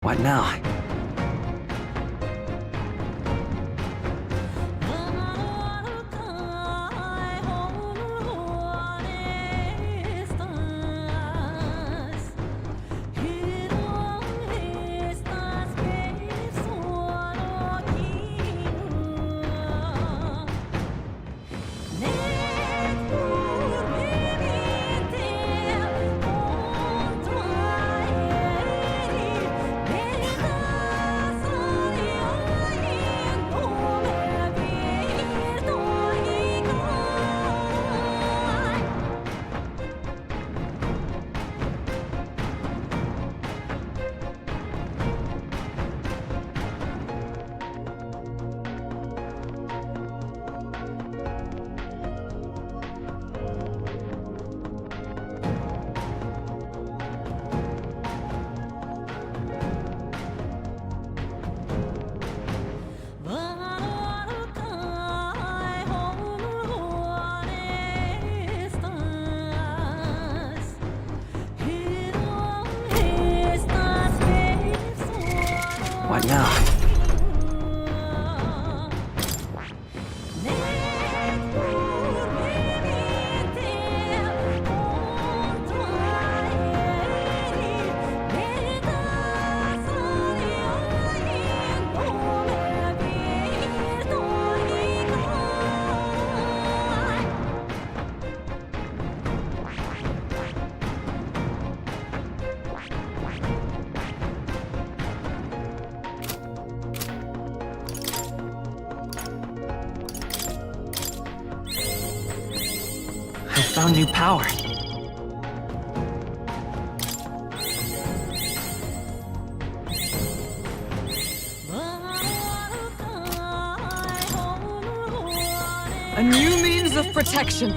What now? What now? I found new power. A new means of protection.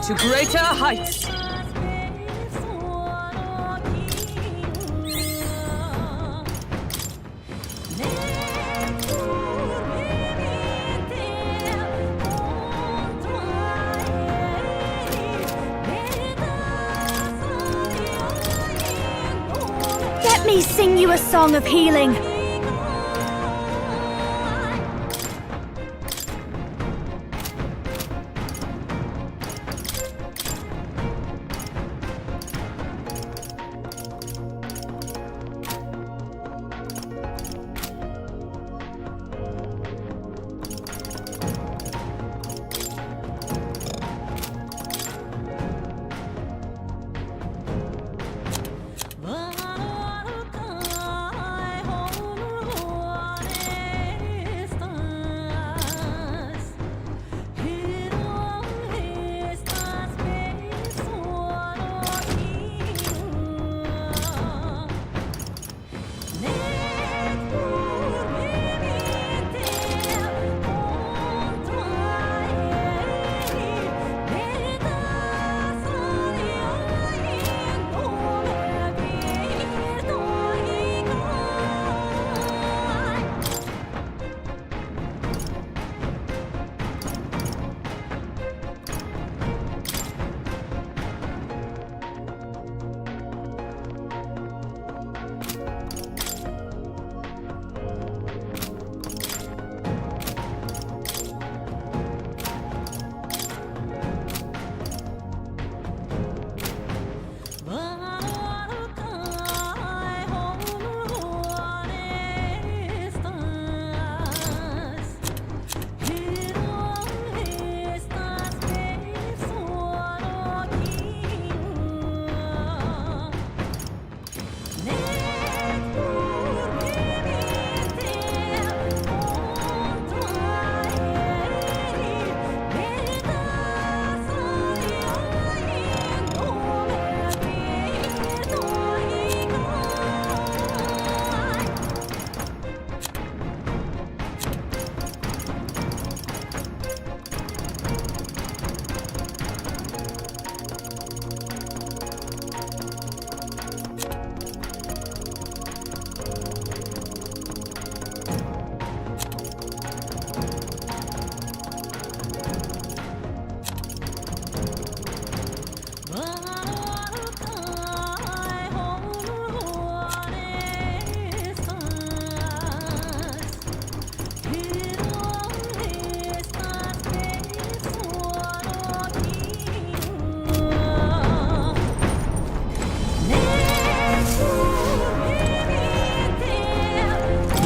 To greater heights. Let me sing you a song of healing.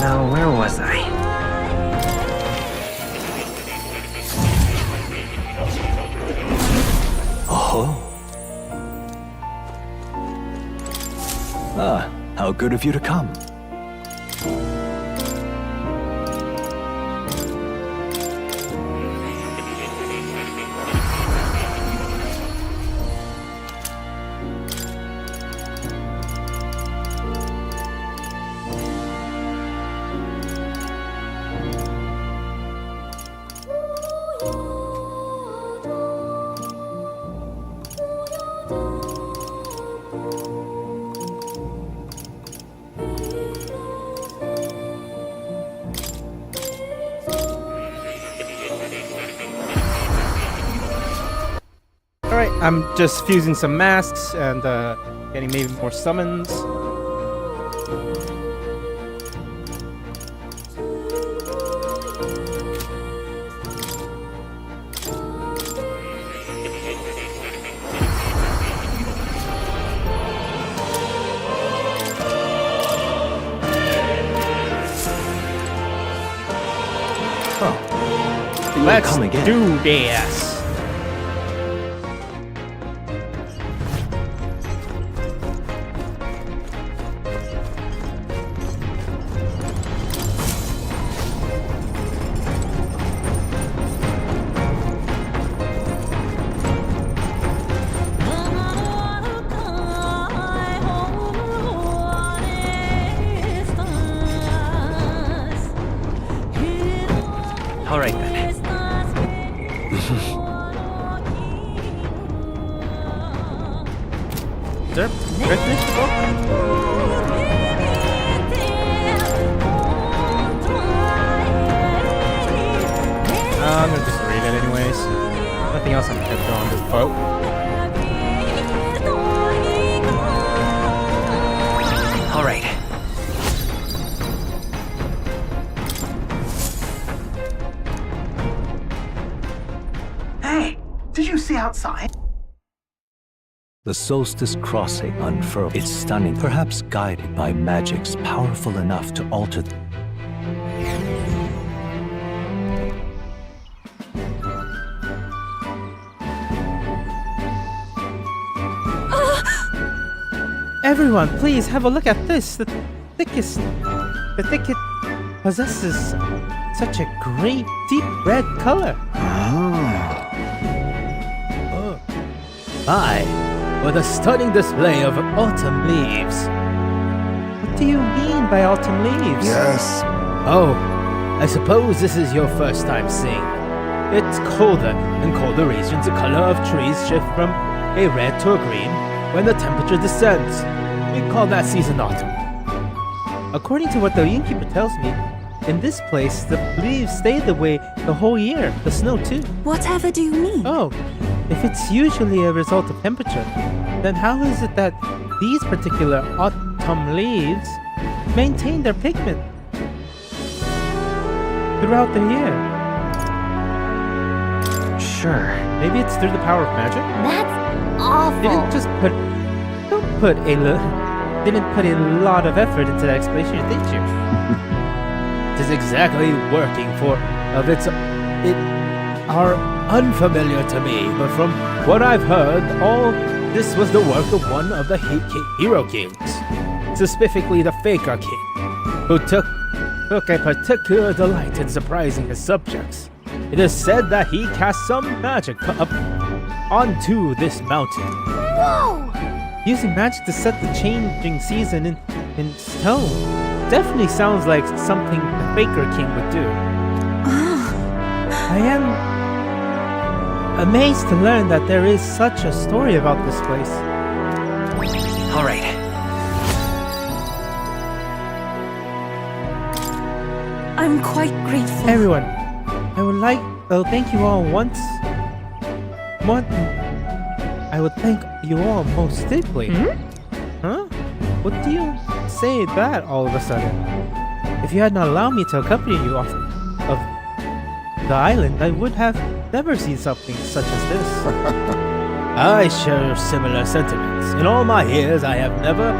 Now, where was I? Oh. Ah, how good of you to come. Alright, I'm just fusing some masks and getting maybe more summons. Let's come again. do this! All right then. Is there recognition book? I'm gonna just read it anyways. Nothing else I'm gonna do on this boat. All right. Hey, did you see outside? The solstice crossing unfurled. It's stunning, perhaps guided by magics powerful enough to alter Everyone, please have a look at this. The thicket possesses such a great deep red color. Oh. Aye, with a stunning display of autumn leaves. What do you mean by autumn leaves? Yes. Oh, I suppose this is your first time seeing. It's colder. In colder regions, the color of trees shift from a red to a green when the temperature descends. We call that season autumn. According to what the innkeeper tells me, in this place, the leaves stay the way the whole year. The snow too. Whatever do you mean? Oh, if it's usually a result of temperature, then how is it that these particular autumn leaves maintain their pigment throughout the year? Sure. Maybe it's through the power of magic? That's awful. Didn't put a lot of effort into that explanation, did you? It is exactly working for of its it are unfamiliar to me, but from what I've heard, all this was the work of one of the hero kings, specifically the Faker King, who took a particular delight in surprising his subjects. It is said that he cast some magic up onto this mountain. Whoa! Using magic to set the changing season in stone definitely sounds like something the Faker King would do. I am amazed to learn that there is such a story about this place. All right. I'm quite grateful. Everyone, I would like to thank you all I would thank you all most deeply. Huh? What do you say that all of a sudden? If you had not allowed me to accompany you off of the island, I would have never seen something such as this. I share similar sentiments. In all my years, I have never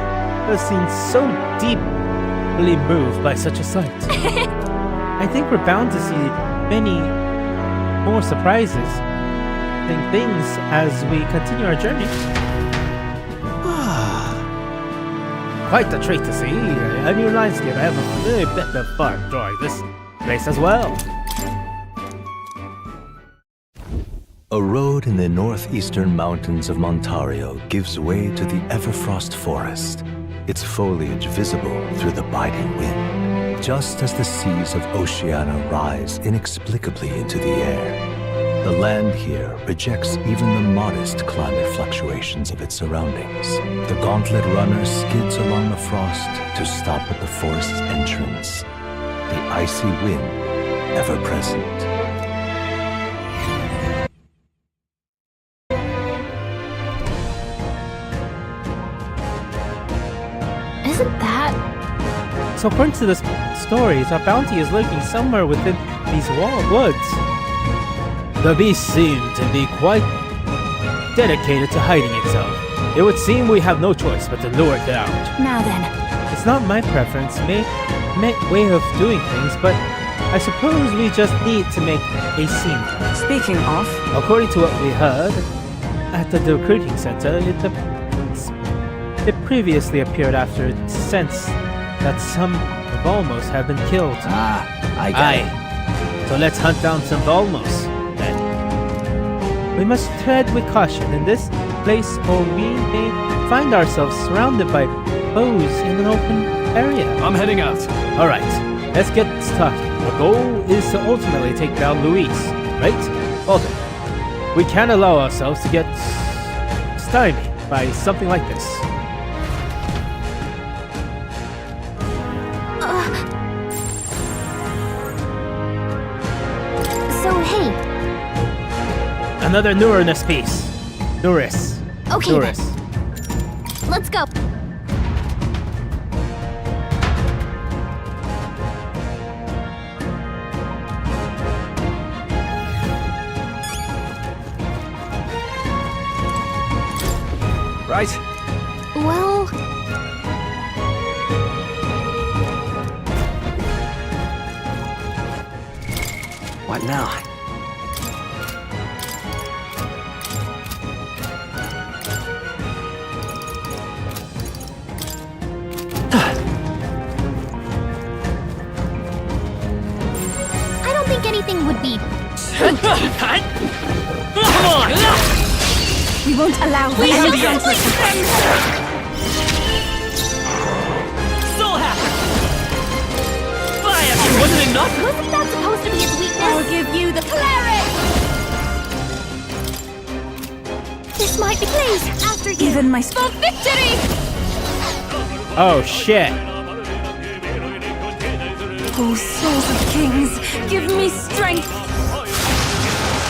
seen so deep unbelievably moved by such a sight. I think we're bound to see many more surprises and things as we continue our journey. Quite a treat to see a new landscape. I have a little bit of fun drawing this place as well. A road in the northeastern mountains of Montario gives way to the Everfrost Forest, its foliage visible through the biting wind, just as the seas of Oceania rise inexplicably into the air. The land here rejects even the modest climate fluctuations of its surroundings. The gauntlet runner skids along the frost to stop at the forest's entrance, the icy wind ever present. Isn't that? So according to the stories, our bounty is lurking somewhere within these woods. The beast seemed to be quite dedicated to hiding itself. It would seem we have no choice but to lure it out. Now then. It's not my preference, way of doing things, but I suppose we just need to make a scene. Speaking of, According to what we heard at the recruiting center, it previously appeared after it sensed that some Volmos have been killed. I got it. Aye. So let's hunt down some Volmos, then. We must tread with caution in this place, or we may find ourselves surrounded by foes in an open area. I'm heading out. Alright, let's get started. Our goal is to ultimately take down Luis, right? Well then, we can't allow ourselves to get stymied by something like this. So, hey. Another Nurinus piece. Nuris. Okay, Nuris. Let's go. Right? Well, What now? I don't think anything would be. Come on! We won't allow We them. have the answer to Soul Hacker! Fire! Wasn't enough? Wasn't that supposed to be his weakness? I'll give you the cleric! This might be please after you. Even my for victory! Oh shit. Oh, souls of kings, give me strength!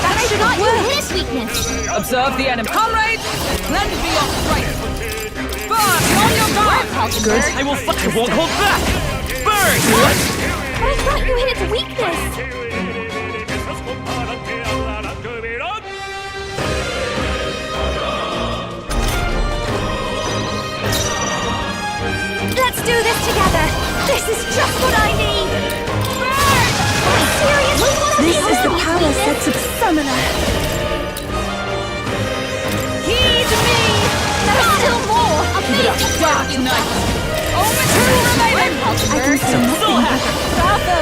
That should not use his weakness! observe the enemy. Comrades, lend me your strength. Burn on your guard, Good. I won't hold back! Burn! But I thought you hit its weakness! Let's do this together! This is just what I need! Burn! Seriously? This is the power sets of Summoner! Heed me! There's still more! A big Dark night. Only two remaining. I can see Soul nothing Hacker! Bravo!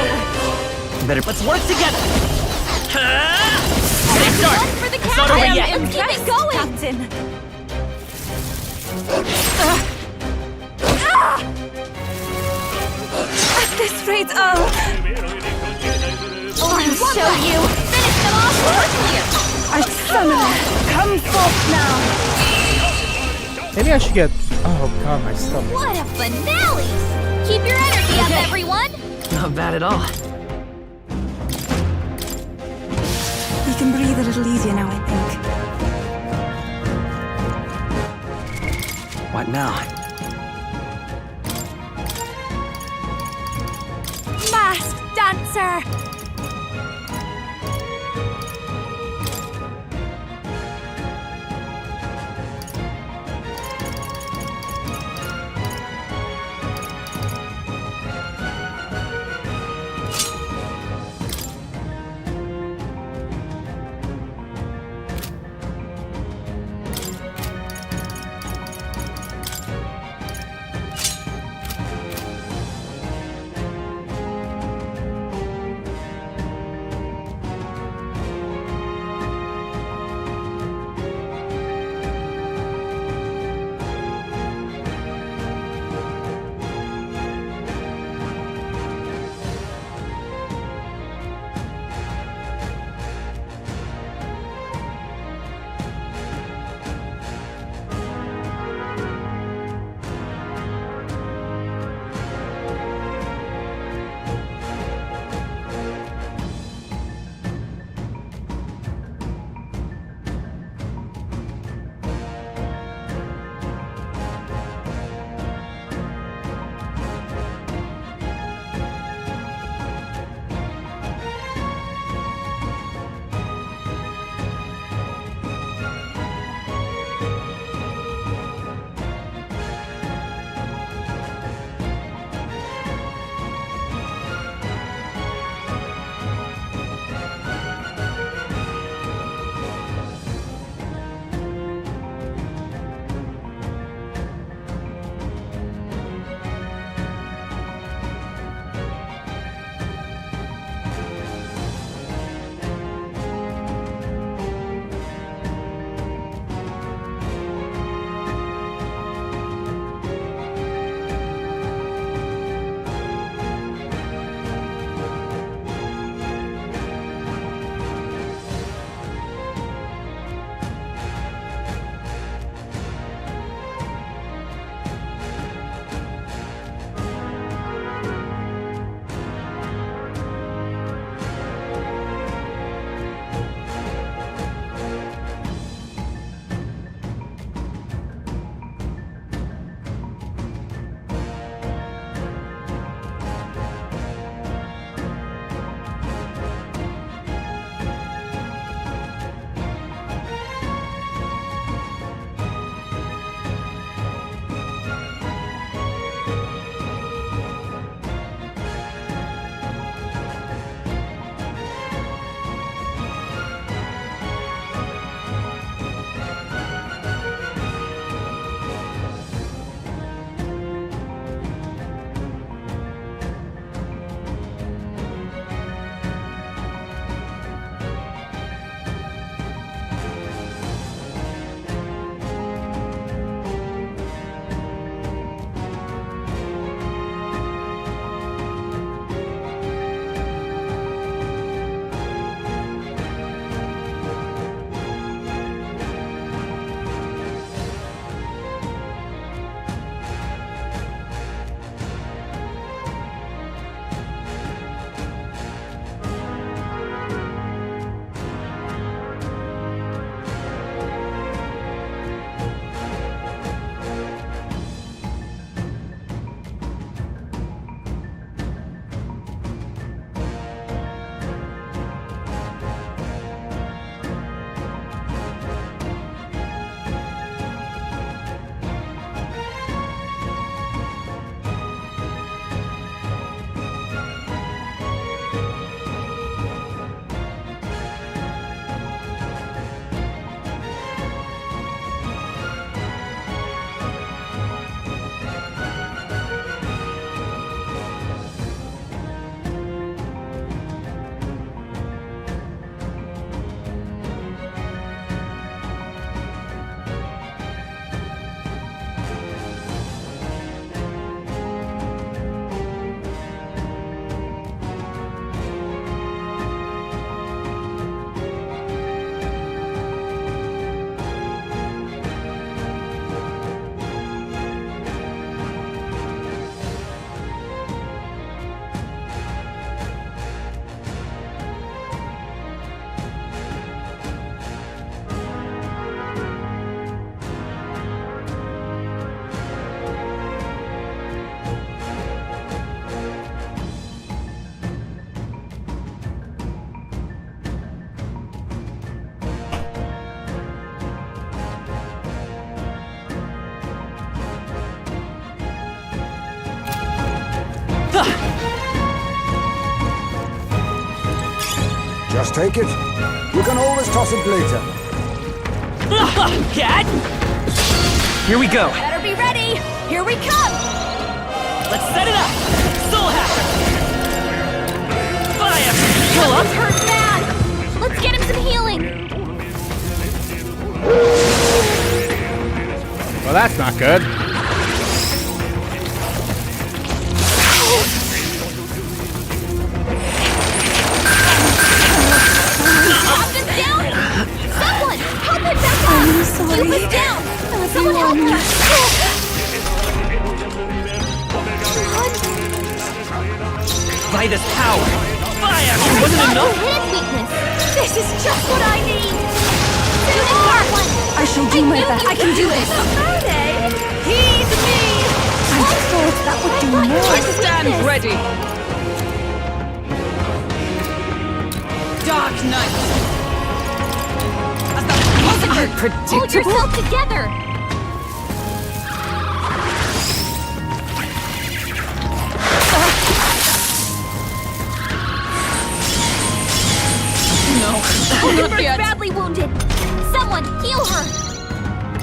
Let's work together! Stay sharp! One for the It's not over yet! Let's keep it going! Captain! At this rate, I'll show you! Finish them off! Our summoner, come forth now! Maybe I should get. Oh god, my stomach. What a finale! Keep your energy up, everyone! Not bad at all. We can breathe a little easier now, I think. What now? Masked dancer! Just take it. You can always toss it later. Cat! Here we go. Better be ready. Here we come. Let's set it up. Soul Hacker. Fire! Heal up. He's hurt bad. Let's get him some healing. Well, that's not good. Captain's down. Someone help him back up. I'm sorry. Cuba's down. Someone help her. By this power. Fire! Wasn't Not enough? his weakness. This is just what I need. Do the hard one. I shall do my best. I can do this. Friday. Heed me. I thought that would do more. I stand ready. Dark Knight. As the positive. Hold Predictable. yourself together. No. Hulkenberg's Yet. badly wounded. Someone heal her.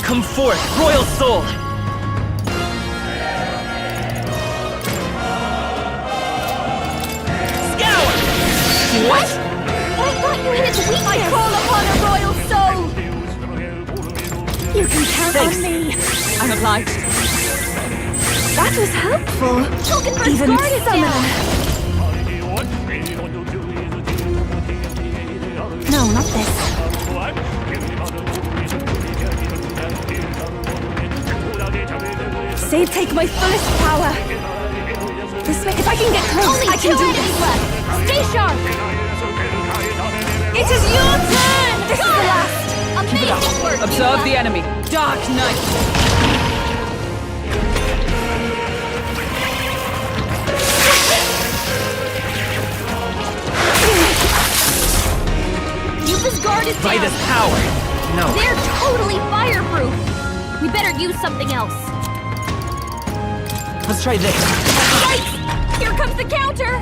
Come forth, Royal Soul. Scour! What? I thought you hit its weakness. I call upon a royal soul. You can count on me. I'm applied. That was helpful. Hulkenberg's Even guard is down. No, not this. Say take my fullest power. This way, if I can get close, Only I can two do enemies this. left. Stay sharp. It is your turn. This is the last. Amazing work. Observe the Cuba. enemy. Dark Knight. Cuba's guard is By down. this power. No. They're totally fireproof. We better use something else. Let's try this. Yikes! Here comes the counter.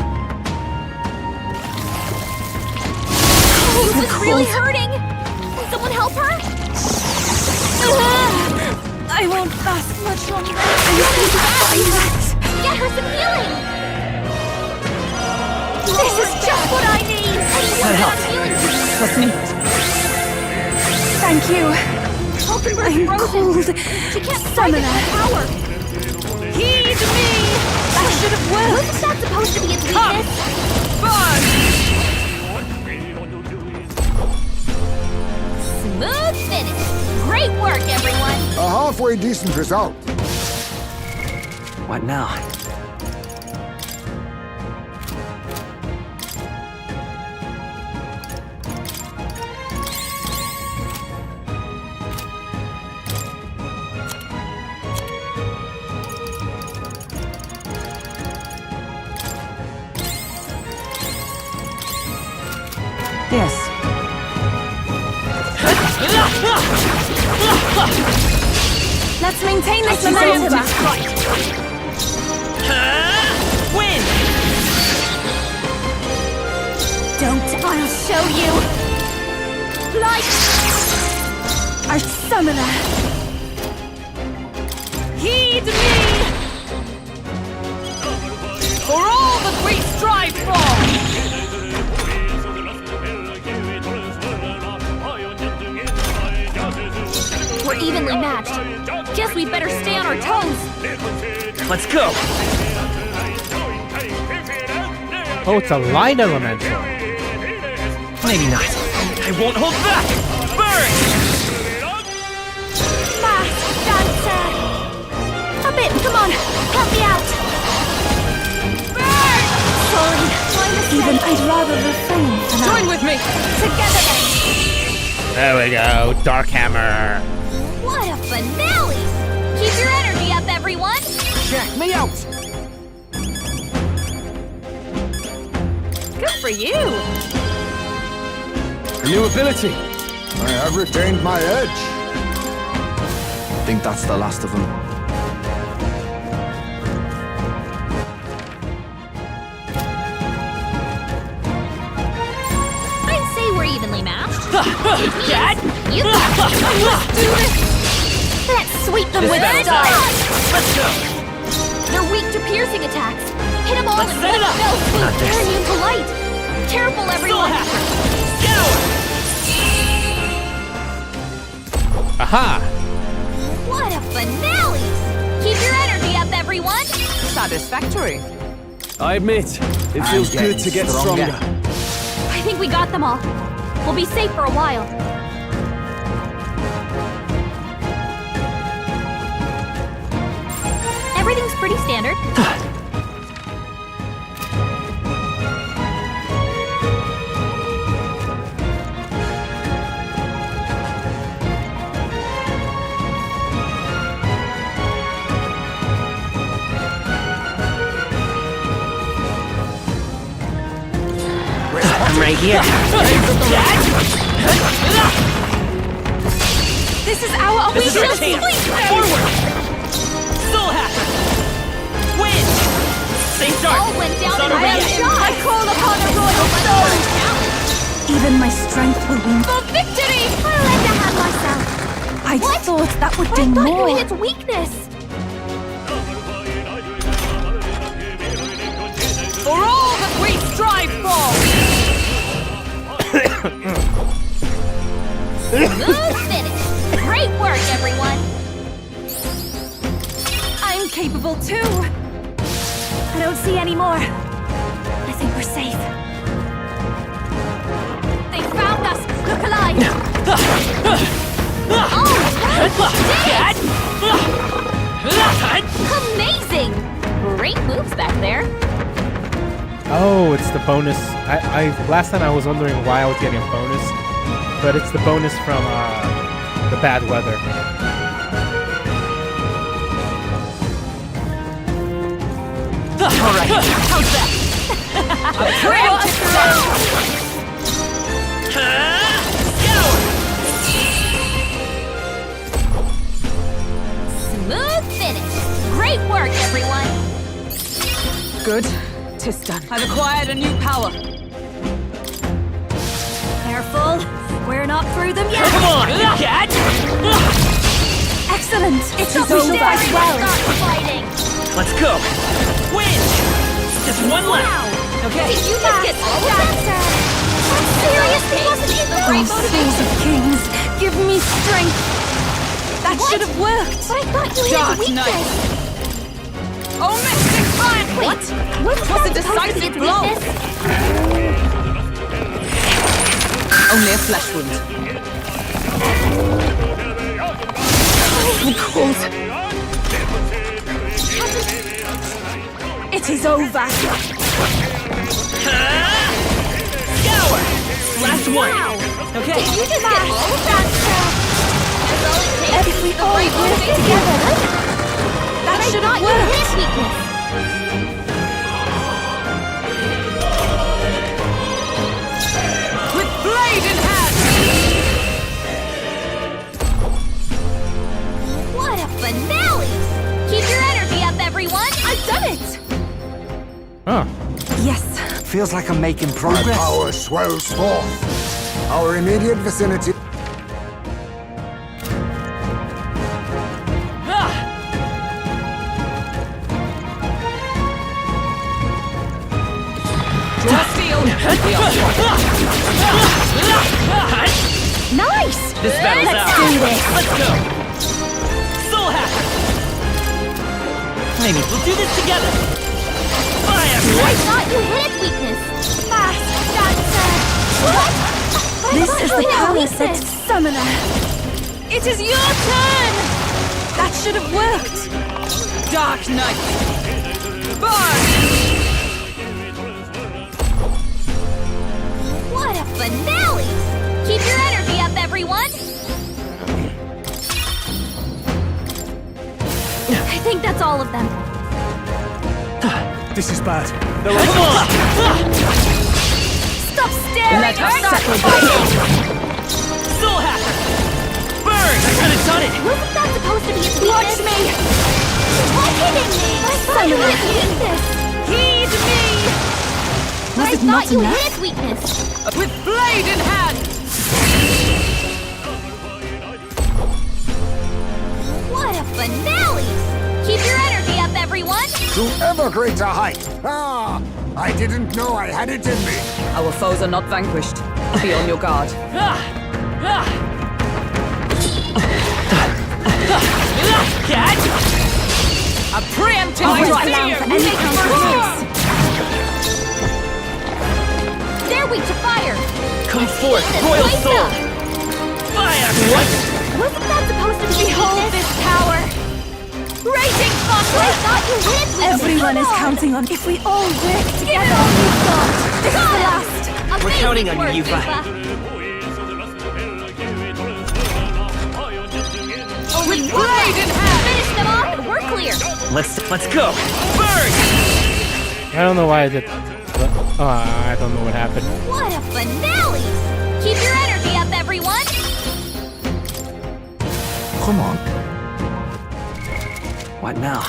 Cuba's really hurting. Will someone help her? I won't last much longer. Get her some healing. This is just what I need. That Anyone helped. have healing, please? Trust me. Thank you. Hulkenberg's I'm frozen. cold. She can't fight its Summoner. power. Heed me. I should have worked. Wasn't that supposed to be its weakness? Burn. Smooth finish. Great work, everyone. A halfway decent result. What now? Yes. Let's maintain this momentum. Win! Don't. I'll show you. Light. Our summoner. Heed me. For all that we strive for. We're evenly matched. Guess we'd better stay on our toes. Let's go! Oh, it's a line elemental. Maybe not. I won't hold back! Burn! Fast, dancer. A bit. Come on. Help me out. Burn! Sorry. My mistake. Even I'd rather refrain for now. Join with me. Together then. There we go. Dark Hammer. What a finale! Keep your energy up, everyone. Check me out. Good for you. A new ability. I have retained my edge. Think that's the last of them. Dad! You must do this! Let's sweep them This with battle's style! ours. Let's go! They're weak to piercing attacks. Hit them all Let's in set one it up. fell swoop. Not this. They're immune to light. Careful, Soul everyone! Hacker! Scour! Aha! What a finale! Keep your energy up, everyone! Satisfactory. I admit, it feels good to get stronger. I think we got them all. We'll be safe for a while. Everything's pretty standard. I'm right here. This is our This is our shall chance. sleep! Forward! Soul Hacker! Win! Safe start! All went down It's in not over one yet. shot! I call upon a royal soul! Even my strength will win. For victory! I'll lend a hand myself. I What? thought that would I do thought more. you hit its weakness. For all that we strive for! Smooth finish. Great work, everyone. I'm capable too. I don't see any more. I think we're safe. They found us. Look alive. Amazing. Great moves back there. Oh, it's the bonus. Last time I was wondering why I was getting a bonus, but it's the bonus from the bad weather. Alright, how's that? Smooth finish. Great work, everyone. Good. 'Tis done. I've acquired a new power. Careful. We're not through them yet. Come on, cat! Excellent. It Stop is over staring as and well. start fighting. Let's go! Win! Just one left! Wow. Okay. Did you just get all of that? That seriously wasn't in the Oh, right Sons motivation. of Kings, give me strength. That What? should have worked. But I thought you hit Dark its weakness. Knight. Oh, mystic fire! What? Was a decisive blow. Only a flesh wound. I'm cold. It is over. Scour! Last one! Okay. Did you just get all of that? That's all it takes. If we The all right work motivation. together, But that I should thought you work. hit its weakness. With blade in hand! What a finale! Keep your energy up, everyone! I've done it! Huh. Yes. Feels like I'm making progress. My power swells forth. Our immediate vicinity. Draw steel! We are Nice! This battle's Let's ours. do this. Let's go! Soul Hacker! Maybe we'll do this together! Fire! I thought you hit its weakness. Fast! That's, what? I This thought is you the hit its power weakness. set summoner. It is your turn. That should have worked. Dark Knight! Burn! What a finale! Keep your energy up, everyone! I think that's all of them. This is bad. Come on! Stop staring! Let us Start settle fighting! Soul Hacker! Burn! I could have done it! Wasn't that supposed to be its weakness? Watch me. Why kidding me? I thought you hit its weakness. Heed me. But I it thought not you enough? hit its weakness. With blade in hand! What a finale! Keep your energy up, everyone! To ever greater height! Ah! I didn't know I had it in me! Our foes are not vanquished. Be on your guard. A preemptive strike! They're weak to fire! Come forth, royal soul! Fire! What? Wasn't that supposed to be Behold this power! Raging thunder! I thought you hit with Everyone is counting on if we all work together. This is the last. We're counting on you, Yuva. With blade in hand! Finish them off and we're clear! Let's go! Burn! I don't know why I did. I don't know what happened. What a finale! Keep your energy up, everyone! Come on. What now?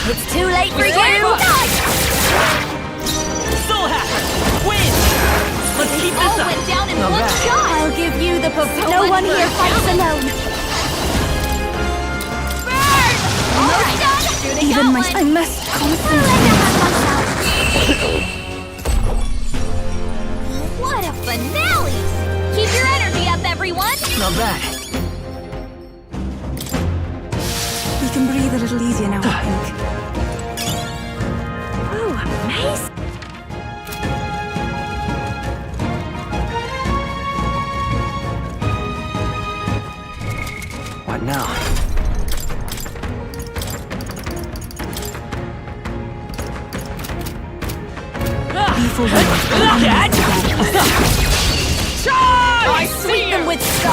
It's too late for you! Soul Hacker! Win! Let's keep this All up! went down in Not one bad. shot! I'll give you the No one here fights alone. Burn! Almost done! Even I must concentrate. What a finale! Keep your energy up, everyone! Not bad. We can breathe a little easier now, I think. Oh, amazing. What now? I sweep them with style!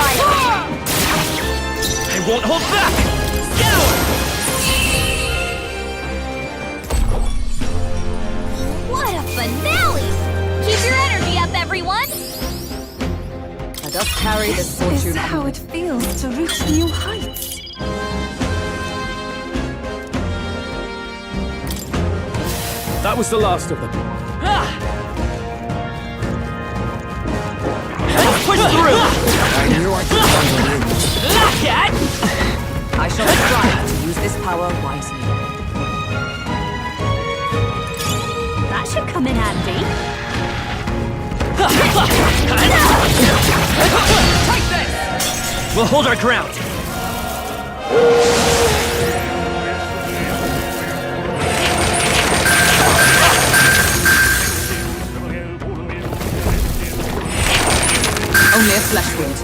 I won't hold back! Scour! What a finale! Keep your energy up, everyone! Let us carry this This fortune is how it feels to reach new heights. That was the last of them. Push through! I knew I could find a win. Look at! I shall strive to use this power wisely. That should come in handy. Take this! We'll hold our ground. Only a flesh wound.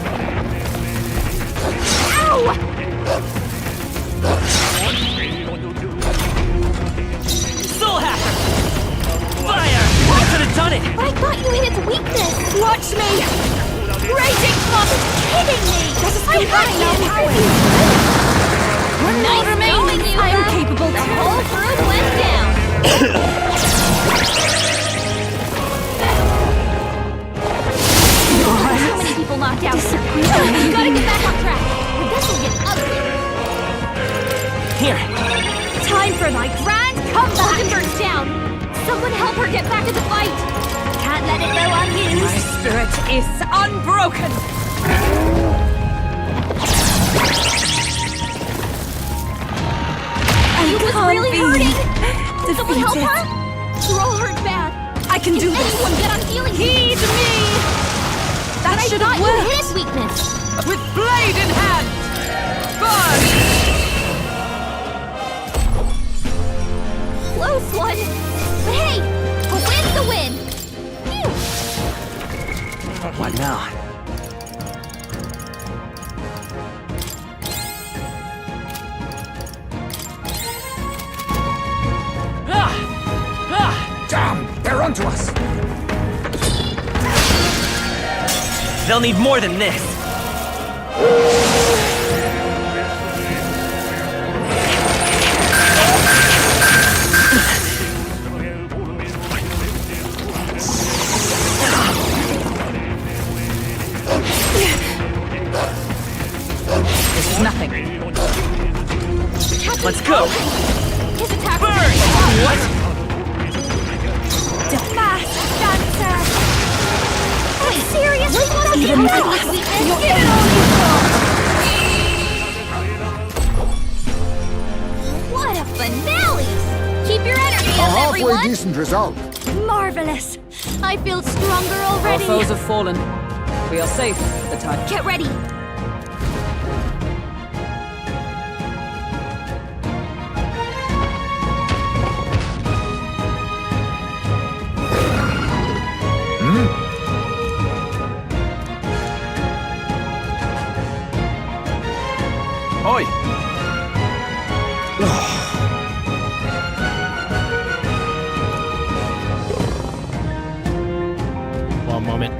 Soul Hacker! Fire! I could have done it! But I thought you hit its weakness! Watch me! Raging frost! Kidding me! I had you! Nice going, you! I'm capable The too. whole group went down! Too many people knocked out. You gotta get back on track. This will get ugly. Here! Time for my grand comeback! Hulkenberg's down! Someone help her get back in the fight! Can't let it go My unused! spirit is unbroken! He was really hurting! Someone help defeated. her? We're all hurt bad. I can do this. Anyone get on healing? Heed me! But I should thought have you worked. hit its weakness! With blade in hand! Burn! Close one! But hey! A win's a win! Phew. What now? Damn! They're onto us! They'll need more than this. This is nothing. Let's go! His attack Burn! What? Fast dancer! Seriously, what a Even like fast. weakness. You're Give it all you got. What a finale! Keep your energy A up, halfway everyone! decent result. Marvelous! I feel stronger Our already. foes have fallen. We are safe for the time. Get ready. Oi! One moment.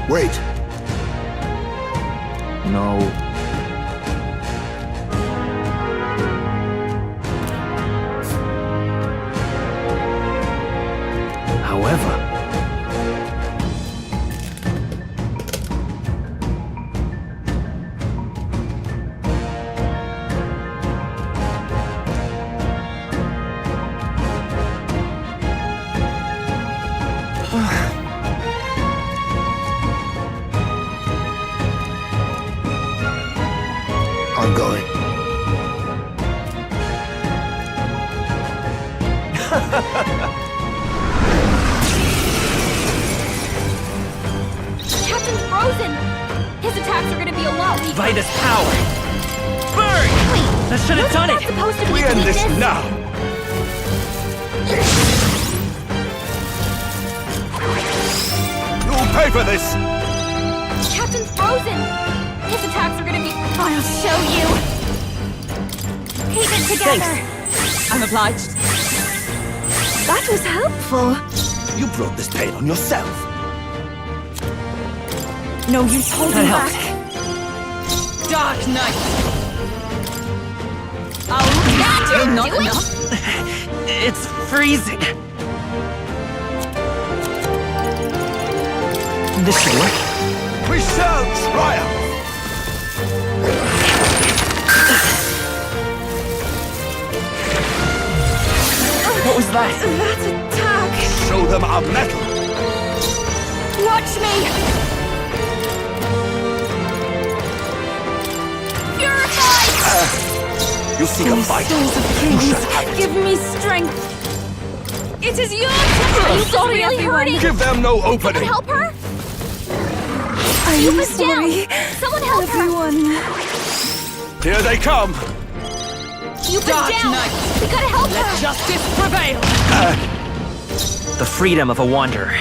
Wait. No. However... I'm going. Captain's frozen. His attacks are gonna be a lot weaker. Vitus power! Burn! Wait, That should have done not it! supposed to be We a end this weakness. now! You'll pay for this! Captain's frozen. His attacks are gonna be. I'll show you. Keep it together. I'm obliged. That was helpful. You brought this pain on yourself! No use holding That back. Dark Knight! Oh, That not do it? enough. It's freezing! This should work. We shall triumph! What was that? That attack! Show them our metal! Watch me! Purified! You seek a Those fight! souls of kings, give me strength! It is your turn. You sorry, really everyone. hurting. Give them no Someone opening! help her. I'm was sorry. down. Someone help her. Everyone. Here they come! You've Dark been down. Knight. We gotta help Let her. justice prevail. The freedom of a wanderer.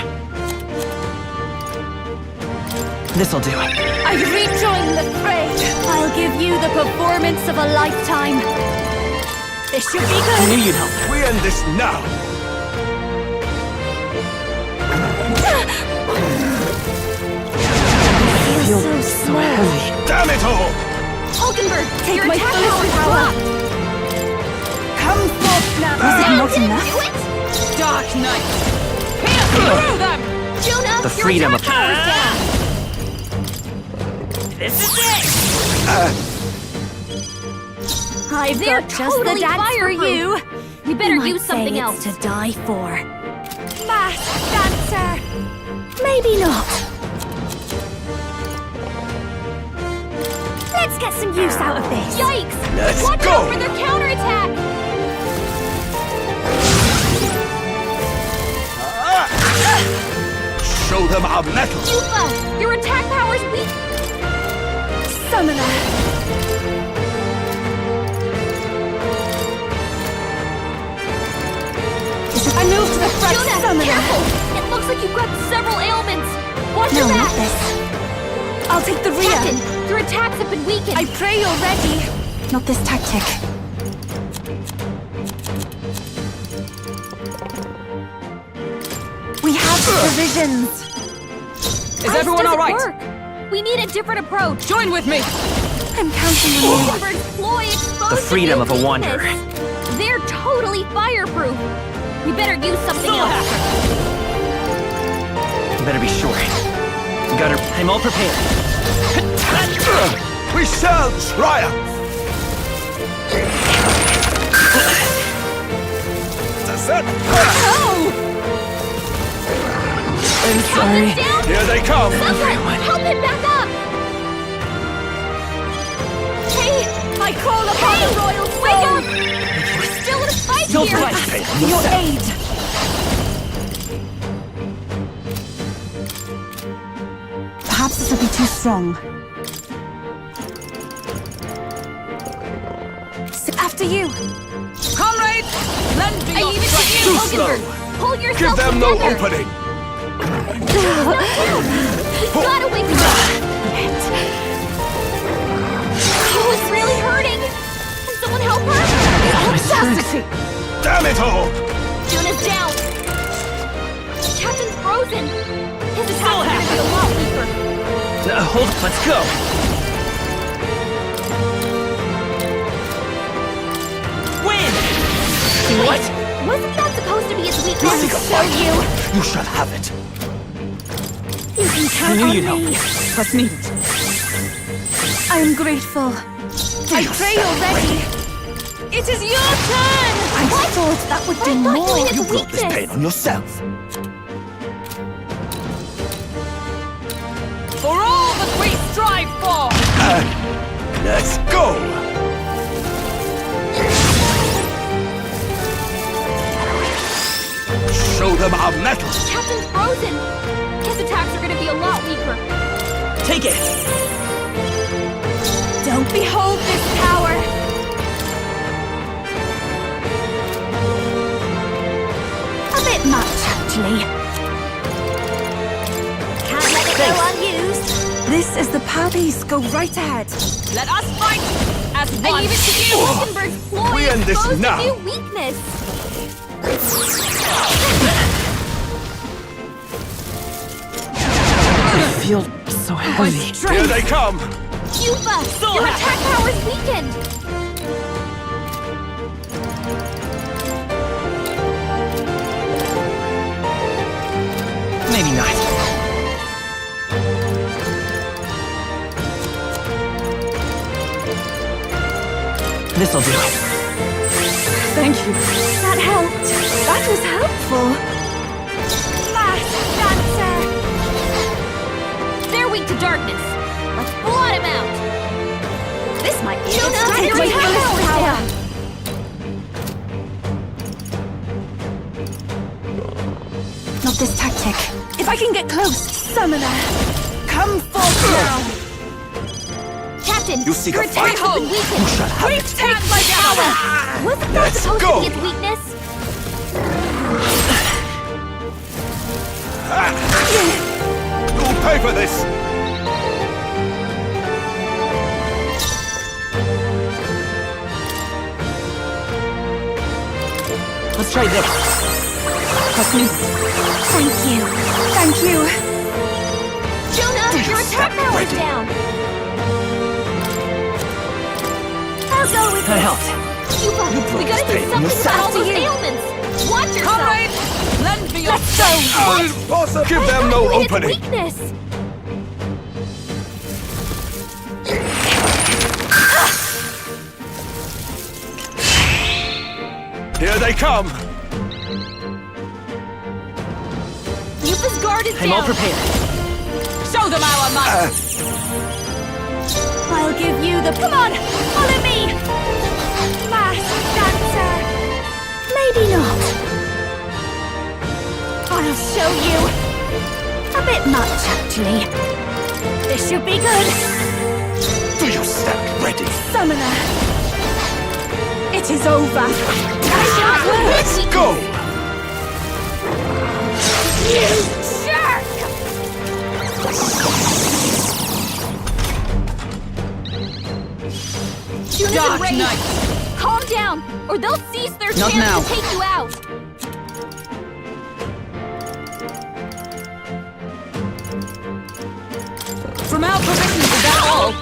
This'll do. I rejoin the fray. I'll give you the performance of a lifetime. This should be I knew good. you'd help. We end this now! Feels so small. Damn it all! Hulkenberg, Take your my attack fullest power is power. blocked. Come forth now. Was it Now not didn't enough? do it. Dark Knight! Pierce through them! Jonah, The freedom your of- attack power is down. This is it! I've They're got just totally the dance for fireproof. you. We better You might use something say else. it's to die for. Fast dancer. Maybe not. Let's get some use out of this. Yikes! Let's Watch go! out for their counterattack. Show them our metal! Yufa, your attack power is weak. Summoner. I move to the front Jonah, summoner. careful! It looks like you've got several ailments. Watch No, your not back. this. I'll take the rear. Captain, your attacks have been weakened. I pray you're ready. Not this tactic. We have provisions. Is everyone all right? Work. We need a different approach. Join with me. I'm counting on you. Hulkenberg's ploy exposed The freedom a of a new wanderer. weakness. They're totally fireproof. We better use something else. Better be sure. Got her. I'm all prepared. We shall triumph! I'm sorry. Down. Here they come! Someone, help him back up. Hey, I call upon the royal wake soul. up. We're still in a fight Still here. fight. Your aid. Perhaps this will be too strong. After you. Comrades, lend me I your leave it to strength. you, Too Hulkenberg. Pull yourself Give them no together. opening! We gotta wake him up. Oh, it's really hurting. Can someone help her? Audacity. Damn it all! Jonah's down. The captain's frozen. His attack's gonna be a lot weaker. Hold on, let's go. Win! What? Wasn't that supposed to be his weakness? I'll show you! You shall have it! You can I count knew on you'd help. me. What's needed? I am grateful. I pray you're ready. It is your turn! I thought that would do I thought more. you needed You the brought this weakness. pain on yourself! For all that we strive for! Let's go! Show them our mettle! Captain's frozen. His attacks are gonna be a lot weaker. Take it! Don't behold this power. A bit much, actually. Can't let it go unused. This is the piece. Go right ahead. Let us fight as one! I leave it to you! Hulkenberg's ploy We end this exposed now. a new weakness. I feel so heavy. Here they come! Yuba, your attack power is weakened. Maybe not. This'll do. Thank you. That helped. That was helpful. Last dancer. They're weak to darkness. Let's blot him out. This might be Jonah, it. Take your my attack fullest power's power. down. Not this tactic. If I can get close, summoner, come forth now. Captain, You seek your a fight? attacks have been weakened. You shall have it! Take my power! Wasn't that Let's supposed go. to be his weakness? You'll pay for this! Let's try this. Trust me. Thank you. Thank you. Jonah, your attack power is down. I'll go with That this. helped. Yuba, we gotta do pain something yourself. about all those You. ailments. Watch yourself. Comrades, lend me your Let's go. Impossible! Give I them thought no you hit its opening! weakness. Here they come! Yuba's guard is I'm all down. prepared. Show them our might! I'll give you the. Come on, follow me. Last dancer. Maybe not. I'll show you. A bit much, actually. This should be good. Do you stand ready? Summoner. It is over. I shall Let's go! Jerk! Juna's Dark enraged. Knight. Calm down, or they'll seize their Not chance now. to take you out. From our position, is that all?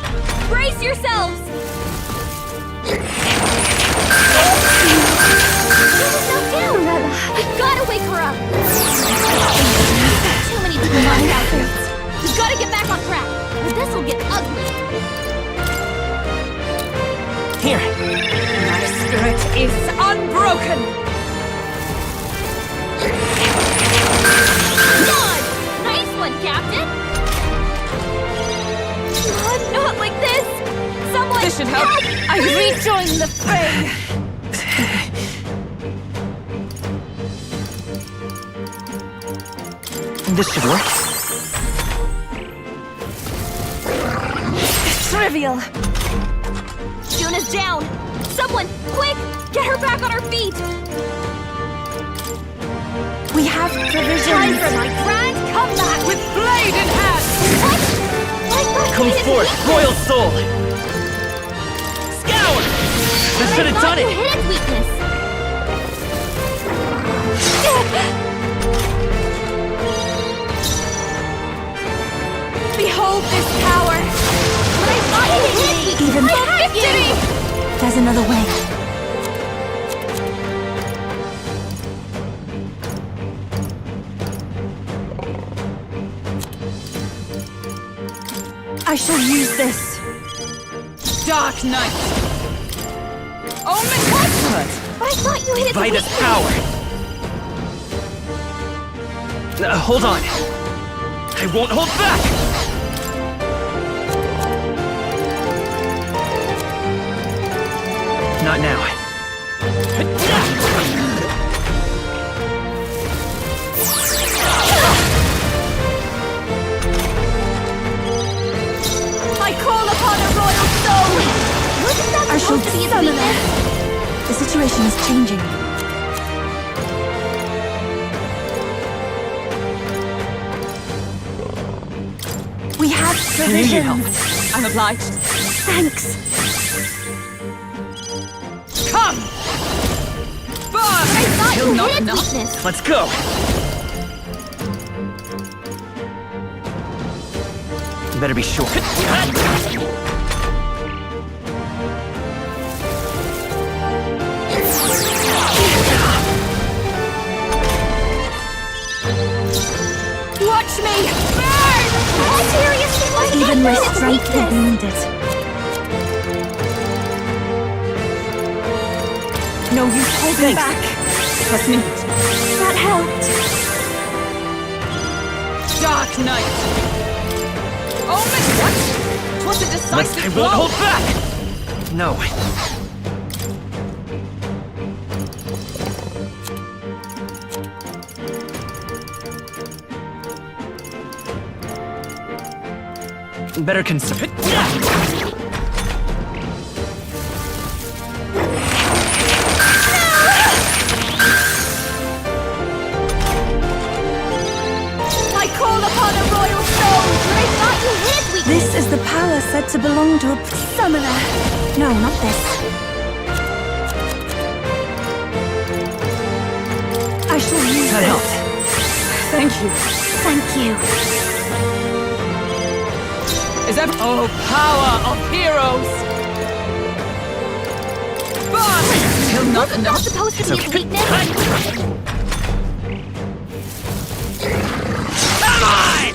Brace yourselves! Juna's knocked down! We've gotta wake her up! Too many people locked out there. We've gotta get back on track, or this'll get ugly. Here. My spirit is unbroken! God! Nice one, Captain! Not like this! Someone This should help. I rejoin the fray! This should work. Trivial! Juna's down! Someone, quick! Get her back on her feet! We have provisions. Time for my grand comeback! With blade in hand! What? I thought Come we didn't forth, hit royal soul! Scour! This should have done you it! hit its weakness! Behold this power! But I thought you hit its weakness! Even I have victory! There's another way. I shall use this. Dark Knight! Omen what? But I thought you hit its Vitus weakness! power! Hold on. I won't hold back! Not now. I call upon a royal soul! Wasn't that I shall supposed to be its summon weakness? it. The situation is changing. We have provisions. I'm obliged. Thanks. Come! Burn! I thought Still you not hit its enough. weakness! Let's go! Better be sure. Watch me! Burn! Seriously, why did Even I my hit its strength weakness? didn't need it. No use holding back. Trust me. That helped. Dark Knight! Omen what? 'Twas a decisive I blow! won't hold back! No. Better consider. I call upon a royal soul! I thought you hit its weakness! This is the power said to belong to a summoner. No, not this. I shall use That this. helped. Thank you. Thank you. Is that oh power of heroes? Burn! Still not Wasn't that enough. supposed to be its weakness? Come on!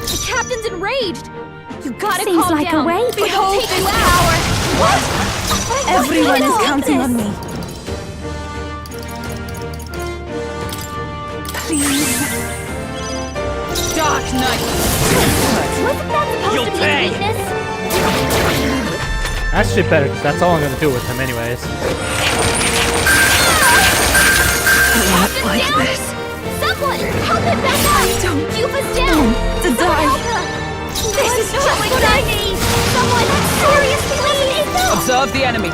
The captain's enraged! You gotta Seems calm like a down! way. or they'll Behold take this you out! What? Everyone is counting on me. Please. Dark Knight! Wasn't that supposed You'll to be pay. its weakness? Actually better, because that's all I'm gonna do with him anyways. Captain's like down! this. Someone! Help him back up! Cuba's down! To die. Help her! This is just what I need! Someone! Seriously, please! Observe the enemy.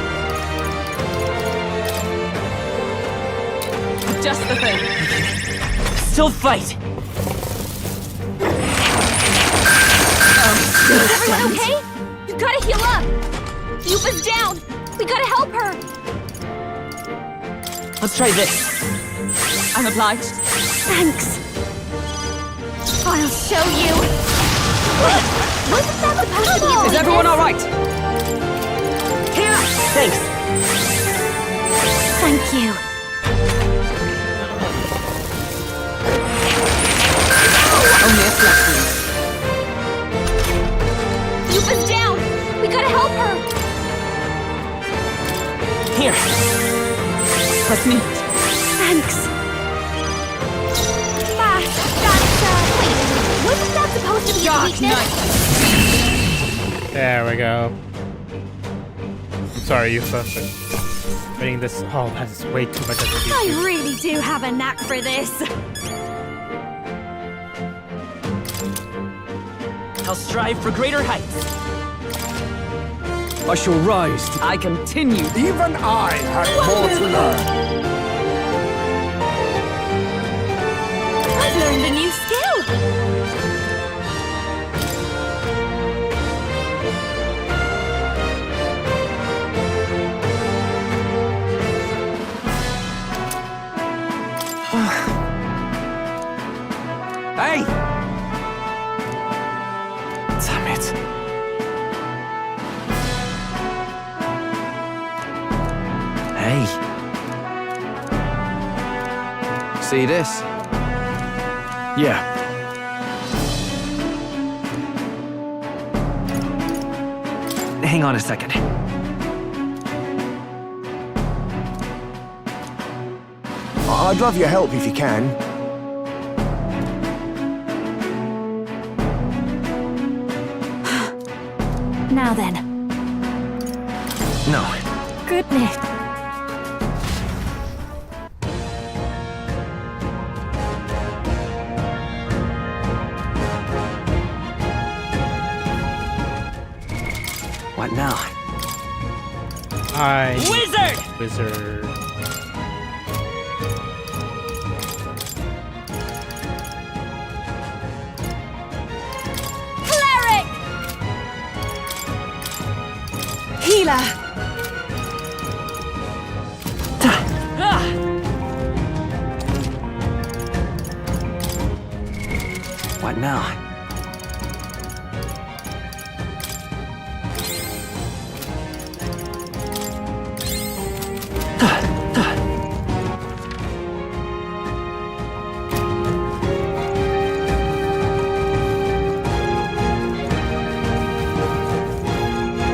just the thing. Still fight. Is everyone okay? You gotta heal up! Yuba's down! We gotta help her! Let's try this. I'm obliged. Thanks! I'll show you! Wait! Wasn't that supposed to be a Is everyone alright? Here! Thanks. Thank you. Only a flex wound. Yuba's down! We gotta help her! Here. Let's meet. Thanks! Wait, wasn't that supposed to be a Dark weakness? Knight. There we go. I'm sorry, Yufa, but reading this all has way too much attention. I really do have a knack for this. I'll strive for greater heights. I shall rise to... I continue. Even I have more to learn. I've learned a new skill. Hey! Damn it. Hey. See this? Yeah. Hang on a second. I'd love your help if you can. Now then. No. Goodness. What now? Wizard. Cleric! Healer. What now?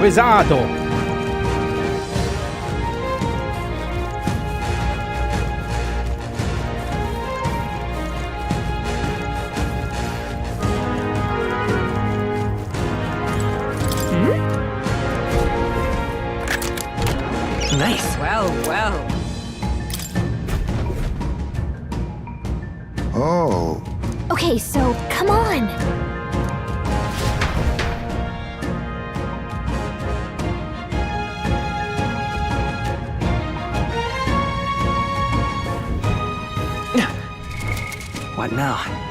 Wizardo. Nice. Well, well. Oh. Okay, so come on. What now?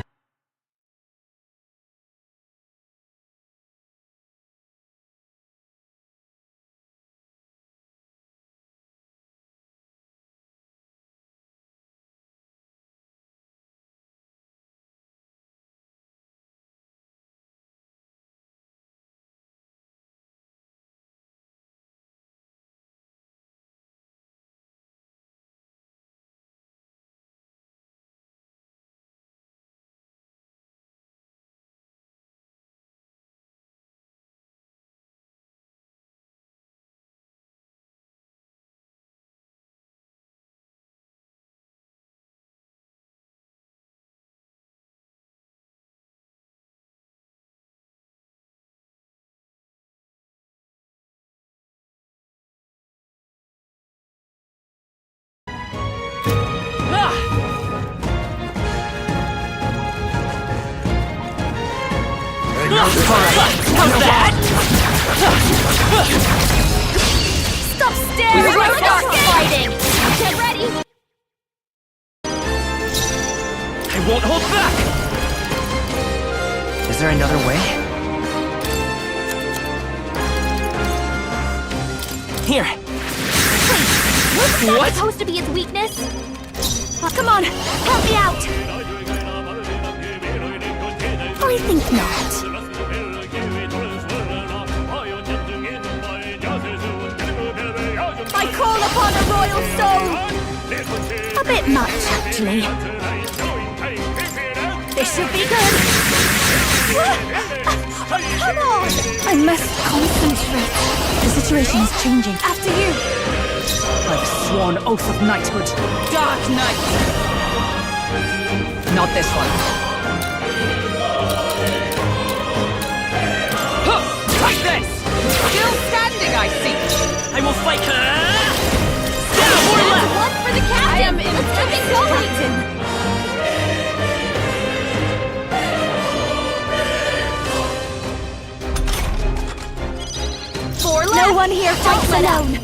How's that? Stop staring! Start fighting! Get ready! won't hold back! Is there another way? Here. Wasn't that supposed to be its weakness? Oh, come on, help me out! I think not. I call upon a royal soul! A bit much, actually. This should be good! Come on! I must concentrate. The situation is changing. After you! By the sworn oath of knighthood. Dark Knight! Not this one. Huh, like this! Still standing, I see! I will fight her! Down or left! One for the captain! I am in Let's keep it going! Four left! No one here fights Don't let up. alone.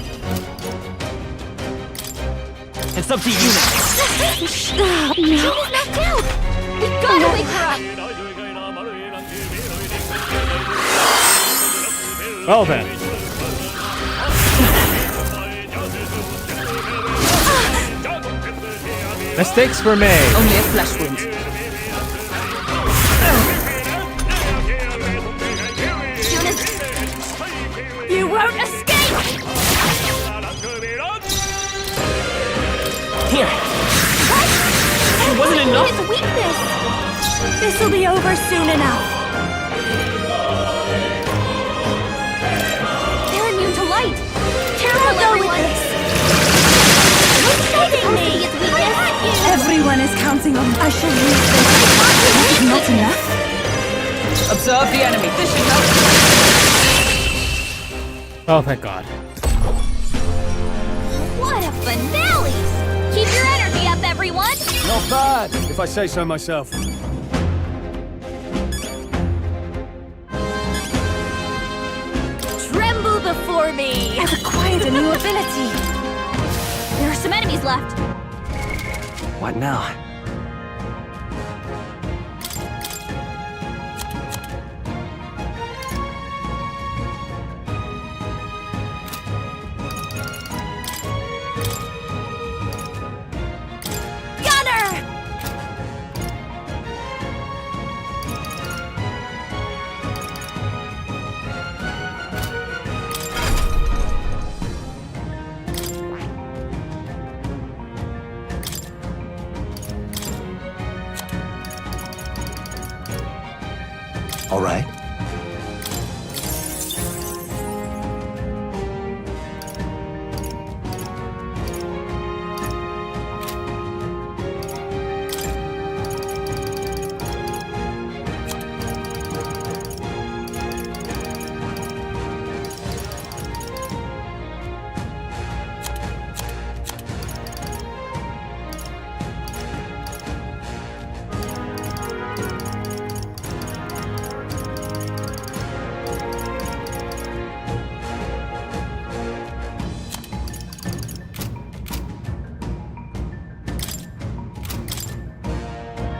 It's up to you now. Juna's knocked out! We gotta wake her up! Well then. Mistakes were made. Only a flesh wound. Junas! You won't escape! Here. It wasn't enough? It's weakness! This'll be over soon enough. They're immune to light! Careful, I'll go with everyone! this. Who's saving me? It's weakness! Everyone is counting on me. I shall use this. That is not enough. Observe the enemy. This should help. Oh, thank God. What a finale! Keep your energy up, everyone! Not bad, if I say so myself. Tremble before me! I've acquired a new ability. There are some enemies left. What now? Gunner! All right.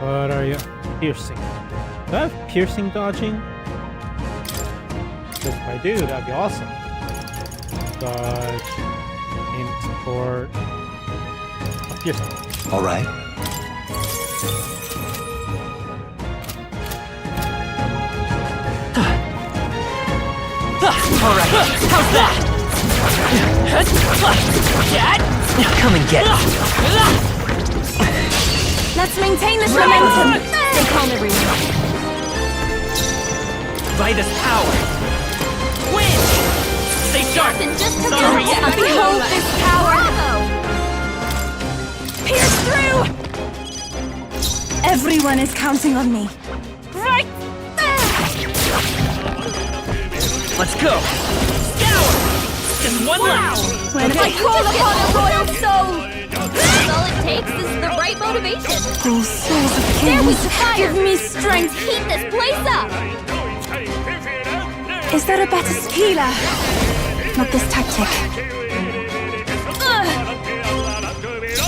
What are you? Piercing. Do I have piercing dodging? Because if I do, that'd be awesome. Dodge. Aim support. Piercing. All right. All right. How's that? Come and get it. Let's maintain this momentum. Stay calm, everyone. By this power. Win! Stay sharp! Captain, just took Sorry, it. yeah. Behold this power. Bravo! Pierce through. Everyone is counting on me. Right Let's go! Scour! Just one left! When I call upon a royal soul! That's all it takes is the right motivation. those souls of There we kings fire! give me strength. Heat this place up! Is there a better healer? Not this tactic.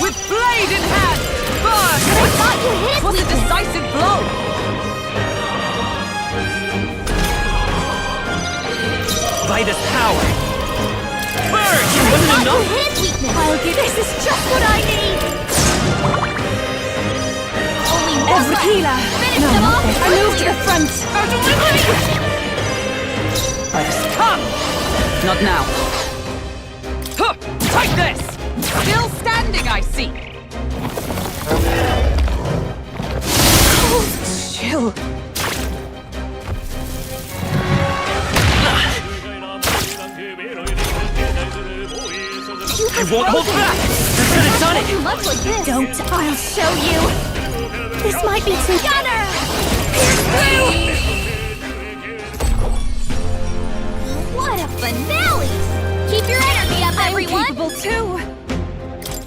With blade in hand! But I thought you hit it was a weakness. decisive blow. Vitus power. Burn! I Wasn't thought enough? you hit weakness. I'll give this is just what I need! Only one Every left. healer! Finish No, them not off this. I move to the front! Come! Not now. Huh, take this! Still standing, I see. Cold chill. I won't hold back! I could have done Too it! much like this. Don't. I'll show you. This might be too... Gunner! What a finale! Keep your energy up, I'm everyone! capable too.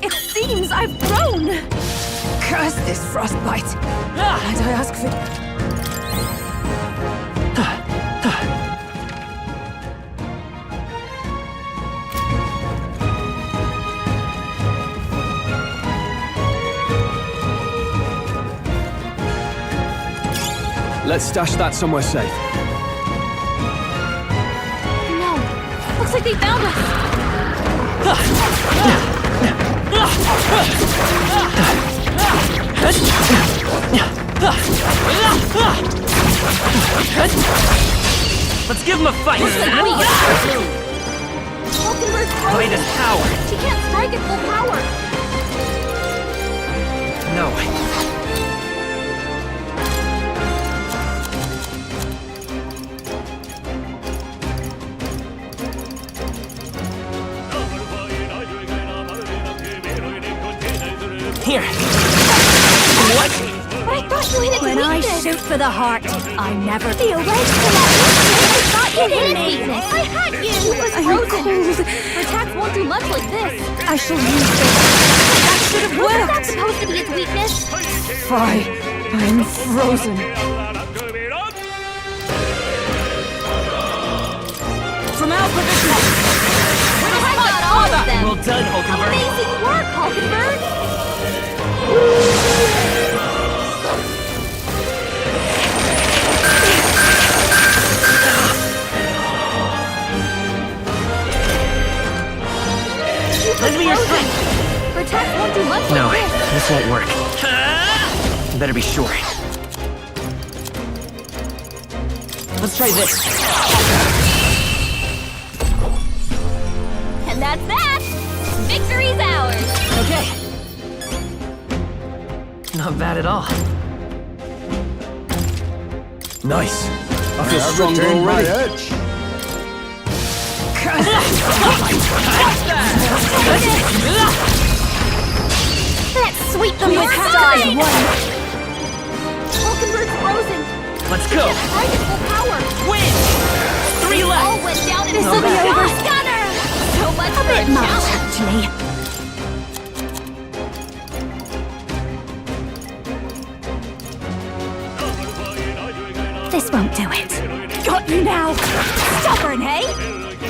It seems I've grown. Curse this frostbite. And I ask for... Let's stash that somewhere safe. No. Looks like they found us. Let's give him a fight! Hulkenberg's frozen. Vitus power. She can't strike at full power. No. Here. What? But I thought you hit its When I weakness. shoot for the heart, I never... The awake to that weakness. I thought you hit its weakness. I had you. It was I'm frozen. cold. Her attacks won't do much like this. I shall use this. That should have Wasn't that worked. supposed to be its weakness? Fine. I'm frozen. From our position. I got all of them. Well done, Hulkenberg. Amazing work, Hulkenberg. Lend me your strength! Her attacks won't do much No, like this. this won't work. Better be sure. Let's try this. And that's that. Victory's ours. Okay. Not bad at all. Nice. I feel I've stronger retained my already. edge. Let's sweep them You're with fine. stars one. Hulkenberg's frozen. Let's go. Strike at full power. Win! 3 All left! went down in This'll one be over. shot. Gunner! So much A for bit much, challenge. actually. This won't do it. Got you now. Stubborn, hey?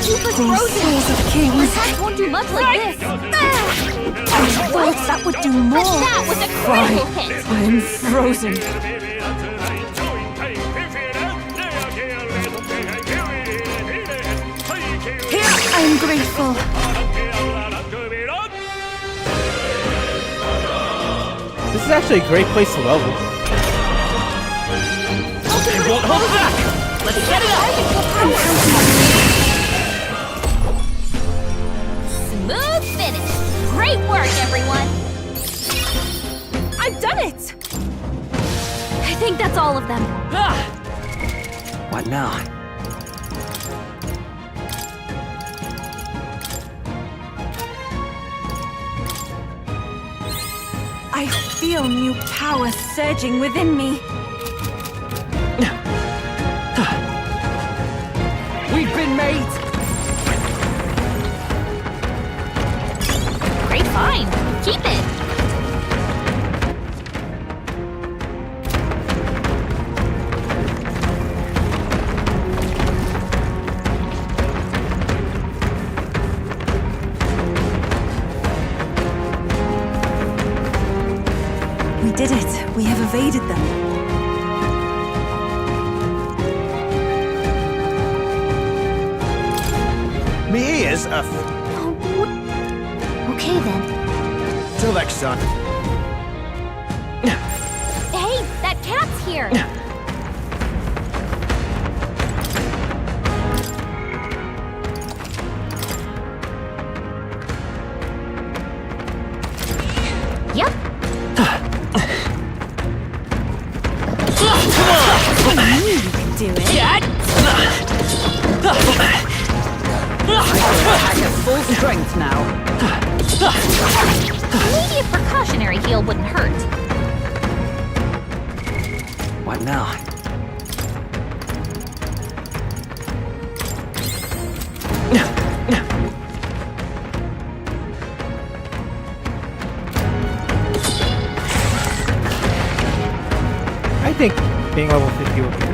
Keep us These frozen. souls of Her kings. attacks won't do much like this. I thought that would do more. But that was a critical hit. I'm frozen. I'm grateful. This is actually a great place to level. I won't hold back! Let's get it up! Smooth finish. Great work, everyone. I've done it! I think that's all of them. Ah! What now? I feel new power surging within me. We've been made. Great find. Keep it. evaded them. Me ears are Okay then. till next time. Hey, that cat's here. Yep. Do it. Attack at full strength now. Maybe a precautionary heal wouldn't hurt. What now? I think being level 50 will be fine.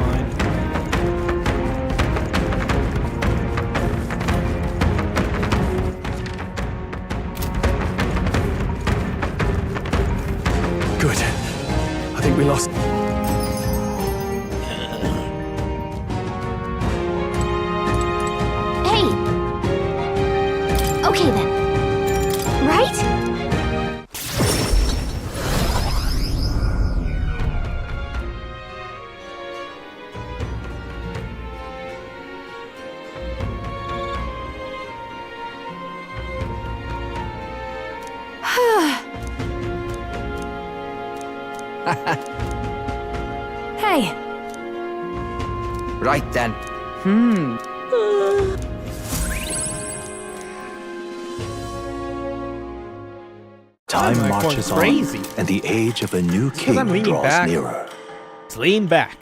Good. I think we lost. Hey. Okay then. Right? Hey, Right then. Time I'm marches going crazy. on, and the age of a new because king I'm leaning draws back. nearer. Let's lean back.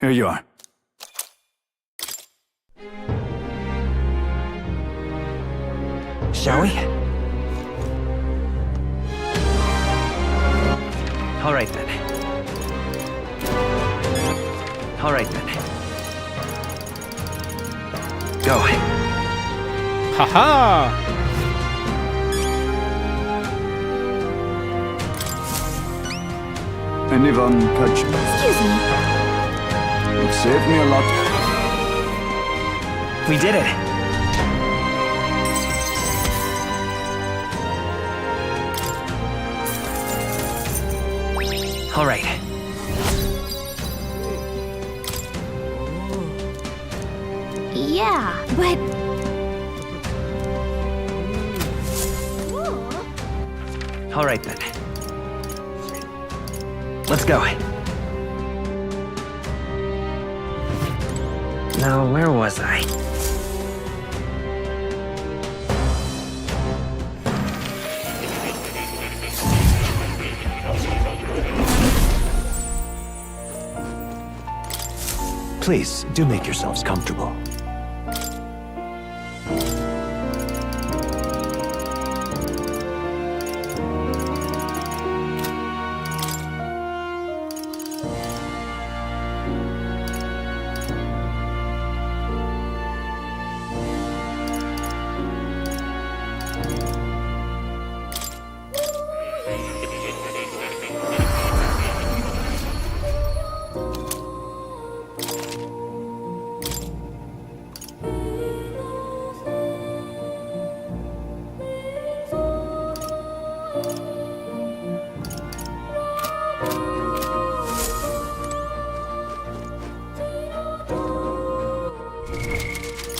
Here you are. Shall we? All right then. All right then. Go. Haha! Anyone touch me? Excuse me. It saved me a lot. We did it. All right. Yeah, but... All right then. Let's go. Now, where was I? Please, do make yourselves comfortable.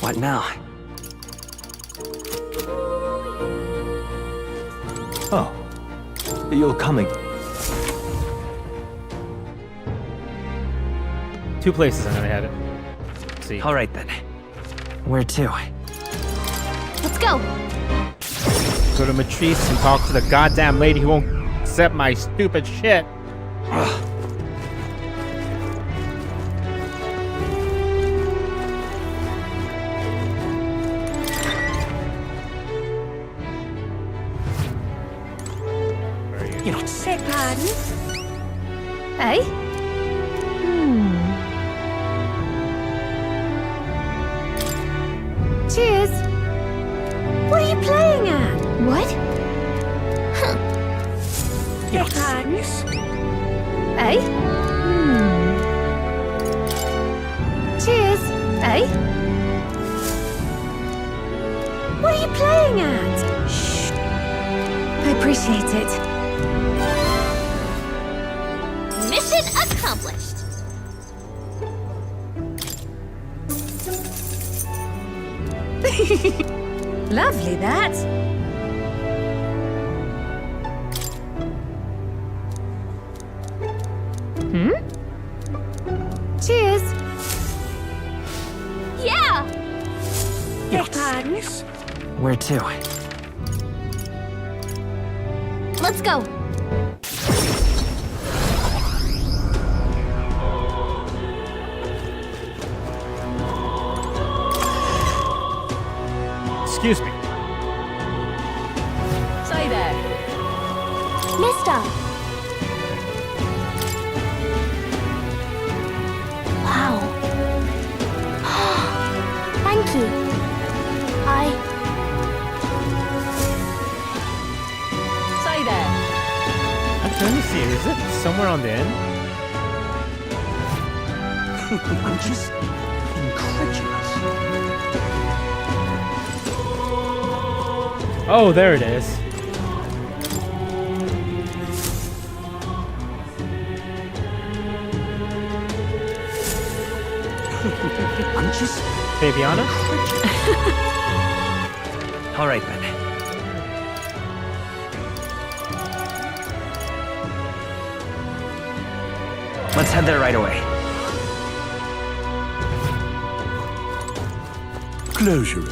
What now? Oh, you'll come again. 2 places I'm gonna head it. Let's see. All right then. Where to? Let's go. Go to Matrice and talk to the goddamn lady who won't accept my stupid shit. You don't beg pardon? Hey? Cheers. What are you playing at? What? You're serious? Eh? Cheers. Eh? What are you playing at? Shh. I appreciate it. Mission accomplished. Lovely, that. Cheers. Yeah. You're serious? Where to? Let's go. Excuse me. Say there. Mister. Wow. Thank you. Say there. Actually, let me see. Is it somewhere on the end? I'm just incredulous. Oh, there it is. I'm just Fabiana? All right then. Let's head there right away. Closure.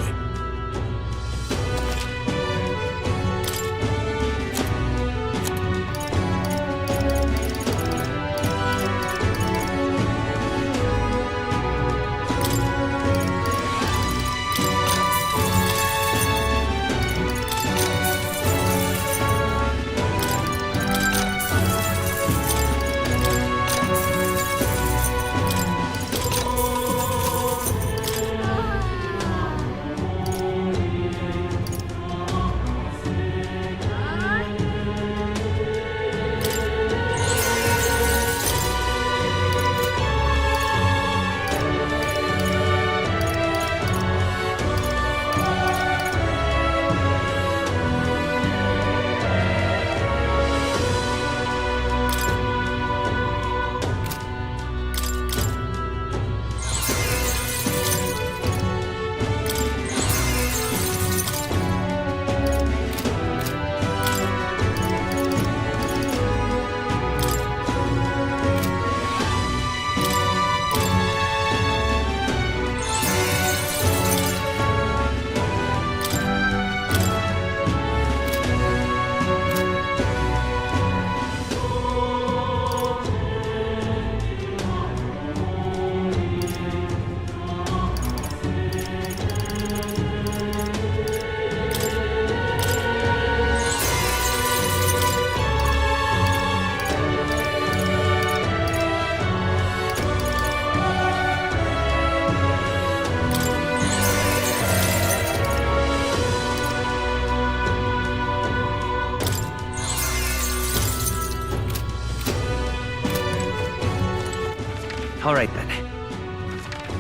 All right then.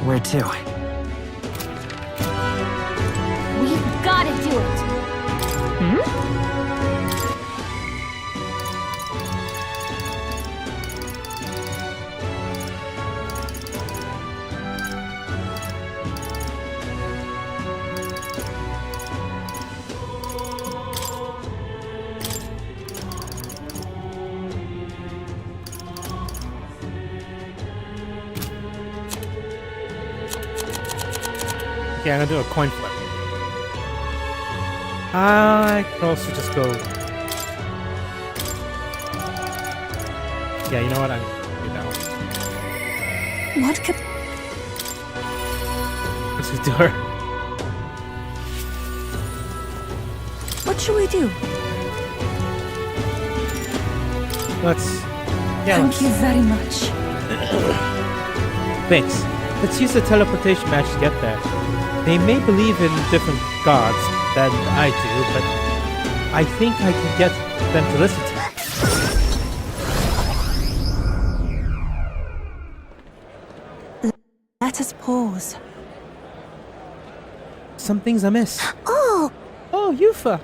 Where to? We've got to do it. Okay, I'm gonna do a coin flip. I could also just go. Yeah, you know what? I'm gonna do that one. What could... Let's just do her. What should we do? Let's. Yeah. Thank you very much. Thanks. Let's use the teleportation match to get there. They may believe in different gods than I do, but I think I can get them to listen to. Let us pause. Something's amiss. Oh, Oh, Yufa!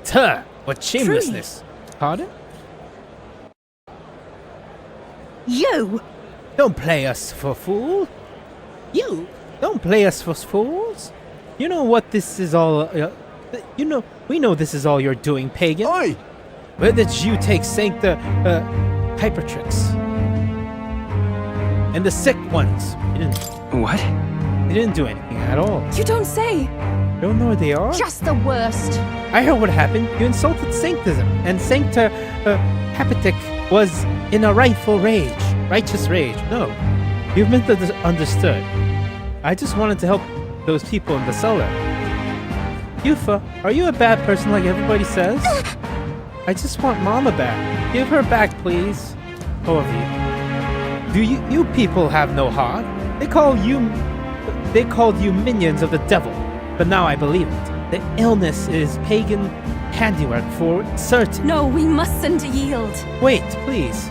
Tuh! What shamelessness! Pardon? you! Don't play us for fool! You! Don't play us for fools! You know what this is all. We know this is all you're doing, pagan. Oi! Where did you take Sancta Hypertrix? And the sick ones. What? They didn't do anything at all. You don't say. You don't know where they are? Just the worst. I heard what happened. You insulted Sanctism, and Sancta Hypertrix was in a righteous rage. No, you've misunderstood. I just wanted to help those people in the cellar. Yufa, are you a bad person like everybody says? I just want Mama back. Give her back, please. All of you. Do you people have no heart? They called you minions of the devil, but now I believe it. The illness is pagan handiwork for certain. No, we mustn't yield. Wait, please.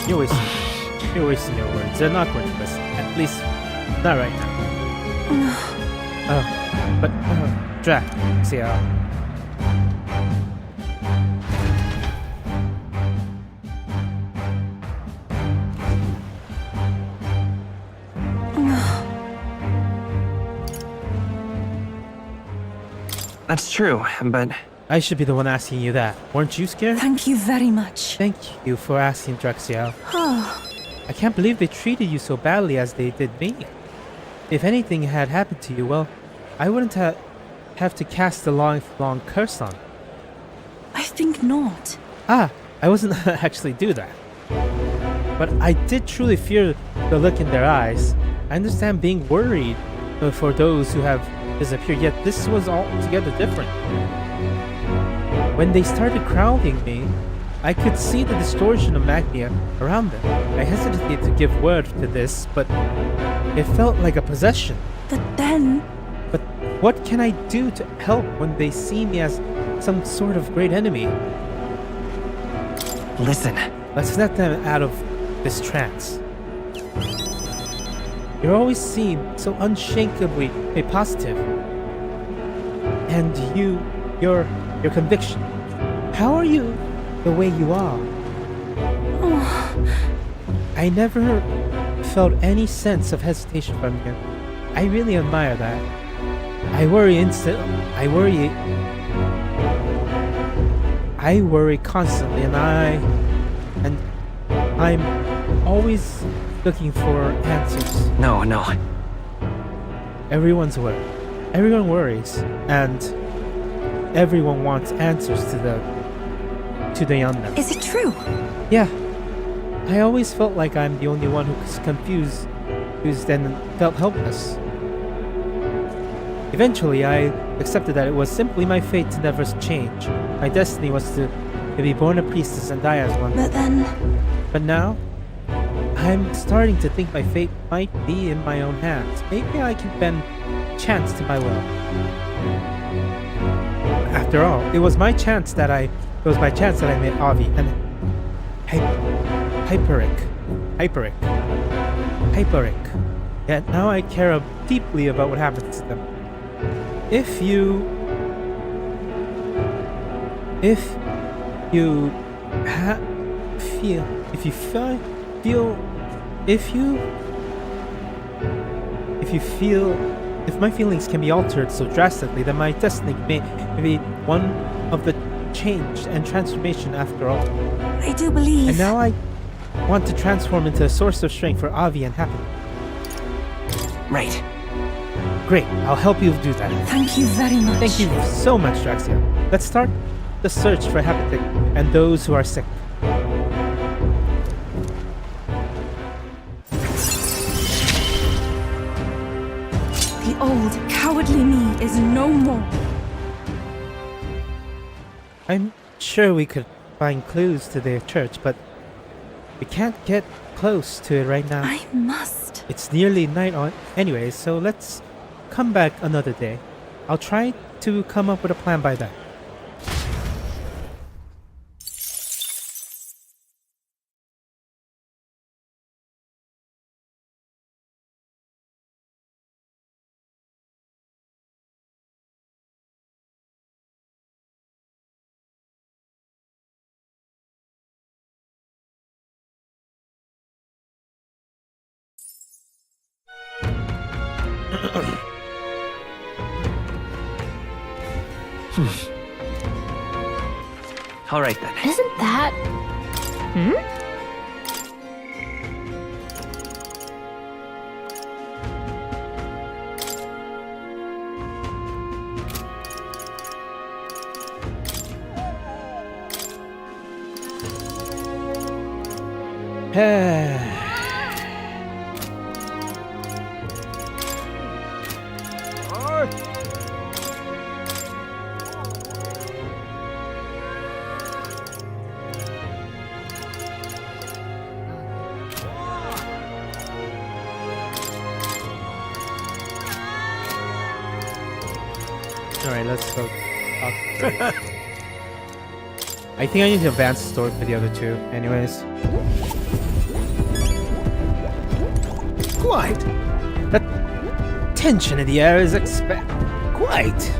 You're wasting your words. They're not going to listen. At least, not right now. But Drac, see how. That's true, but I should be the one asking you that. Weren't you scared? Thank you very much. Thank you for asking, Draxiel. I can't believe they treated you so badly as they did me. If anything had happened to you, well, I wouldn't have to cast a long curse on. I think not. I wasn't actually do that. But I did truly fear the look in their eyes. I understand being worried for those who have disappeared, yet this was altogether different. When they started crowding me, I could see the distortion of Magnia around them. I hesitated to give word to this, but it felt like a possession. But then... But what can I do to help when they see me as some sort of great enemy? listen. Let's let them out of this trance. You always seem so unshakably positive. And your conviction. How are you the way you are? I never felt any sense of hesitation from you. I really admire that. I worry constantly, and I'm always looking for answers. No. Everyone worries, and everyone wants answers to the unknown. Is it true? Yeah. I always felt like I'm the only one who was confused and felt helpless. Eventually, I accepted that it was simply my fate to never change. My destiny was to be born a priestess and die as one. But now, I'm starting to think my fate might be in my own hands. Maybe I can bend chance to my will. After all, it was my chance that I met Avi and Hyperic. Yet now I care deeply about what happens to them. If you if my feelings can be altered so drastically, then my destiny may be one of the change and transformation after all. I do believe. And now I want to transform into a source of strength for Avi and happiness. Right. Great, I'll help you do that. Thank you very much. Thank you so much, Draxia. Let's start the search for Hapatic and those who are sick. The old, cowardly me is no more. I'm sure we could find clues to their church, but we can't get close to it right now. I must. It's nearly night on anyway, so let's come back another day. I'll try to come up with a plan by then. All right then. Isn't that... Alright, let's go. I think I need to advance the story for the other two. Anyways. Quite. The tension in the air is quite.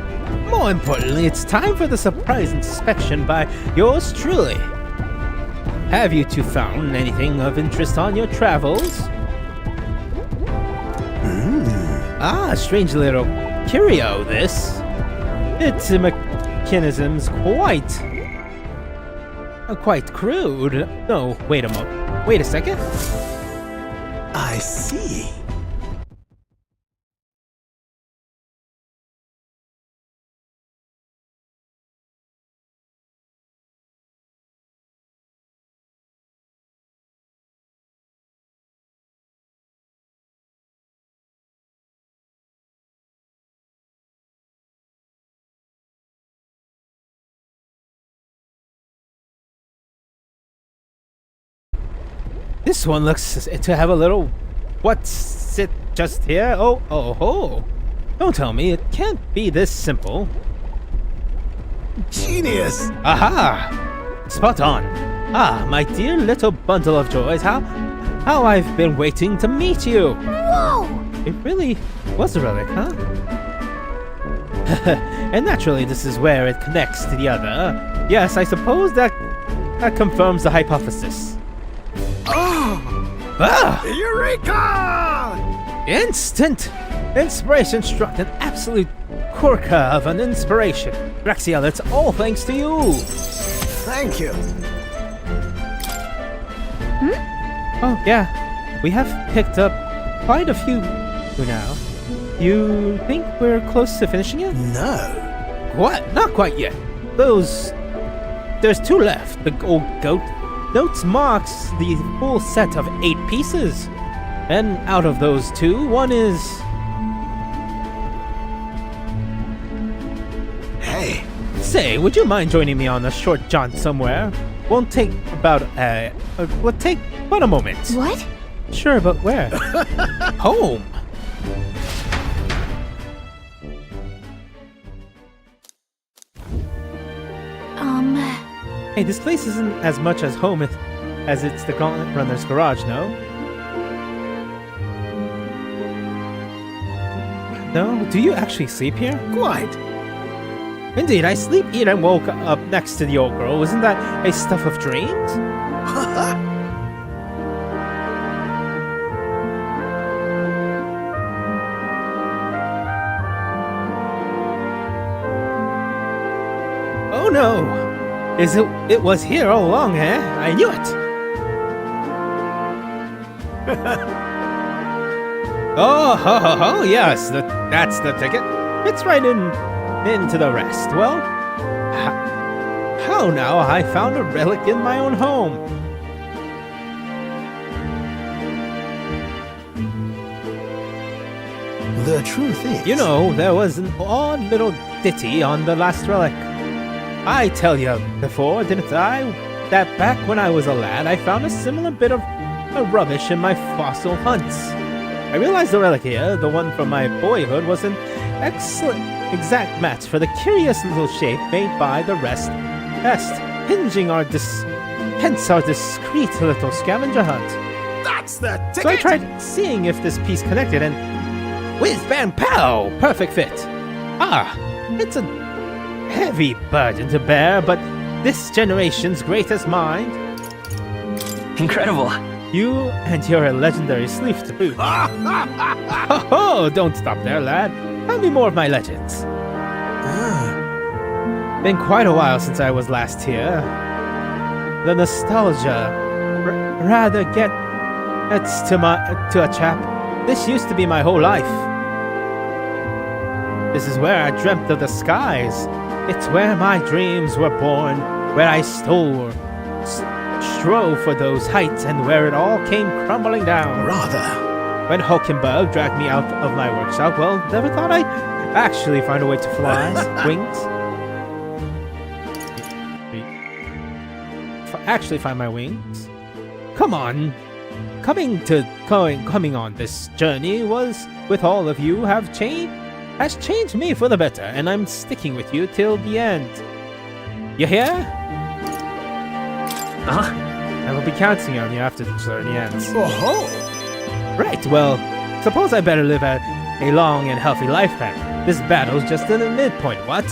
More importantly, it's time for the surprise inspection by yours truly. Have you two found anything of interest on your travels? Ah, strange little curio, this. Its mechanism's quite crude. No, wait a moment. Wait a second. I see. This one looks to have a little... What's it just here? Oh. Don't tell me, it can't be this simple. Genius! Aha! Spot on. Ah, my dear little bundle of joys, how I've been waiting to meet you. Whoa! It really was a relic, huh? And naturally, this is where it connects to the other. Yes, I suppose that confirms the hypothesis. Ah! Eureka! Instant inspiration struck, an absolute corker of an inspiration. Rexiel, it's all thanks to you. Thank you. Oh, yeah. We have picked up quite a few now. You think we're close to finishing it? No. What? Not quite yet. There's two left. The old goat notes marks the full set of 8 pieces. And out of those two, one is... Hey. Say, would you mind joining me on a short jaunt somewhere? Won't take about will take but a moment. What? Sure, but where? Home. Hey, this place isn't as much as home as it's the Gauntlet Runner's garage, no? No? Do you actually sleep here? Quite. Indeed, I sleep, eat, and woke up next to the old girl. Isn't that a stuff of dreams? Oh no! It was here all along, eh? I knew it! Oh, yes, that's the ticket. It's right into the rest. Well, how now? I found a relic in my own home. The truth is... You know, there was an odd little ditty on the last relic. I tell you before, didn't I, that back when I was a lad, I found a similar bit of rubbish in my fossil hunts. I realized the relic here, the one from my boyhood, was an excellent exact match for the curious little shape made by the rest. Hence our discreet little scavenger hunt. That's the ticket! So I tried seeing if this piece connected and whiz bam pow! Perfect fit. It's a heavy burden to bear, but this generation's greatest mind. Incredible. You and your legendary sleuth to boot. Oh, don't stop there, lad. Tell me more of my legends. Been quite a while since I was last here. The nostalgia rather gets to a chap. This used to be my whole life. This is where I dreamt of the skies. It's where my dreams were born, where I strove for those heights, and where it all came crumbling down. Rather. When Hulkenberg dragged me out of my workshop, well, never thought I'd actually find a way to fly. Wings. Actually find my wings. Come on. Coming on this journey with all of you has changed me for the better, and I'm sticking with you till the end. You hear? I will be counting on you after the journey ends. Oh-ho! Right, well, suppose I better live a long and healthy lifespan. This battle's just in the midpoint, what?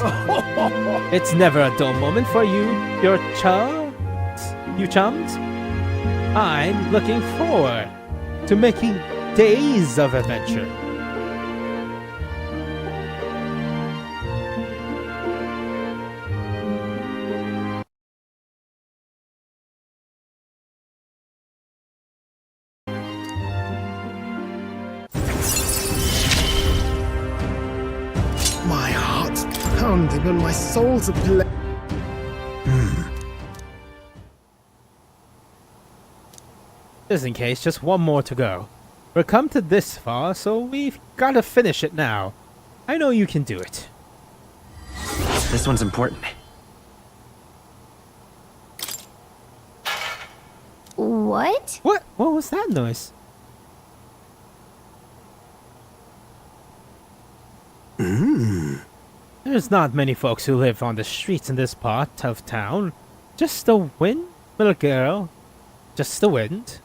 It's never a dull moment for you chums. I'm looking forward to making days of adventure. My heart's pounding and my soul's ablaze. Just in case, just one more to go. We're come to this far, so we've got to finish it now. I know you can do it. This one's important. What? What? What was that noise? There's not many folks who live on the streets in this part of town. Just the wind, little girl. Just the wind.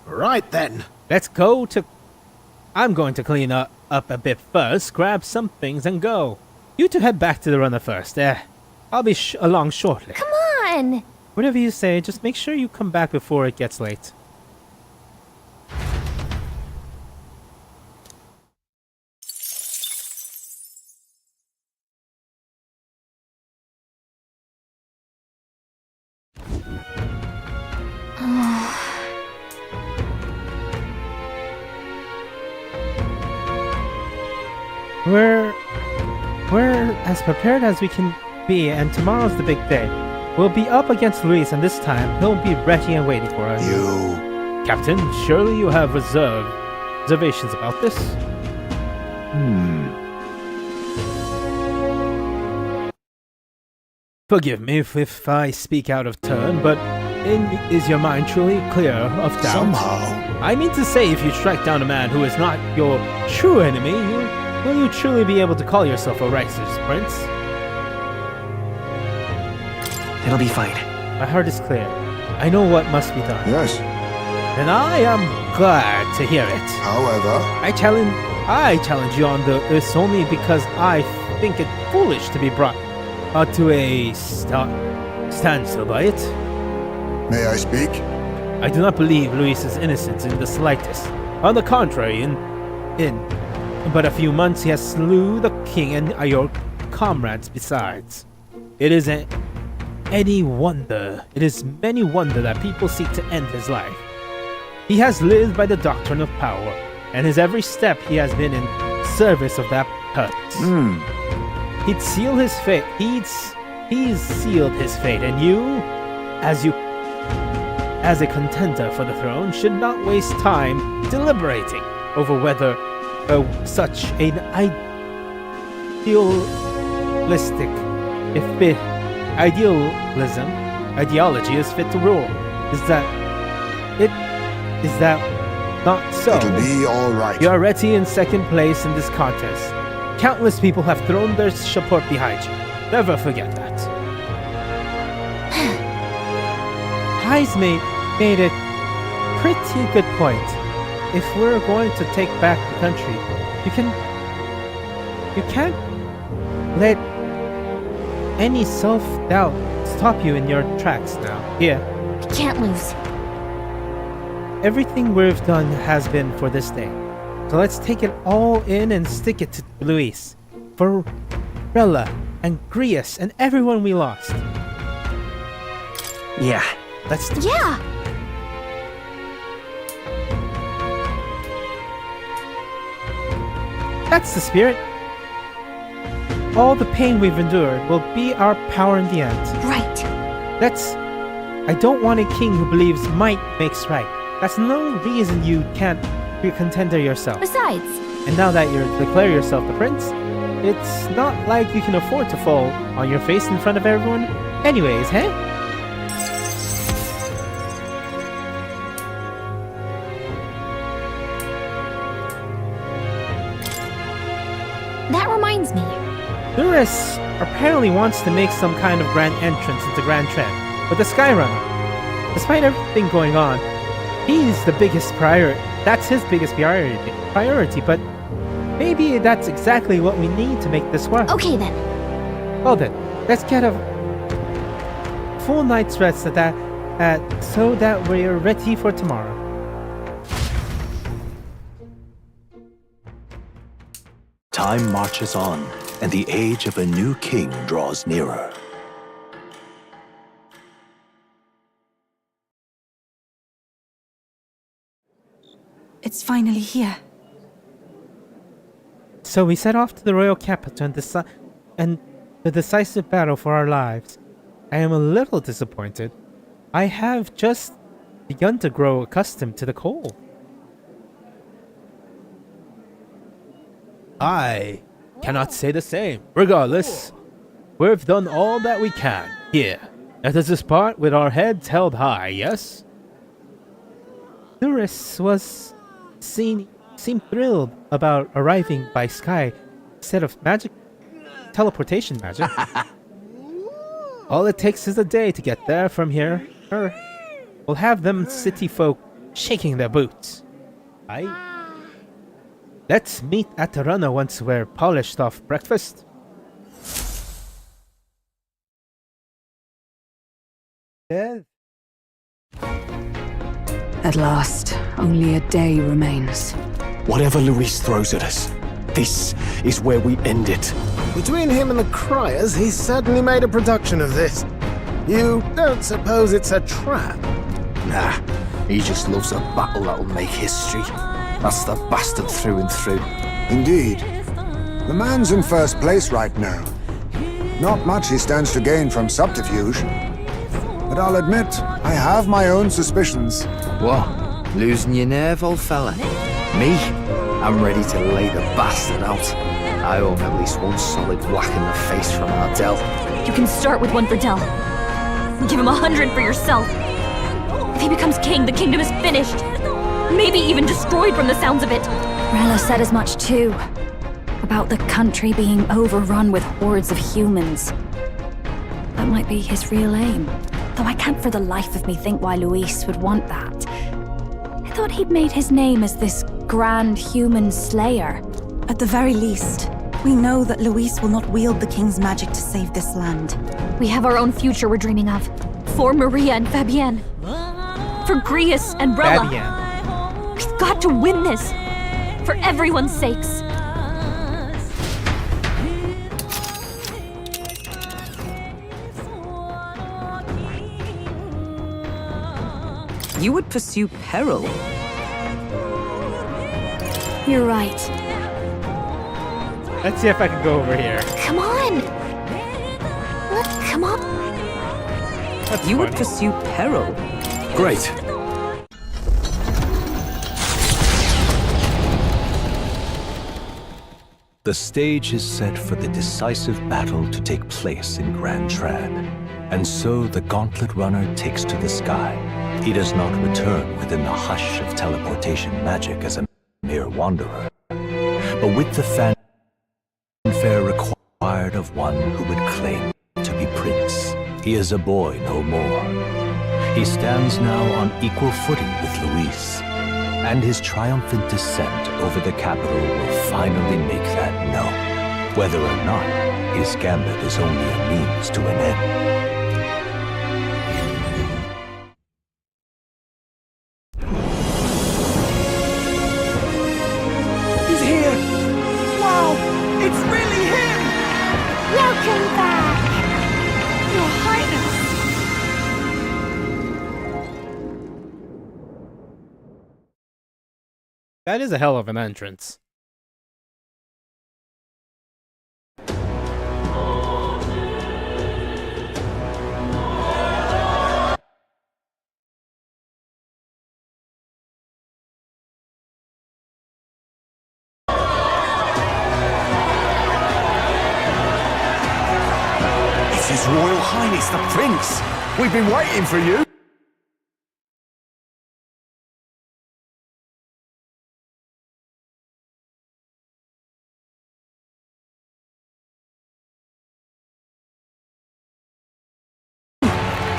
Right then. Let's go to... I'm going to clean up a bit first, grab some things and go. You two head back to the runner first. I'll be along shortly. Come on! Whatever you say, just make sure you come back before it gets late. We're as prepared as we can be, and tomorrow's the big day. We'll be up against Luis, and this time he'll be ready and waiting for us. Captain, surely you have reservations about this? Forgive me if I speak out of turn, but is your mind truly clear of doubt? Somehow. I mean to say, if you strike down a man who is not your true enemy, will you truly be able to call yourself a righteous prince? It'll be fine. My heart is clear. I know what must be done. Yes. And I am glad to hear it. However, I challenge you on this only because I think it foolish to be brought to a standstill by it. may I speak? I do not believe Luis's innocence in the slightest. On the contrary, in but a few months he has slew the king and your comrades besides. It is many wonder that people seek to end his life. He has lived by the doctrine of power, and his every step he has been in service of that purpose. He'd seal his fate. He's sealed his fate, and you, as a contender for the throne, should not waste time deliberating over whether such an ideology is fit to rule. Is that not so? It'll be all right. You are already in second place in this contest. Countless people have thrown their support behind you. Never forget that. High's made a pretty good point. If we're going to take back the country, you can't let any self-doubt stop you in your tracks now. Yeah. We can't lose. Everything we've done has been for this day. So let's take it all in and stick it to Luis. For Rella and Grius and everyone we lost. Yeah. Let's Yeah! That's the spirit. All the pain we've endured will be our power in the end. Right. I don't want a king who believes might makes right. That's no reason you can't be a contender yourself. Besides, And now that you declare yourself the prince, it's not like you can afford to fall on your face in front of everyone. Anyways, hey? that reminds me. Duras apparently wants to make some kind of grand entrance into Grand Trend with the Skyrunner. Despite everything going on, he's the biggest priority. That's his biggest priority, but maybe that's exactly what we need to make this work. Okay then. Well then, let's get a full night's rest so that we're ready for tomorrow. Time marches on, and the age of a new king draws nearer. It's finally here. So we set off to the royal capital and the decisive battle for our lives. I am a little disappointed. I have just begun to grow accustomed to the cold. I cannot say the same. Regardless, we've done all that we can here. Let us depart with our heads held high, yes? Duras seemed thrilled about arriving by sky instead of teleportation magic. All it takes is a day to get there from here. We'll have them city folk shaking their boots. Let's meet at the runner once we're polished off breakfast. Yeah. At last, only a day remains. Whatever Luis throws at us, this is where we end it. Between him and the criers, he's certainly made a production of this. You don't suppose it's a trap? Nah, he just loves a battle that'll make history. That's the bastard through and through. Indeed. The man's in first place right now. Not much he stands to gain from subterfuge. But I'll admit, I have my own suspicions. What? Losing your nerve, old fella? Me? I'm ready to lay the bastard out. I owe him at least one solid whack in the face from Ardell. You can start with one for Dell. Give him 100 for yourself. If he becomes king, the kingdom is finished. Maybe even destroyed from the sounds of it. Rella said as much too. About the country being overrun with hordes of humans. That might be his real aim. Though I can't for the life of me think why Luis would want that. I thought he'd made his name as this grand human slayer. At the very least, we know that Luis will not wield the king's magic to save this land. We have our own future we're dreaming of. For Maria and Fabienne. For Grius and Rella. Fabienne. We've got to win this. For everyone's sakes. You would pursue peril? You're right. Let's see if I can go over here. Come on! Let's come on. That's You would funny. pursue peril? Great. The stage is set for the decisive battle to take place in Grand Trad. And so the Gauntlet Runner takes to the sky. He does not return within the hush of teleportation magic as a mere wanderer, but with the of one who would claim to be prince. He is a boy no more. He stands now on equal footing with Luis, and his triumphant descent over the capital will finally make that known, whether or not his gambit is only a means to an end. He's here! Wow! It's really him! Welcome back! Your Highness! That is a hell of an entrance. It's His Royal Highness the Prince! We've been waiting for you!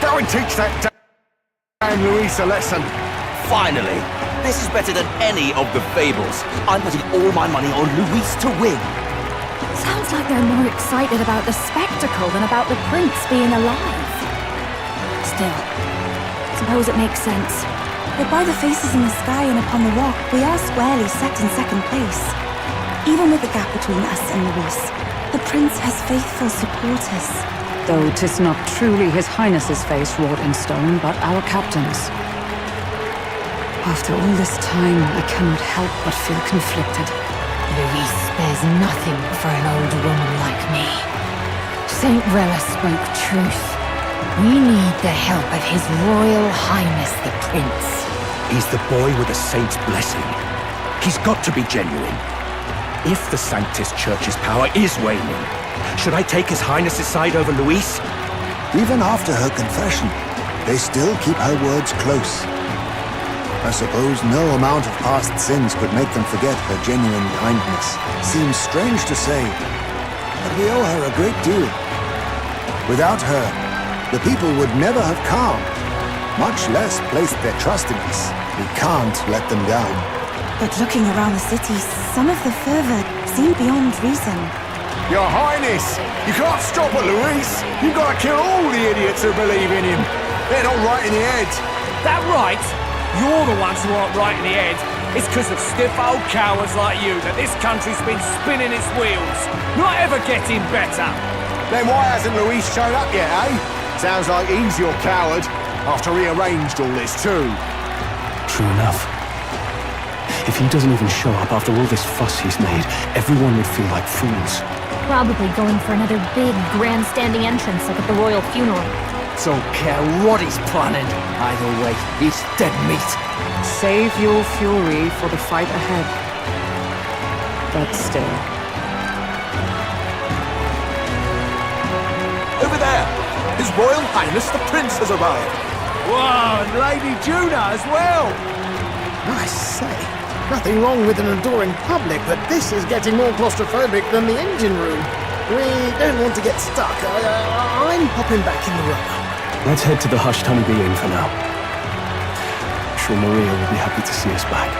Go and teach that damn Luis a lesson! Finally! This is better than any of the fables. I'm putting all my money on Luis to win. Sounds like they're more excited about the spectacle than about the prince being alive. Still, suppose it makes sense. But by the faces in the sky and upon the rock, we are squarely set in second place. Even with the gap between us and Luis, the prince has faithful supporters. Though 'tis not truly His Highness's face wrought in stone, but our captain's. After all this time, I cannot help but feel conflicted. Luis spares nothing for an old woman like me. Saint Rella spoke truth. We need the help of His Royal Highness the Prince. He's the boy with a saint's blessing. He's got to be genuine. If the Sanctus Church's power is waning, should I take His Highness's side over Luis? Even after her confession, they still keep her words close. I suppose no amount of past sins could make them forget her genuine kindness. Seems strange to say, but we owe her a great deal. Without her, the people would never have calmed, much less placed their trust in us. We can't let them down. But looking around the city, some of the fervor seem beyond reason. Your Highness, you can't stop at Luis. You've got to kill all the idiots who believe in him. They're not right in the head. That right? You're the ones who aren't right in the head. It's because of stiff old cowards like you that this country's been spinning its wheels. Not ever getting better. Then why hasn't Luis shown up yet, eh? Sounds like he's your coward, after he arranged all this too. True enough. If he doesn't even show up after all this fuss he's made, everyone would feel like fools. Probably going for another big, grandstanding entrance like at the royal funeral. Don't care what he's planning. Either way, he's dead meat. Save your fury for the fight ahead. But still. Over there! His Royal Highness the Prince has arrived! Whoa, and Lady Juna as well! I say, nothing wrong with an adoring public, but this is getting more claustrophobic than the engine room. We don't want to get stuck. I'm popping back in the room. Let's head to the Hushed Honeybee Inn for now. I'm sure Maria will be happy to see us back.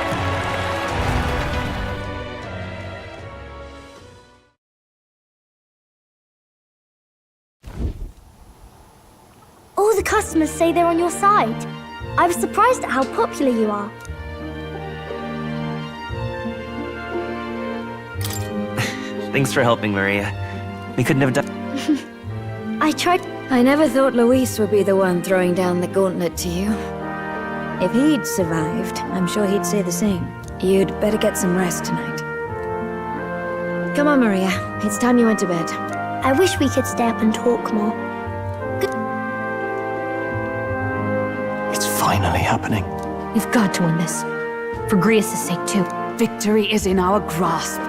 All the customers say they're on your side. I was surprised at how popular you are. Thanks for helping, Maria. We couldn't have done... I tried... I never thought Luis would be the one throwing down the gauntlet to you. If he'd survived, I'm sure he'd say the same. You'd better get some rest tonight. Come on, Maria. It's time you went to bed. I wish we could stay up and talk more. It's finally happening. We've got to win this. For Grius' sake, too. Victory is in our grasp.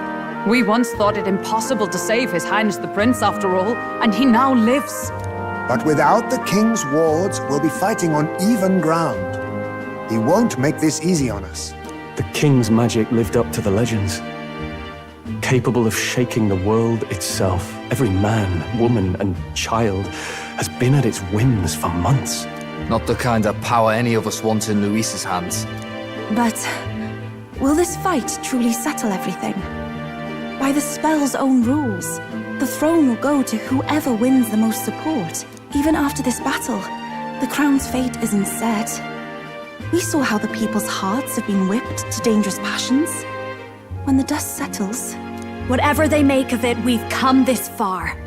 We once thought it impossible to save His Highness the Prince after all, and he now lives. But without the king's wards, we'll be fighting on even ground. He won't make this easy on us. The king's magic lived up to the legends. capable of shaking the world itself. Every man, woman, and child has been at its whims for months. Not the kind of power any of us want in Luis's hands. But will this fight truly settle everything? By the spell's own rules, the throne will go to whoever wins the most support. Even after this battle, the crown's fate isn't set. We saw how the people's hearts have been whipped to dangerous passions. When the dust settles... Whatever they make of it, we've come this far.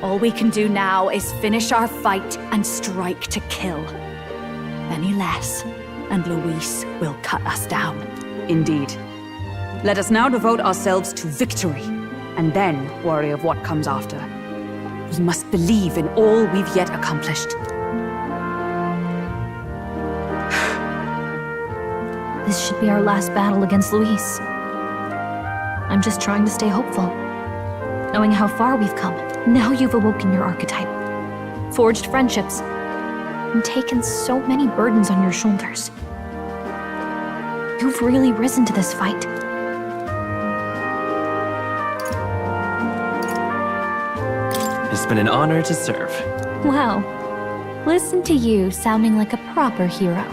All we can do now is finish our fight and strike to kill. Any less, and Luis will cut us down. Indeed. Let us now devote ourselves to victory, and then worry of what comes after. We must believe in all we've yet accomplished. This should be our last battle against Luis. I'm just trying to stay hopeful, knowing how far we've come. Now you've awoken your archetype, forged friendships, and taken so many burdens on your shoulders. You've really risen to this fight. It's been an honor to serve. Wow. Listen to you sounding like a proper hero.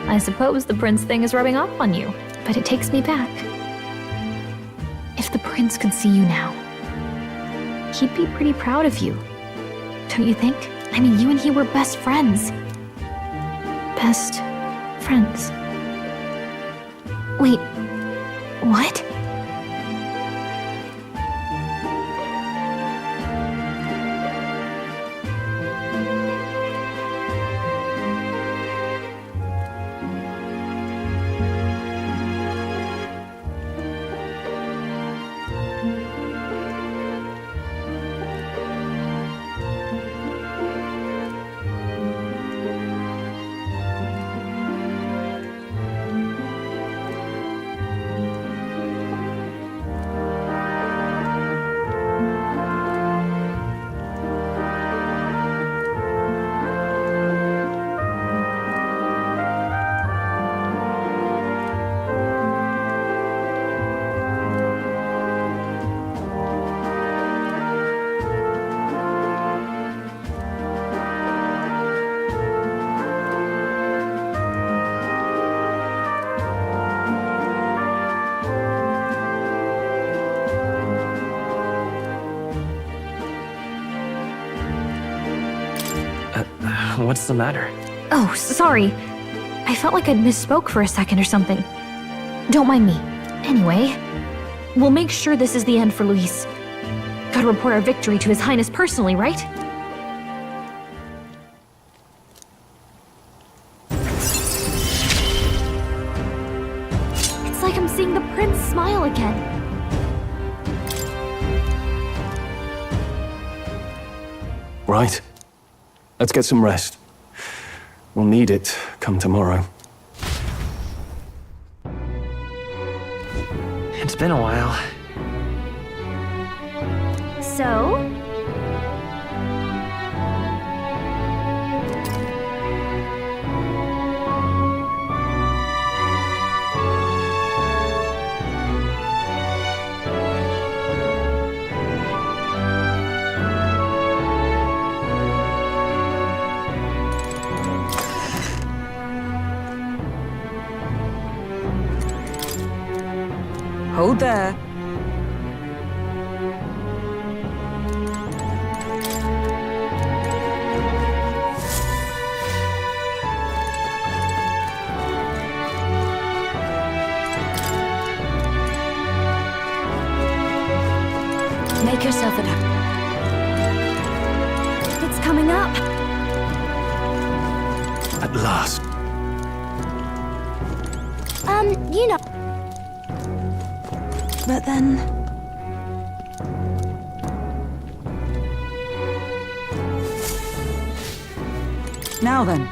I suppose the prince thing is rubbing off on you, but it takes me back. If the prince could see you now, he'd be pretty proud of you. Don't you think? I mean, you and he were best friends. Best friends. Wait, what? What's the matter? Oh, sorry. I felt like I'd misspoke for a second or something. Don't mind me. Anyway, we'll make sure this is the end for Luis. Gotta report our victory to His Highness personally, right? It's like I'm seeing the prince smile again. Right. Let's get some rest. We'll need it come tomorrow. It's been a while. So? Hold there. Make yourself at home. It's coming up. At last. You know. But then... Now then.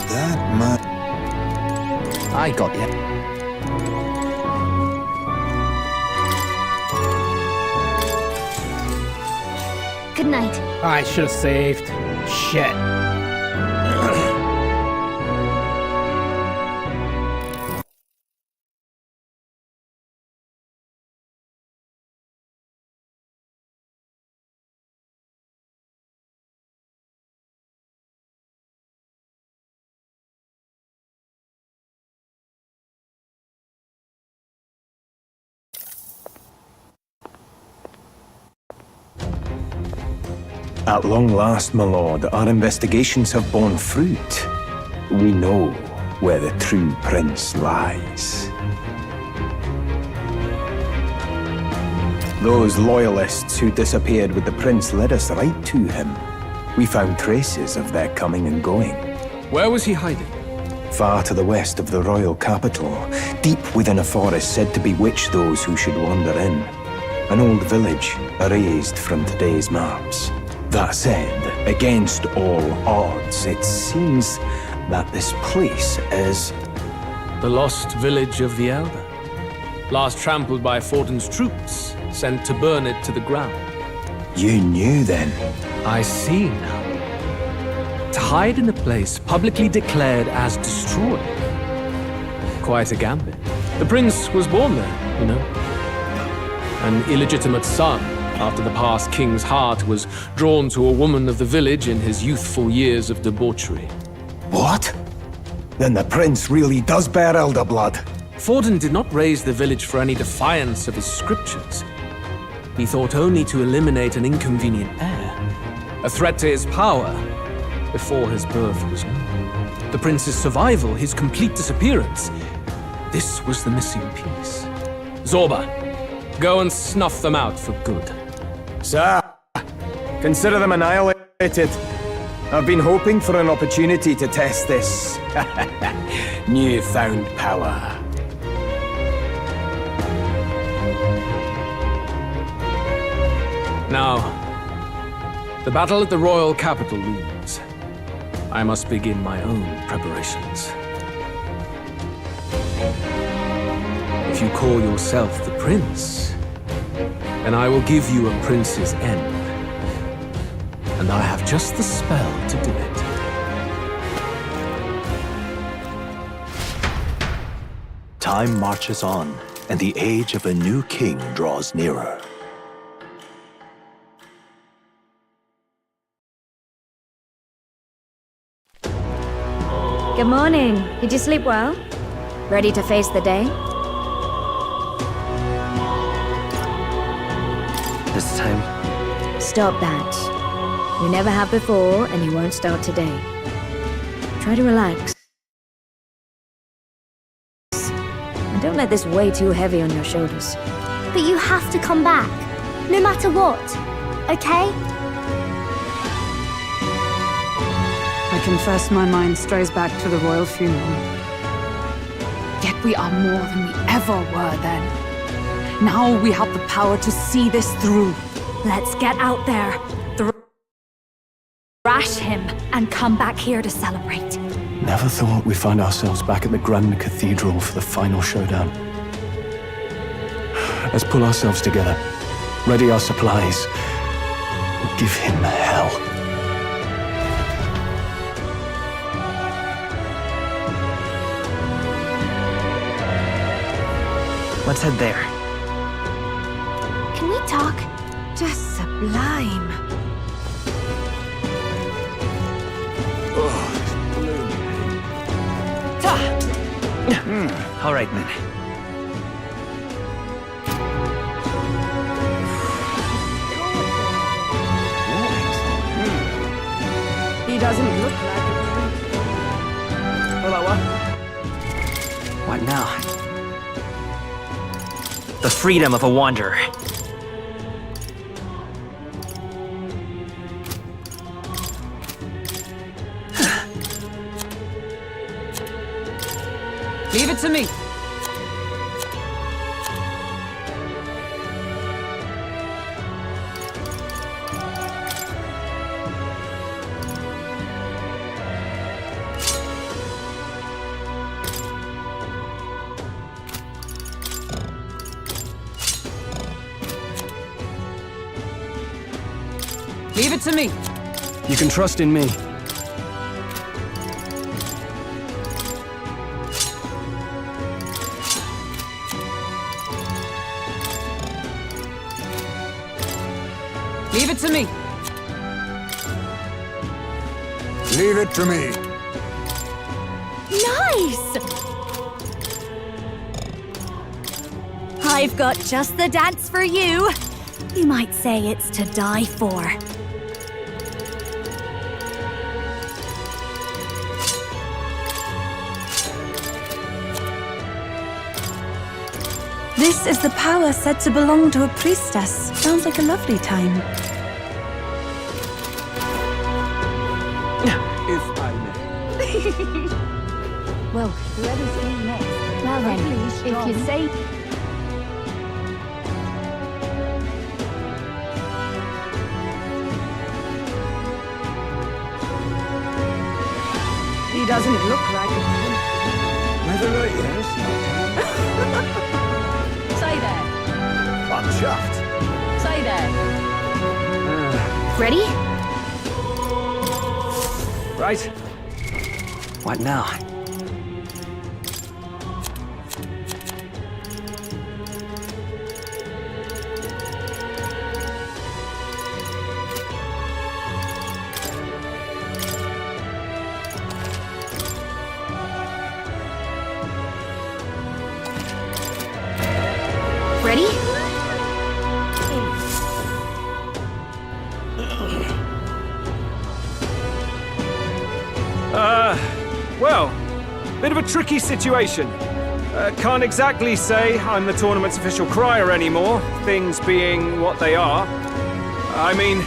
That much. I got you. Good night. I should have saved. Shit. At long last, my lord, our investigations have borne fruit. We know where the true prince lies. Those loyalists who disappeared with the prince led us right to him. We found traces of their coming and going. Where was he hiding? Far to the west of the royal capital, deep within a forest said to bewitch those who should wander in. An old village, erased from today's maps. That said, against all odds, it seems that this place is... The lost village of the Elder. Last trampled by Fortin's troops, sent to burn it to the ground. You knew then? I see now. To hide in a place publicly declared as destroyed. Quite a gambit. The prince was born there, you know. An illegitimate son, after the past king's heart was drawn to a woman of the village in his youthful years of debauchery. What? Then the prince really does bear elder blood. Fortin did not raise the village for any defiance of his scriptures. He thought only to eliminate an inconvenient heir, a threat to his power, before his birth was known. The prince's survival, his complete disappearance, this was the missing piece. Zorba, go and snuff them out for good. Sir, consider them annihilated. I've been hoping for an opportunity to test this newfound power. Now, the battle at the royal capital looms. I must begin my own preparations. If you call yourself the prince, then I will give you a prince's end. And I have just the spell to do it. Time marches on, and the age of a new king draws nearer. Good morning. Did you sleep well? Ready to face the day? This time, Stop that. You never have before, and you won't start today. Try to relax. And don't let this weigh too heavy on your shoulders. But you have to come back, no matter what, okay? I confess my mind strays back to the royal funeral. Yet we are more than we ever were then. Now we have the power to see this through. Let's get out there, thrash him, and come back here to celebrate. Never thought we'd find ourselves back at the Grand Cathedral for the final showdown. Let's pull ourselves together, ready our supplies, and give him hell. let's head there. Can we talk? Just sublime. All right, then. He doesn't look like Hold on, what? What now? The freedom of a wanderer. Leave it to me. Leave it to me. You can trust in me. Leave it to me. Leave it to me. Nice! I've got just the dance for you. You might say it's to die for. This is the power said to belong to a priestess. Sounds like a lovely time. If I may. Well, whoever's in next. Well then, if you say... He doesn't look like a prince. Whether it is. Say there. I'm chuffed. Say there. Ready? Right. What now? Ready? Well, bit of a tricky situation. Can't exactly say I'm the tournament's official crier anymore, things being what they are. I mean,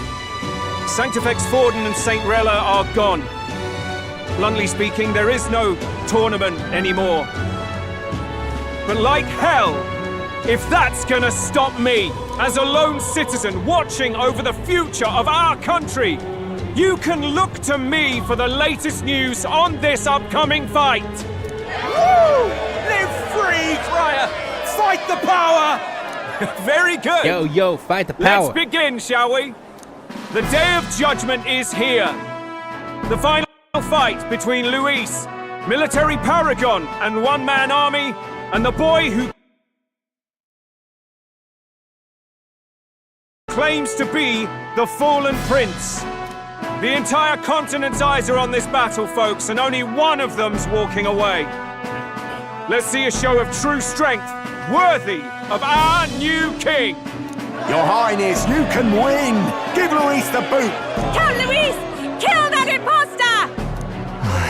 Sanctifex Forden and St. Rella are gone. Bluntly speaking, there is no tournament anymore. But like hell, if that's gonna stop me, as a lone citizen watching over the future of our country, you can look to me for the latest news on this upcoming fight. Woo! Live free, Crier! Fight the power! Very good. Yo, fight the power. Let's begin, shall we? The Day of Judgment is here. The final fight between Luis, military paragon and one-man army, and the boy who claims to be the fallen prince. The entire continent's eyes are on this battle, folks, and only one of them's walking away. Let's see a show of true strength, worthy of our new king. Your Highness, you can win! Give Luis the boot! Count Luis! Kill that imposter!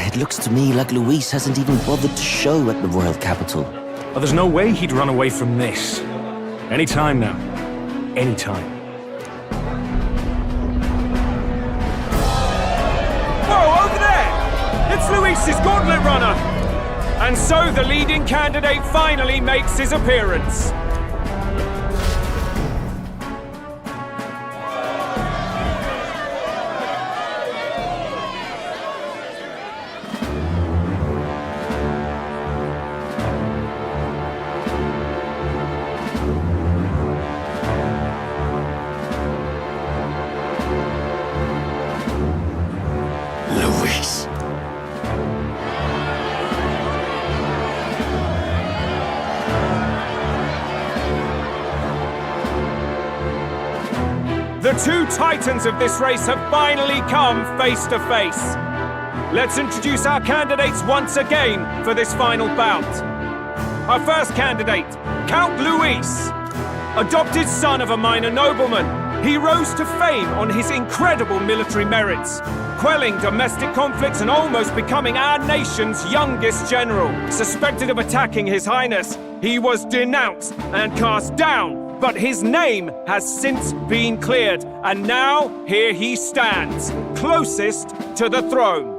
It looks to me like Luis hasn't even bothered to show at the royal capital. Well, there's no way he'd run away from this. Any time now. Any time. Whoa, over there! It's Luis's gauntlet runner! And so the leading candidate finally makes his appearance. Luis. The two titans of this race have finally come face to face. Let's introduce our candidates once again for this final bout. Our first candidate, Count Luis. Adopted son of a minor nobleman, he rose to fame on his incredible military merits, quelling domestic conflicts and almost becoming our nation's youngest general. Suspected of attacking His Highness, he was denounced and cast down. But his name has since been cleared, and now here he stands, closest to the throne.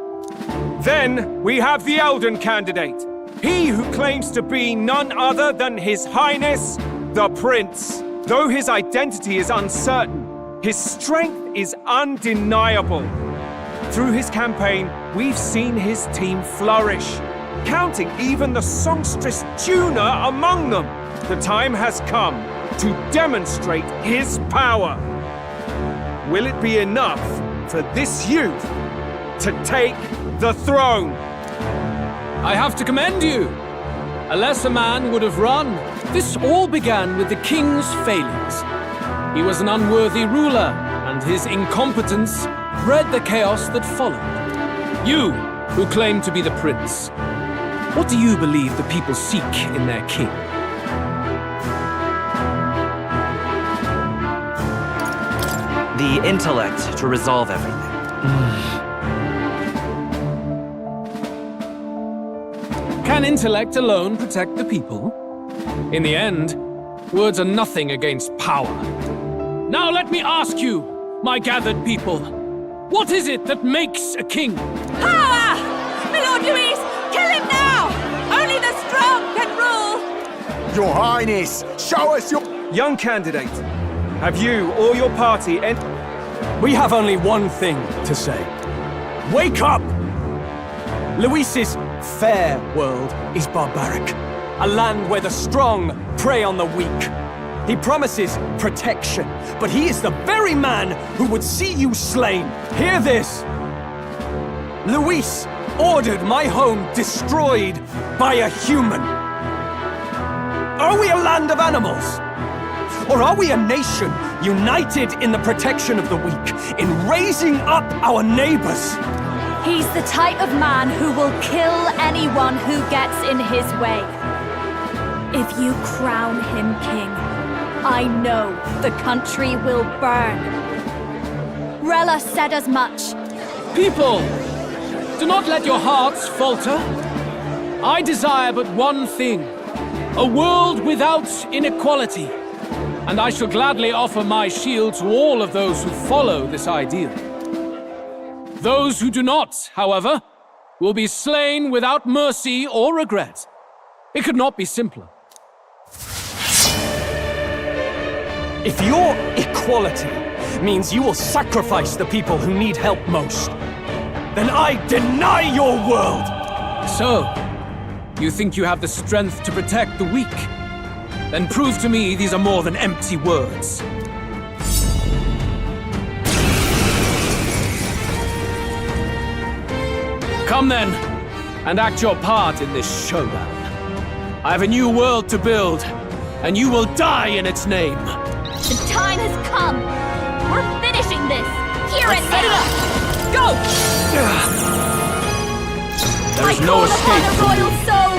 Then we have the Elden candidate, he who claims to be none other than His Highness, the Prince. Though his identity is uncertain, his strength is undeniable. Through his campaign, we've seen his team flourish, counting even the songstress Juna among them. The time has come to demonstrate his power. Will it be enough for this youth to take the throne? I have to commend you. A lesser man would have run. This all began with the king's failures. He was an unworthy ruler, and his incompetence bred the chaos that followed. You, who claim to be the prince, what do you believe the people seek in their king? The intellect to resolve everything. Can intellect alone protect the people? In the end, Words are nothing against power. Now let me ask you, my gathered people, what is it that makes a king? Power! My Lord Louis, kill him now! Only the strong can rule! Your Highness, show us your... Young candidate, have you or your party We have only one thing to say. Wake up! Luis's fair world is barbaric. A land where the strong prey on the weak. He promises protection, but he is the very man who would see you slain. Hear this! Luis ordered my home destroyed by a human. Are we a land of animals? Or are we a nation united in the protection of the weak, in raising up our neighbors? He's the type of man who will kill anyone who gets in his way. If you crown him king, I know the country will burn. Rella said as much. People, do not let your hearts falter. I desire but one thing, a world without inequality. And I shall gladly offer my shield to all of those who follow this ideal. Those who do not, however, will be slain without mercy or regret. It could not be simpler. If your equality means you will sacrifice the people who need help most, then I deny your world! So, you think you have the strength to protect the weak? Then prove to me these are more than empty words. Come then, and act your part in this showdown. I have a new world to build, and you will die in its name. The time has come. We're finishing this. Here and Set it now. up! Go! There is no escape from royal soul.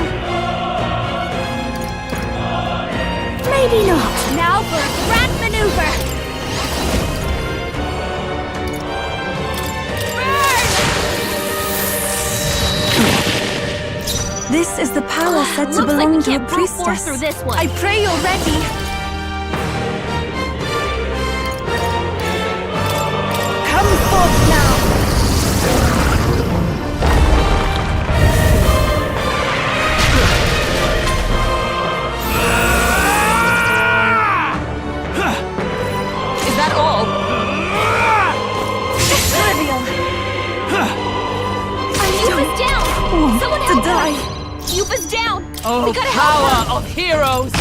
Maybe not. Now for a grand maneuver. This is the power said to Looks like belong we to a can't brute force priestess. through this one. I pray you're ready. Come forth now. Is that all? Trivial. Yuba's down. Someone to help her. die. Yuba's down. Oh, We gotta power help her. of heroes!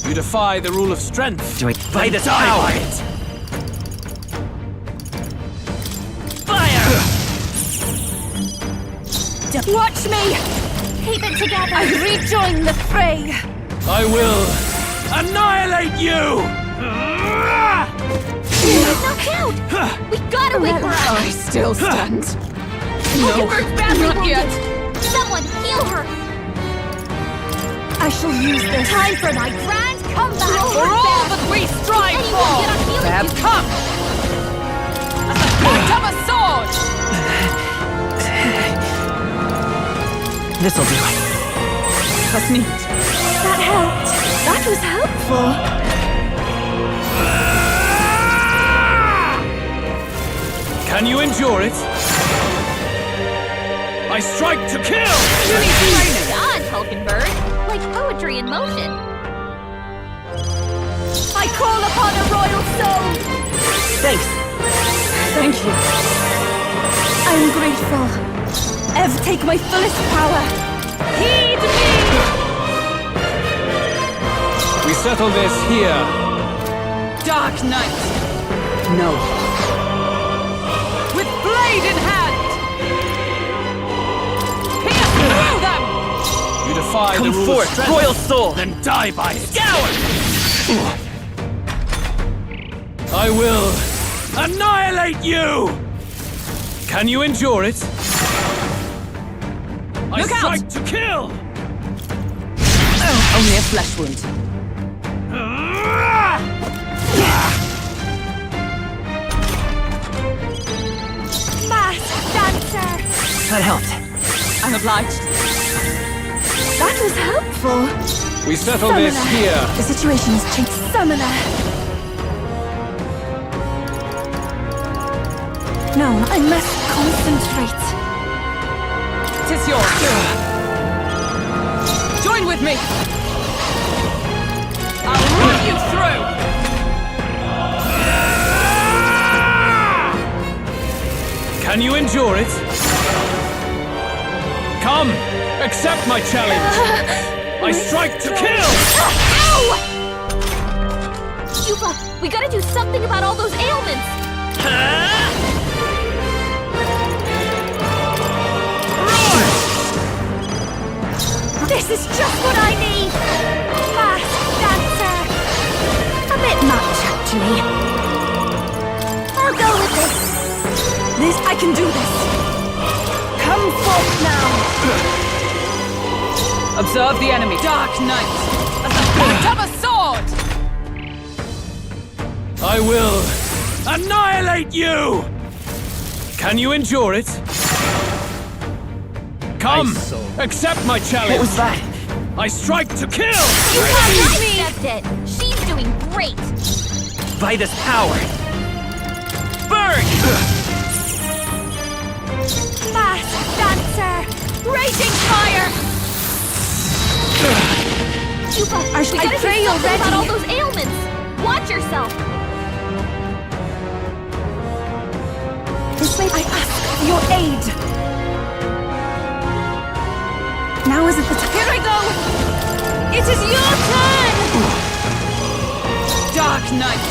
You defy the rule of strength. Do it by the Die power. by it. Fire! Watch me. Keep it together. I rejoin the fray. I will annihilate you! She's knocked out. We gotta wake her up. I still stand. Hulkenberg's badly not wounded. yet. Someone heal her. I shall use this. Time for my grand comeback. For all that we strive Anyone for! They get on healing have you. come! At the point of a sword! This'll do. That's neat. That helped. That was helpful. Can you endure it? I strike to kill! You need training! Done, Hulkenberg. Like poetry in motion. I call upon a royal soul. Thanks. Thank you. I am grateful. Ev, take my fullest power. Heed me! We settle this here. Dark Knight! No. With blade in hand! Pierce through them! You defy the Come rule forth, of strength. royal soul. Then die by it. Coward! I will annihilate you! Can you endure it? I Look out! strike to kill! Only a flesh wound. Masked dancer. That helped. I'm obliged. That was helpful. We settle Summoner. this here. The situation has changed. Summoner! No, I must concentrate. Tis yours. Join with me. I'll run you through. Can you endure it? Come, accept my challenge. I strike to kill! Ow! Yuba, we gotta do something about all those ailments. This is just what I need! Fast dancer! A bit much, actually. I'll go with this. I can do this. Come forth now. Observe the enemy. Dark Knight. At the point of a sword. I will annihilate you! Can you endure it? Come, accept my challenge. What was that? I strike to kill! You can't accept it. She's doing great. By this power. Burn! Fast dancer! Raging fire! Yuba, we gotta do something about all those ailments. Watch yourself. This way I ask for your aid. Now isn't the time. Here I go. It is your turn. Dark Knight.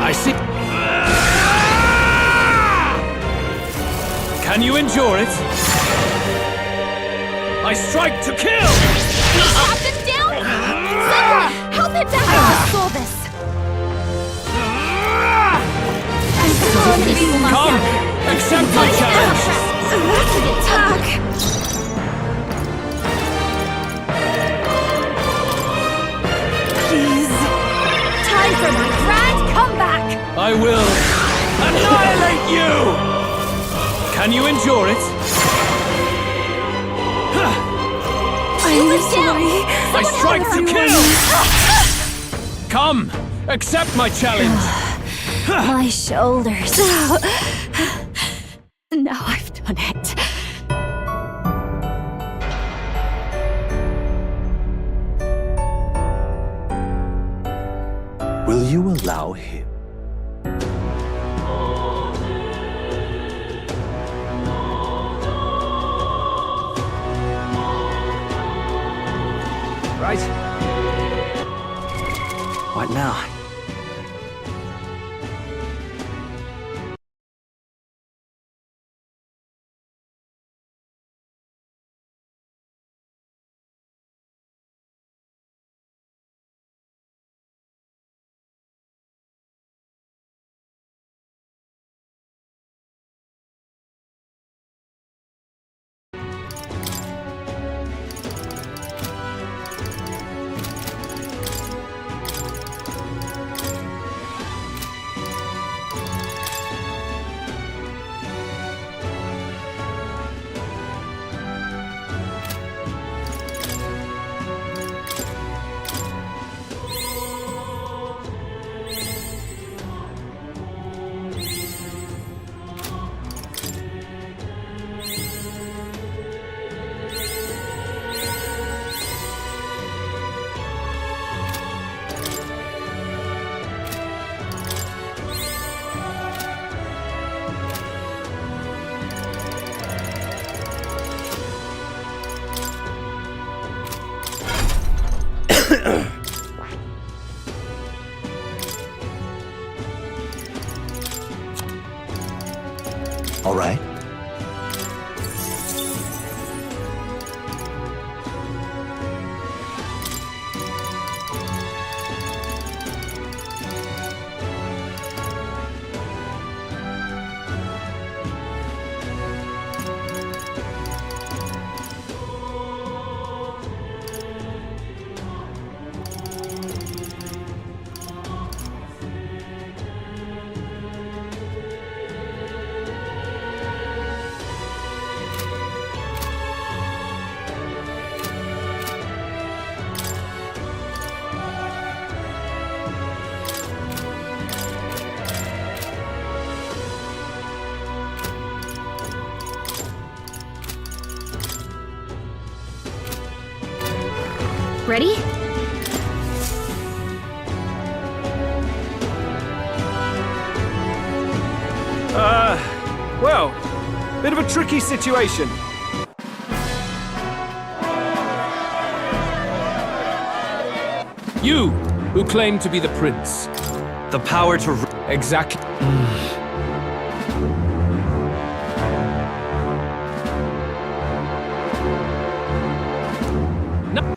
I see. Can you endure it? I strike to kill! Stop them down! Sega, help him back up to solve this. Come, accept my challenge. Attack! Please. Time for my grand comeback! I will annihilate you! Can you endure it? I'm sorry. I strike to kill! Come, accept my challenge. My shoulders. Now I've done it. Will you allow him? Right. What now? All right. Ready? Well, bit of a tricky situation. You, who claim to be the prince. The power to... Exactly. No.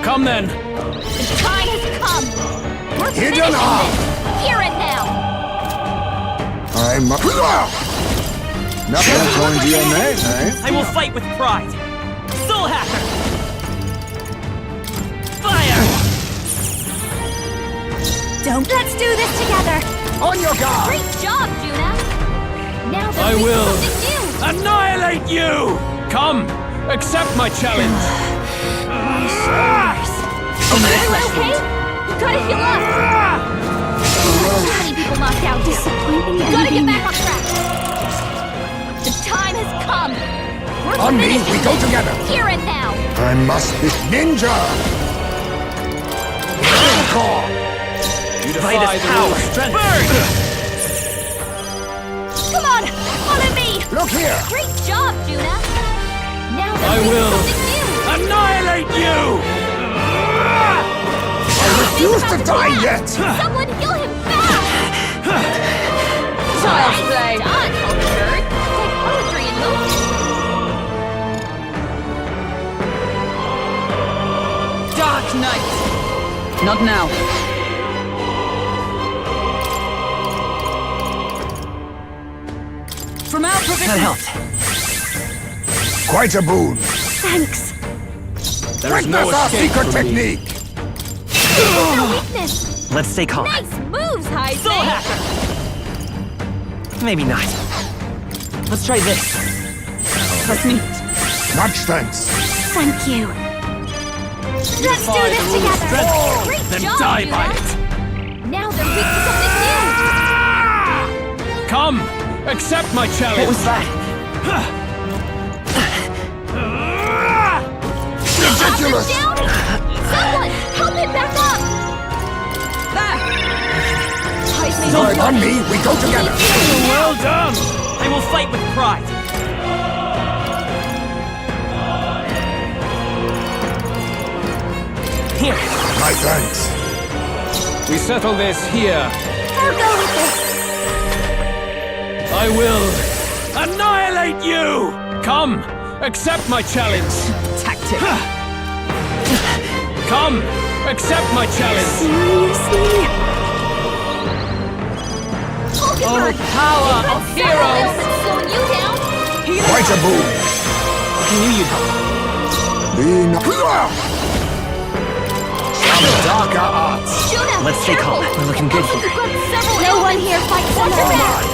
Come then. The time has come. We're Hidden finishing arm. this. Here and now. I'm... Nothing going to your name, eh? I will fight with pride. Soul Hacker! Fire! Let's do this together. On your guard! Great job, Juna. Now that I we will do something new. annihilate you! Come, accept my challenge. Okay? You gotta heal up. Too many people knocked out. Disappointing. You gotta get back on track. The time has come. We're On me, finishing we go this. together. Here and now. I must be ninja! Rancor! You By defy this the power. rules of strength. Burn! Come on, follow me. Look here! Great job, Juna. Now that I we do will something new. annihilate you! I refuse to die yet! Someone heal him fast. Child's play. Done, Hummingbird. Take poetry in motion. Dark Knight. Not now. From our provision. That helped. Quite a boon. Thanks. There is Witness no our escape secret from me. technique! No weakness. Let's stay calm. Nice moves, Heisman. Soul Hacker! Maybe not. Let's try this. Trust me. Much thanks. Thank you. Let's do Defy this the rules of together. strength. Great Then job, die Juna. by it. Now they're weak to something new. Come, accept my challenge. What was that? Ridiculous! Down. Someone, help him back up. There. Heisman, On me, we go together! Well done. I will fight with pride. Here. My thanks. We settle this here. I'll go with this. I will annihilate you! Come, accept my challenge. Tactic. Come, accept my challenge. Seriously? Oh, power of heroes. slowing you down. Quite a boon. I knew you'd help. Some darker arts. Juna, Let's stay calm. careful. We're looking good You've here. got several No one here fights Watch your alone. back.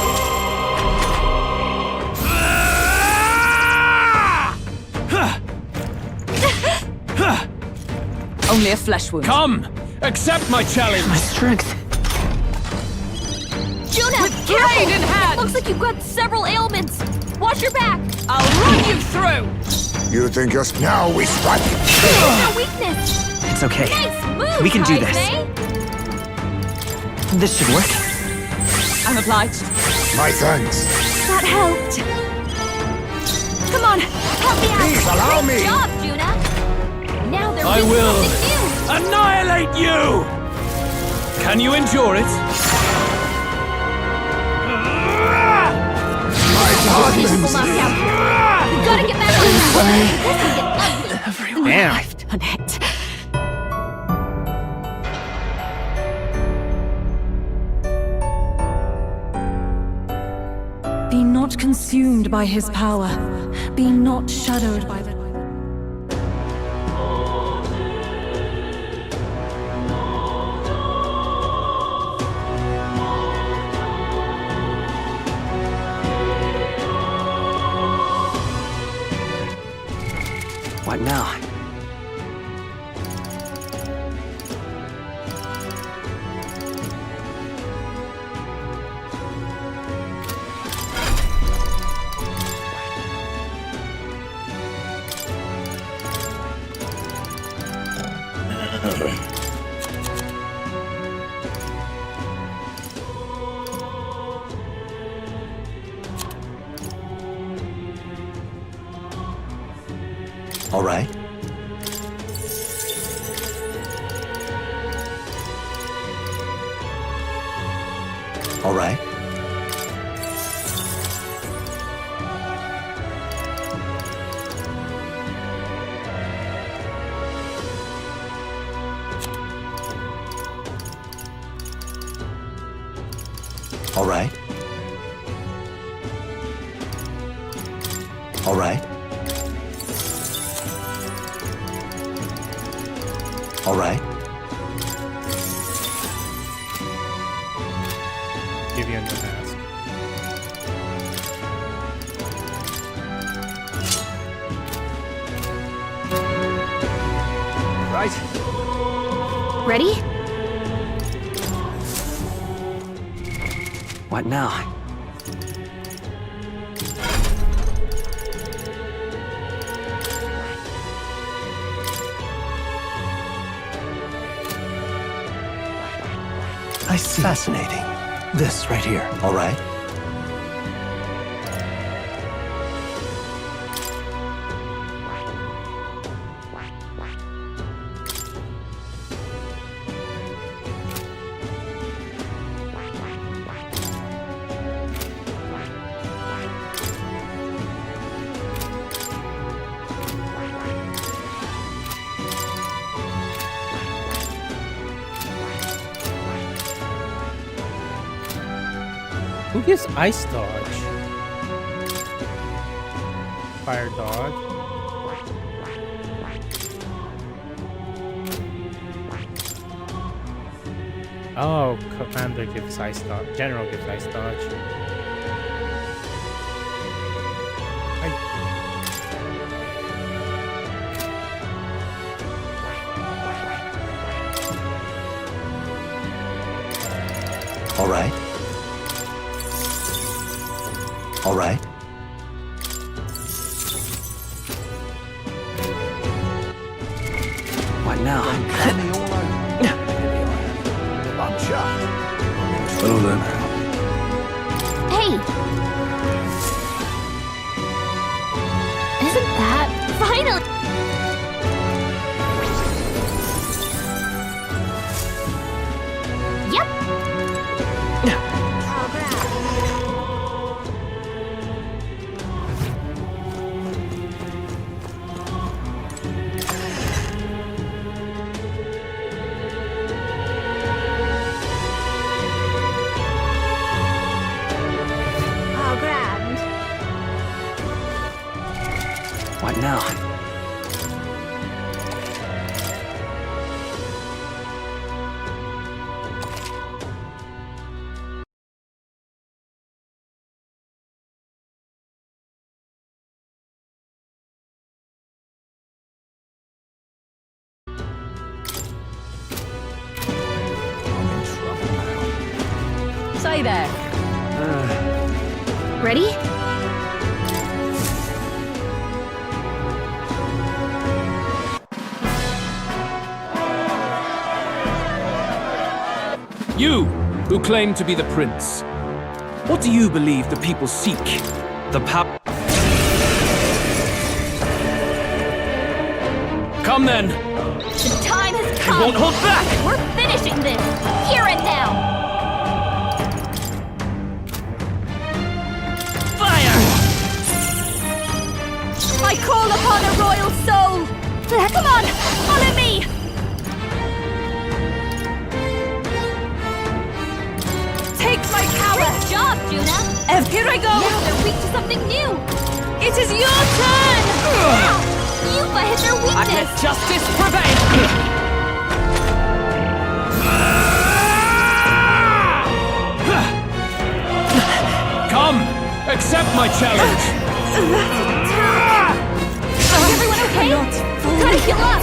Only a flesh wound. Come, accept my challenge. My strength. Juna, With careful. blade in hand. Looks like you've got several ailments. Watch your back. I'll run you through. You think you're... Now we strike. No weakness. It's okay. Nice move, We can do this. Heisman. This should work. I'm obliged. My thanks. That helped. Come on, help me out. Please allow me. Good job, Juna. Now they're I weak to will something new. annihilate you! Can you endure it? My People darlings. knocked out. You gotta get back on track. This can get ugly. Damn. I've done it. Be not consumed by his power. Be not shadowed by the... What now? All right. All right. All right. All right. All right. Give you a new mask. Right. Ready? What now? I see. Fascinating. This right here. All right. Who gives ice dodge? Fire dog. Oh, commander gives ice dodge. General gives ice dodge. All right. All right. What now? I'm chuffed. Well then. Hey! Isn't that finally? Yep. What now? Say there. Ready? You, who claim to be the prince, what do you believe the people seek? The power? Come then! The time has come! You won't hold back! We're finishing this! Here and now! Fire! I call upon a royal soul! Come on, follow me! Take my power! Good job, Juna! Here I go! Now they're weak to something new! It is your turn! Yuba hit their weakness! I let justice prevail! Come! Accept my challenge! Is everyone okay? Gotta heal up!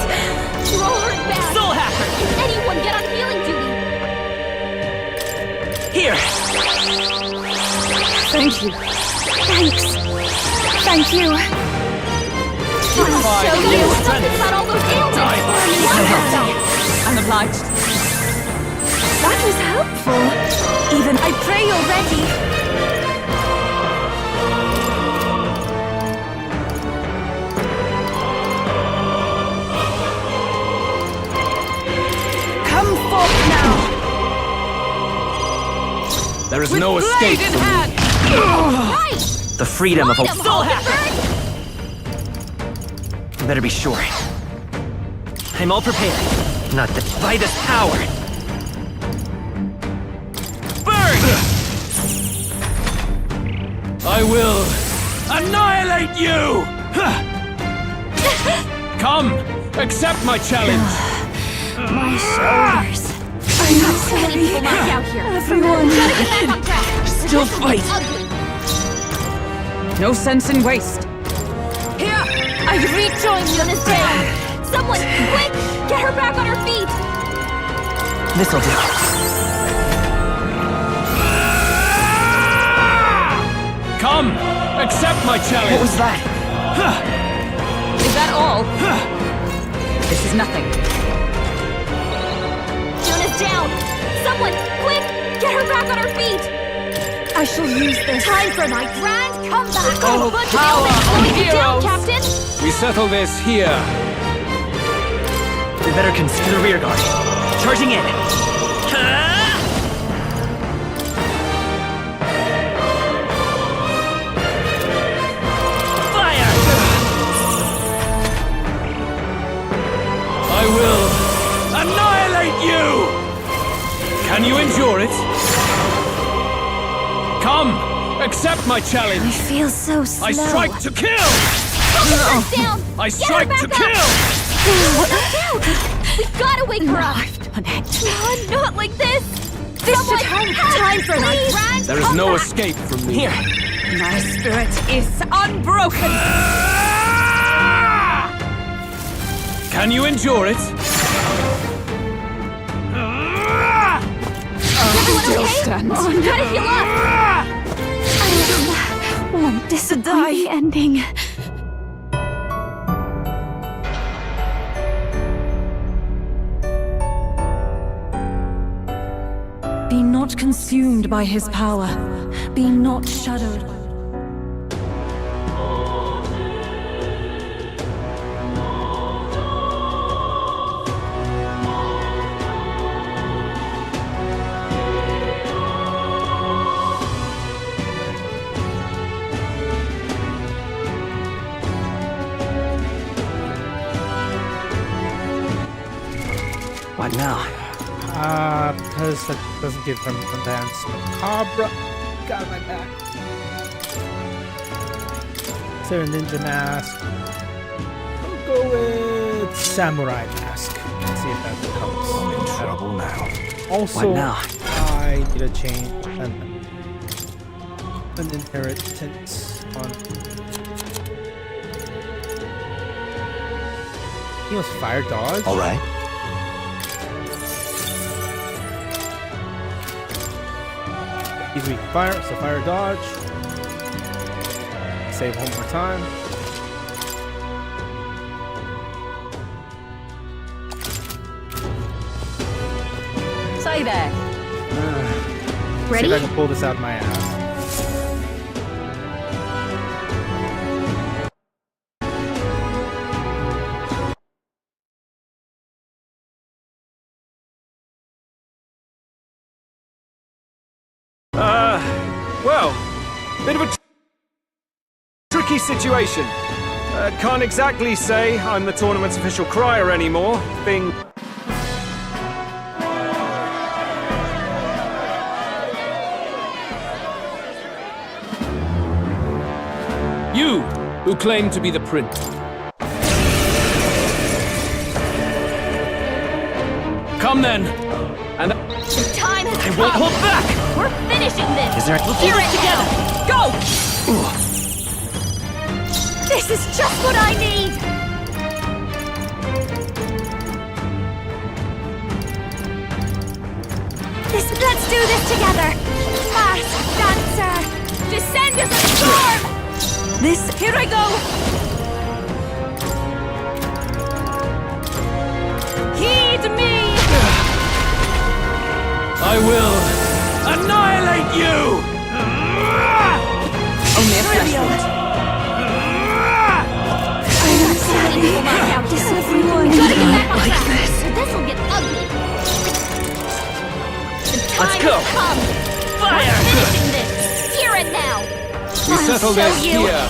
You're all hurt bad! Soul Hacker! Can anyone get on healing duty? Here! Thank you. Thanks. Thank you. I'll show you something about all those ailments! tonight. That was helpful. Even I pray you're ready. Come forth now. There is With no blade escape in from hand. Right! The freedom of a... Still happy. Better be sure. I'm all prepared. Not to by this power. Burn! I will annihilate you! Come, accept my challenge. My shoulders. I'm not so many people knocked out here. Everyone. Gotta get back on track. Still fight. Ugly. No sense in waste. Here, I rejoin Yuna's down. Someone, quick, get her back on her feet. This'll do. Come, accept my challenge. What was that? Is that all? This is nothing. Yuna's down. Someone, quick, get her back on her feet. I shall use this. Time for my grand comeback. Oh, Bunch power of of elements slowing you down, heroes. Captain. We settle this here. We better consider rear guard. Charging in. Fire! I will annihilate you! Can you endure it? Come, accept my I challenge. feel so slow. I strike to kill! Focus her down. I Get her strike back to up. kill! Put her down. We gotta wake her up. Done it. Not like this. This Someone, should help. time for my Please. grand There is no comeback. escape from me. Here. My spirit is unbroken. Can you endure it? Everyone Still okay? stands. How did you look? Won't disappointing ending. Be not consumed by his power. Be not shadowed. What now? Because that doesn't give him advance macabre. Got my back. Is there a ninja mask? I'll go with samurai mask. Let's see if that helps. I'm in trouble now. Also, What now? I need a chain and an inheritance on. He was fire dodge. All right. He's weak to fire, so fire dodge. Save one more time. Say there. Ready? See if I can pull this out of my ass. Well, bit of a tricky situation. Can't exactly say I'm the tournament's official crier anymore. You, who claim to be the prince. Come then, and The time has I come. won't hold back! We're finishing this. Is there... We'll hear it together. Go! This is just what I need. Let's do this together. Masked dancer, descend as a storm. Here I go. Heed me. I will annihilate you! Only a flesh wound. Like this. This'll get ugly. The Let's time go. has come. Fire! We're finishing this here and now. We settle this here.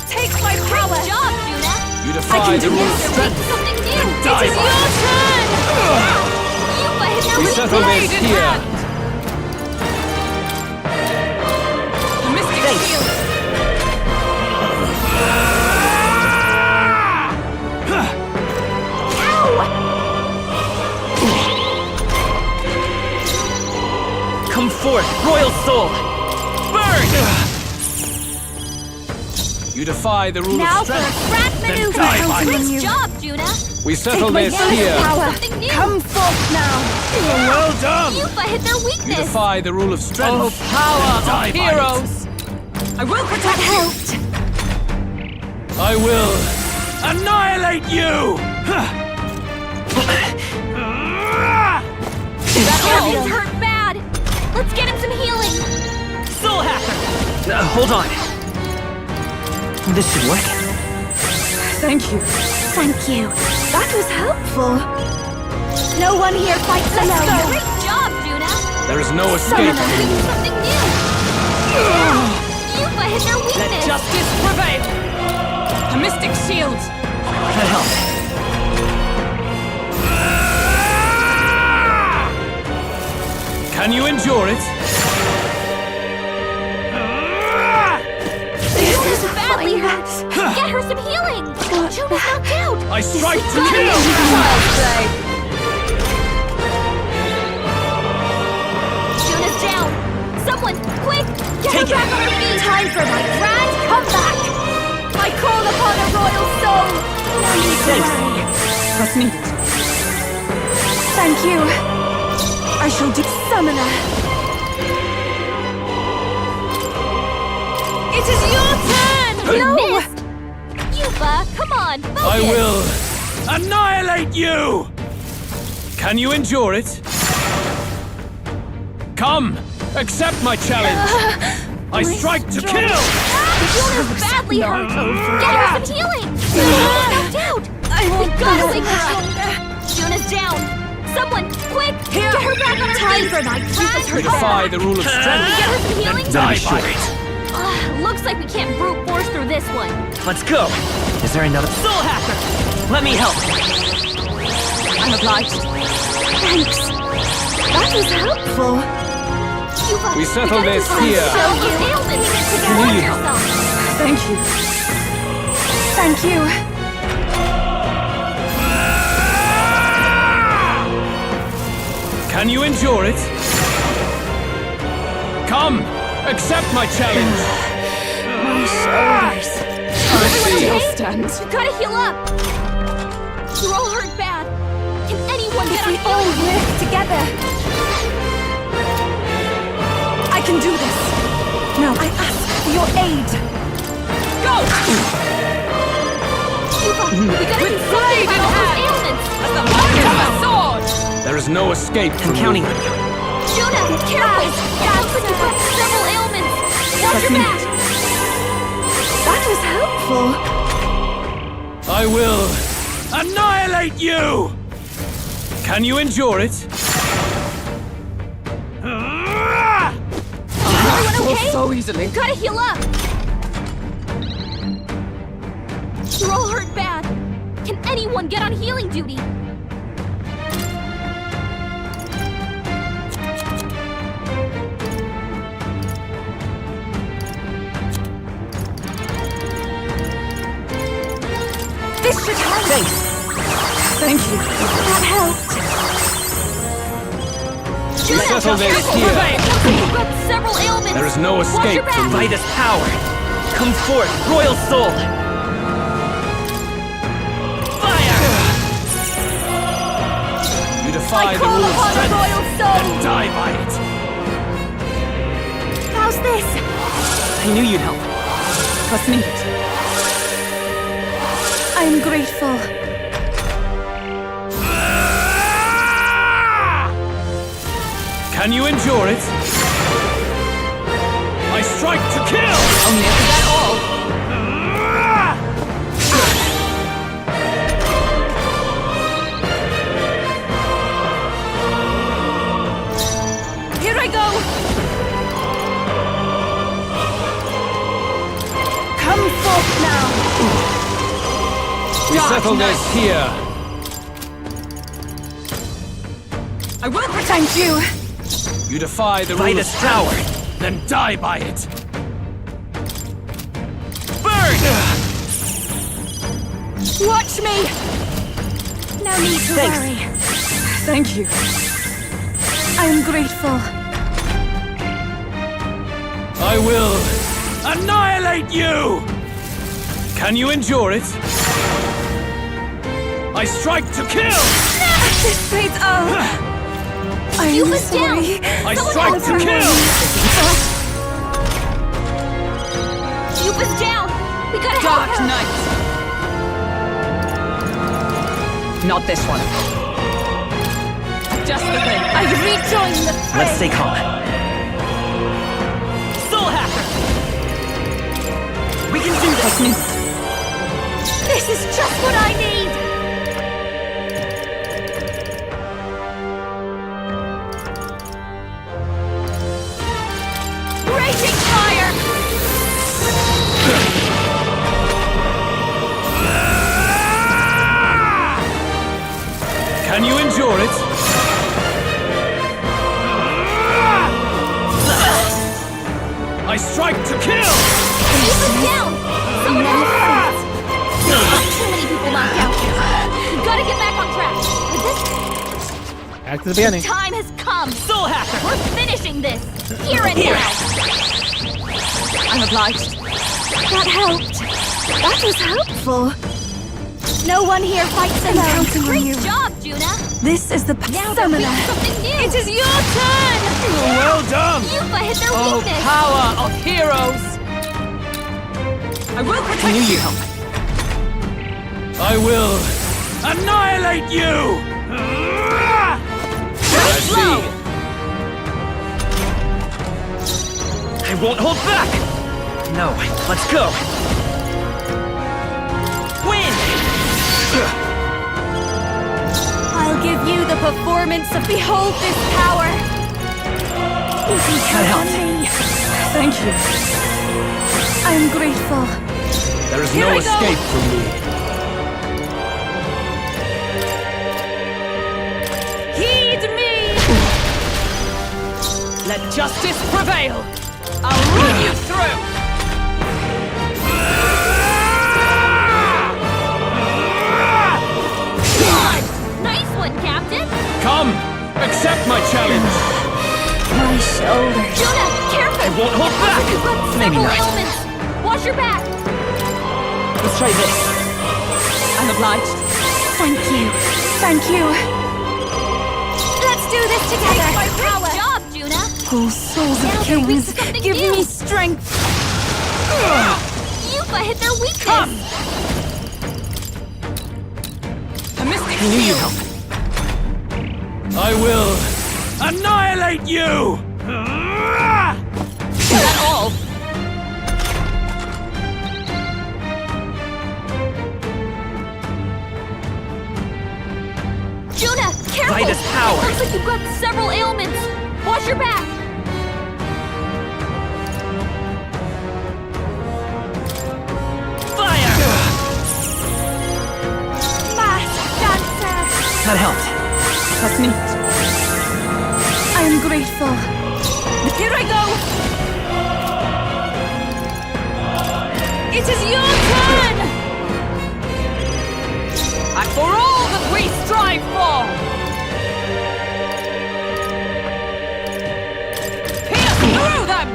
Take my power. Great job, Juna. You defy the rule of Make strength. something new. And It die is by your it. turn. Yuba has now We been settle this blade in here. hand. The mystic shield. Come forth, royal soul! Burn! You defy the rule Now of for a strength. grand Then maneuver. die by Great it. job, Juna. We settle Take this my here. power. Something new. Come forth now. Well done. Yuba hit their You weakness. defy the rule of strength. Oh, power Die of by heroes. I will protect helped. I will annihilate you! He's hurt bad. Let's get him some healing. Soul Hacker! Hold on. This should work. Thank you. Thank you. That was helpful. No one here fights alone. Great job, Juna. There is no escape. Something new. Yuba hit their Let weakness. justice prevail. A mystic shield. That helps. Can you endure it? Juna's badly hurt. Get her some healing. Juna's knocked out. I strike to kill! Juna's down. Someone, quick, get Take her back it. on her feet. Time for my grand comeback. I call upon a royal soul. No need to worry. What's needed? Thank you. I shall do summoner. It is your turn. You missed. Yuba, come on, focus. I will annihilate you! Can you endure it? Come, accept my challenge! I strike to kill! Juna's badly hurt. Get her some healing. Juna's knocked out. We gotta wake her up. Juna's down. Someone, quick, get her back on her feet. For my You defy the rule of strength. Can we get her some healing? Die by it. Looks like we can't brute force through this one. Let's go! Is there another Soul Hacker? Let me help! I'm obliged. Thanks. That was helpful. Yuba, We settle gotta this do something. here. Show you ailments. Take care of yourself. Thank you. Thank you. Can you endure it? Come, accept my challenge! My shoulders. Everyone okay? Stand. You gotta heal up. You're all hurt bad. Can anyone If get we on all healing? work together, I can do this. Now I ask for your aid. Go! Yuba, we gotta do something about all those ailments. As the mark of a sword. There is no escape from counting you. on you. Juna, careful. It looks like you've got several ailments. Watch your back. That was helpful. I will annihilate you! Can you endure it? Everyone okay? So easily. You gotta heal up. You're all hurt bad. Can anyone get on healing duty? This should help. Thanks. Thank you. That helped. We settle this here. You've got several ailments. There is no Watch escape your back. from By me. this power, come forth, royal soul! Fire! You defy I the call rule of upon a strength. royal soul. Then die by it. How's this? I knew you'd help. What's needed? I'm grateful. Can you endure it? I strike to kill! Only is that all? Here I go! Come forth now! We settle this here. I will protect you! You defy the By ruler's the power, then die by it. Burn! Watch me! No need to Thanks. worry. Thank you. I am grateful. I will annihilate you! Can you endure it? I strike to kill! This fate, oh! I am sorry. I strike to kill! Yuba's down! We gotta help Dark her! Knight! Not this one. Just the thing. I rejoin the fray. Let's stay calm. Soul Hacker! We can do this! This is just what I need! Raging fire! Can you endure it? I strike to kill! Yuba's down! Someone help her! Too many people knocked out. We've gotta get back on track. With this, Back to the beginning. time has come. Soul Hacker! We're finishing this. Here and now. I'm obliged. That helped. That was helpful. No one here fights alone. Great job, Juna. This is the Now they're summoner. doing something new. It is your turn! Well done! Yuba hit their Oh, weakness. power of heroes! I will protect you! I will annihilate you! I see. I won't hold back! No, let's go! Win! I'll give you the performance of behold this power. You can count on me. Thank you. I'm grateful. There is Here no I go. escape from me. Heed me! Let justice prevail! I'll run you through! Nice one, Captain. Come, accept my challenge. My shoulders. Juna, careful. I won't hold back! You've got Maybe several not. ailments. Watch your back. Let's try this. I'm obliged. Thank you. Thank you. Let's do this together. My power. Great job, Juna. Oh, souls Now of they're weak kings, to something give new. me strength. Yuba hit their weakness. A mystic I knew you'd shield. help. I will annihilate you! Is that all? Juna, careful. Midas power. It looks like you've got several ailments. Watch your back. Fire! Fast dancer. That helped. That's neat. I am grateful. Here I go. It is your turn. And for all that we strive for! Pierce through them!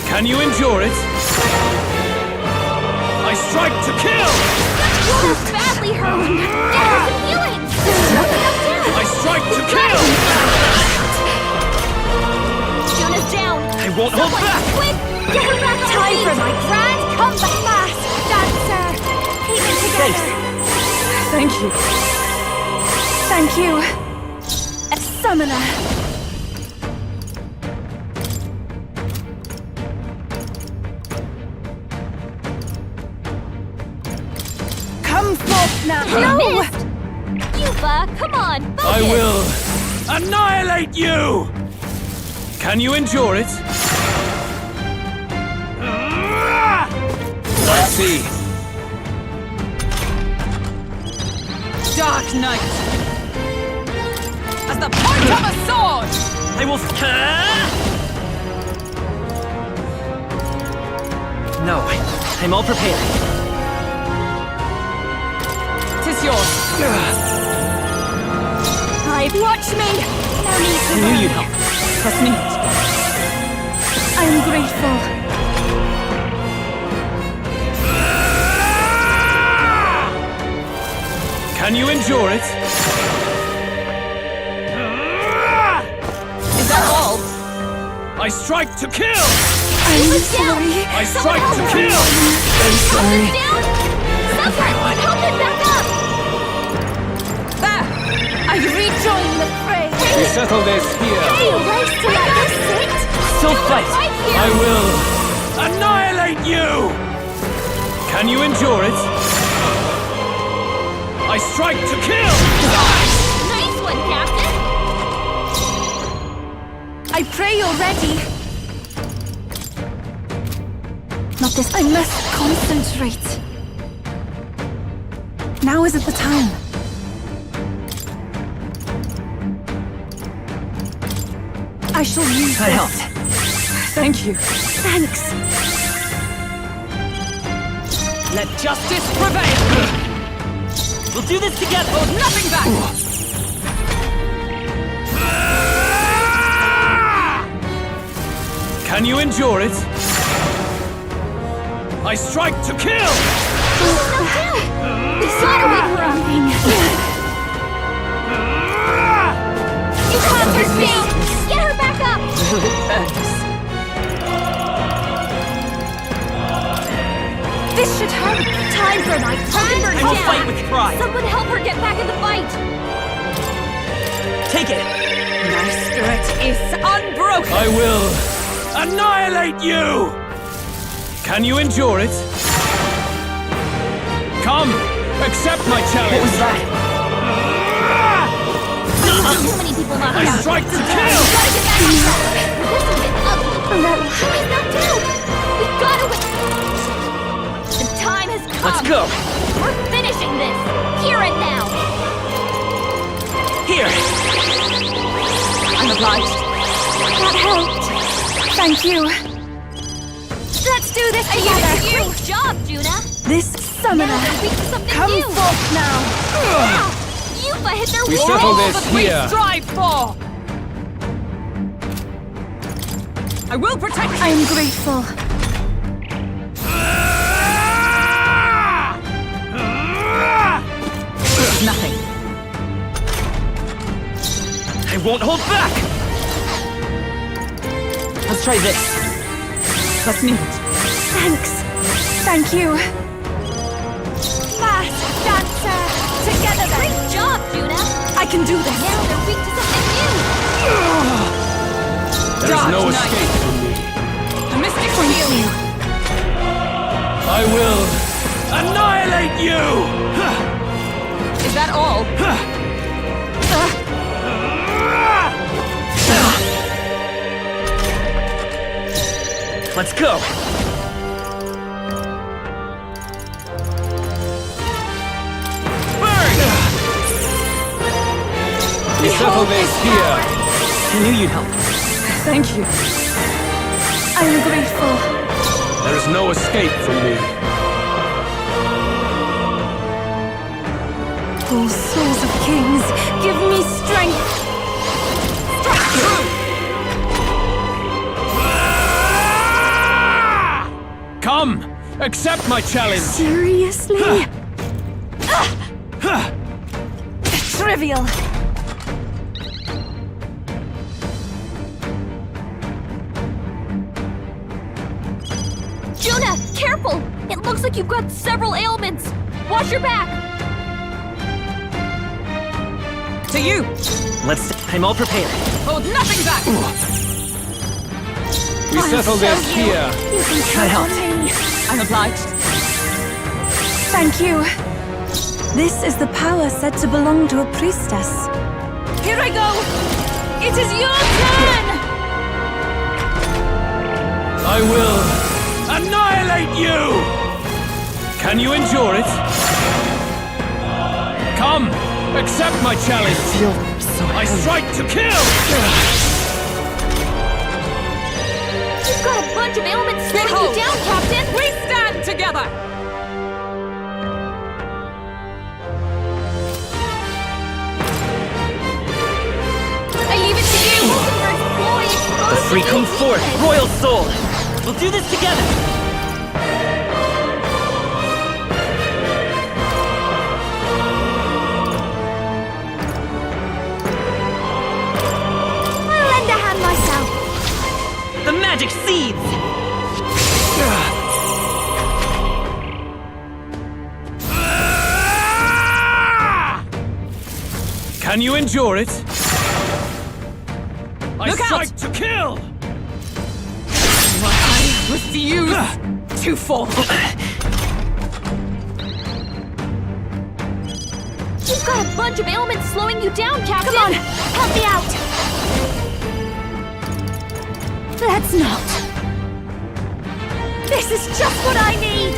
Can you endure it? I strike to kill! Juna's badly hurt. Get her some healing. There's nothing up there. I strike to kill! Juna's down. I won't hold Someone, back! quick! Get her back on Time her for feet. my grand comeback. Fast dancer. Keep it together. Thank you. Thank you. Summoner. Come forth now. No! Yuba, come on, I focus. will annihilate you! Can you endure it? I see. Dark Knight! As the point of a sword! I will. No, I'm all prepared. Tis yours. Watch me! No need to I knew you'd help. Trust me. I am grateful. Can you endure it? Is that all? I strike to kill! I'm sorry. I strike to kill! I'm sorry. Someone, help him back up! There! I rejoin the fray. We settle this here. Hey, race to let us sit! Still fight! I will annihilate you! Can you endure it? I strike to kill! Nice one, Captain! I pray you're ready. Not this. I must concentrate. Now isn't the time. I shall use I this. helped. Thank you. Thanks. Let justice prevail! We'll do this together! Hold nothing back! Can you endure it? I strike to kill! This running! You caught her feet! Get her back up! This should hurt. Time for my time for I will fight with pride! Someone help her get back in the fight! Take it! My spirit is unbroken! I will annihilate you! Can you endure it? Come, accept my challenge! What was that? Too many people knocked I out. strike to We kill! gotta get back on track! This will get ugly! She's knocked out! We gotta win! The time has come! Let's go! We're finishing this! Here and now! Here! I'm obliged. That helped. Thank you. Let's do this together. Great job, Juna! This summoner. Now they're weak to something Come new! forth now. Yuba hit their We wall! settle this That we here. strive for! I will protect you! I am grateful. Nothing. I won't hold back! Let's try this. Trust me. Thanks. Thank you. Fast dancer. Together then. Great job, Juna! I can do this. Now they're weak to something new! There is Dark no Knight. escape from me. The mystic Thank shield! you. I will annihilate you! Is that all? Let's go! Burn! We settle this here. I knew you'd help. Thank you. I am grateful. There is no escape from me. Oh, souls of kings, give me strength. Strike true! Come, accept my challenge. Seriously? Trivial. Juna, careful! It looks like you've got several ailments! Watch your back! To you! I'm all prepared. Hold nothing back! We settle this here. You can count on me. I'm obliged. Thank you. This is the power said to belong to a priestess. Here I go! It is your turn! I will annihilate you! Can you endure it? Come, accept my challenge. I strike to kill! You've got a bunch of ailments slowing you down, Captain! We stand together! I leave it to you! The free come forth, royal soul! We'll do this together! I'll lend a hand myself! The magic seeds! Can you endure it? I Look strike out! to kill! I refuse to fall. You've got a bunch of ailments slowing you down, Captain! Come on, help me out! Let's not. This is just what I need!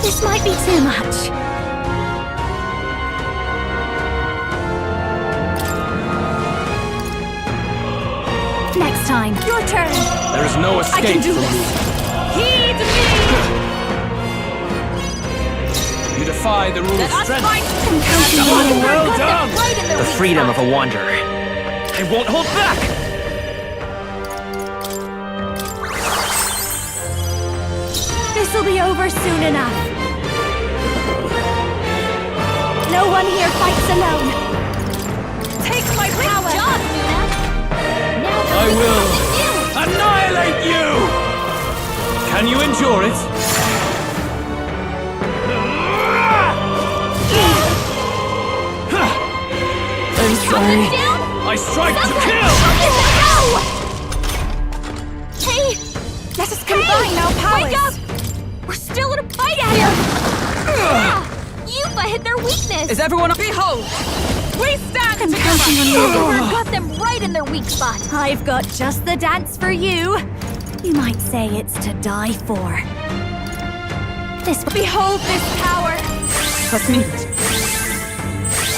This might be too much. Next time, your turn. There is no I escape can do from this! me. Heed me! You defy the rule Let of us strength. fight! Well done! The freedom of a wanderer. I won't hold back! This'll be over soon enough. No one here fights alone. Take my power! Job, Luna! Now I will annihilate you! Can you endure it? I'm sorry. I strike to kill! Hey! Let us combine our powers. Wake up! We're still in a fight here! Yupa hit their weakness! Is everyone behold? We stand I'm together! counting on you. We've got them right in their weak spot! I've got just the dance for you. You might say it's to die for. Behold this power.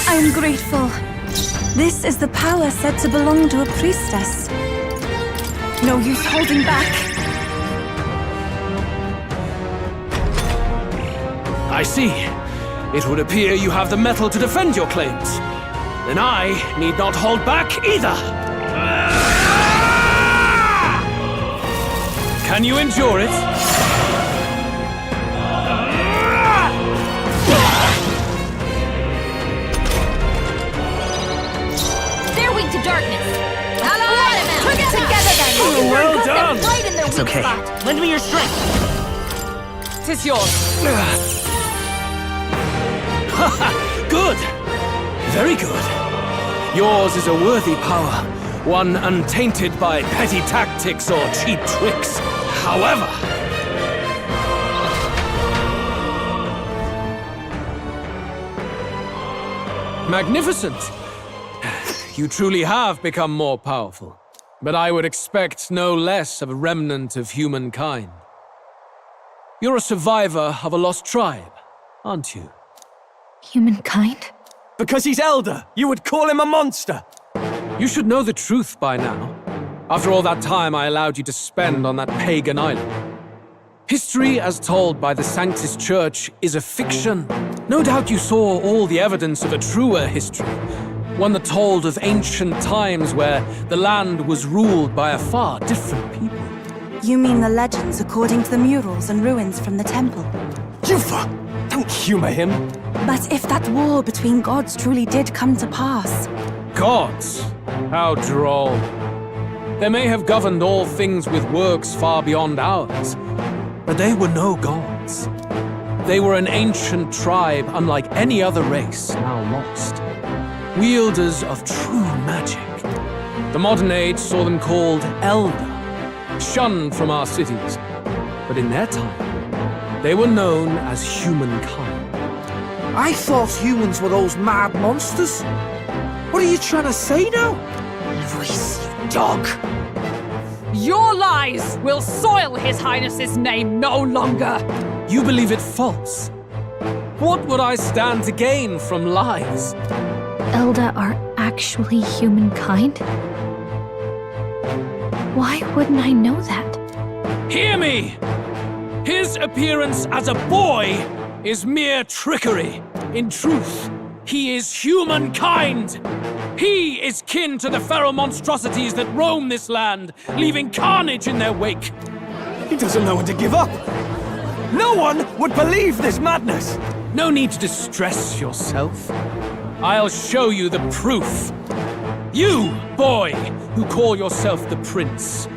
I'm grateful. This is the power said to belong to a priestess. No use holding back. I see. It would appear you have the metal to defend your claims. Then I need not hold back either. Can you endure it? They're weak to darkness! Together then! Well Got done! them right in their It's weak okay. spot! Lend me your strength! 'Tis yours! Good. Very good. Yours is a worthy power, one untainted by petty tactics or cheap tricks. However, magnificent. You truly have become more powerful, but I would expect no less of a remnant of humankind. You're a survivor of a lost tribe, aren't you? Humankind? Because he's elder, you would call him a monster. You should know the truth by now. After all that time I allowed you to spend on that pagan island. History, as told by the Sanctus Church, is a fiction. No doubt you saw all the evidence of a truer history. One that told of ancient times where the land was ruled by a far different people. You mean the legends according to the murals and ruins from the temple? Yufa, don't humor him. But if that war between gods truly did come to pass... Gods? How droll. They may have governed all things with works far beyond ours, But they were no gods. They were an ancient tribe unlike any other race, now lost. Wielders of true magic. The modern age saw them called Elder, shunned from our cities. But in their time, they were known as humankind. I thought humans were those mad monsters. What are you trying to say now? Luis, you dog. Your lies will soil His Highness's name no longer. You believe it false. What would I stand to gain from lies? Elda are actually humankind? Why wouldn't I know that? Hear me! His appearance as a boy is mere trickery. In truth, he is humankind. He is kin to the feral monstrosities that roam this land, leaving carnage in their wake. He doesn't know when to give up. No one would believe this madness. No need to distress yourself. I'll show you the proof. You, boy, who call yourself the prince.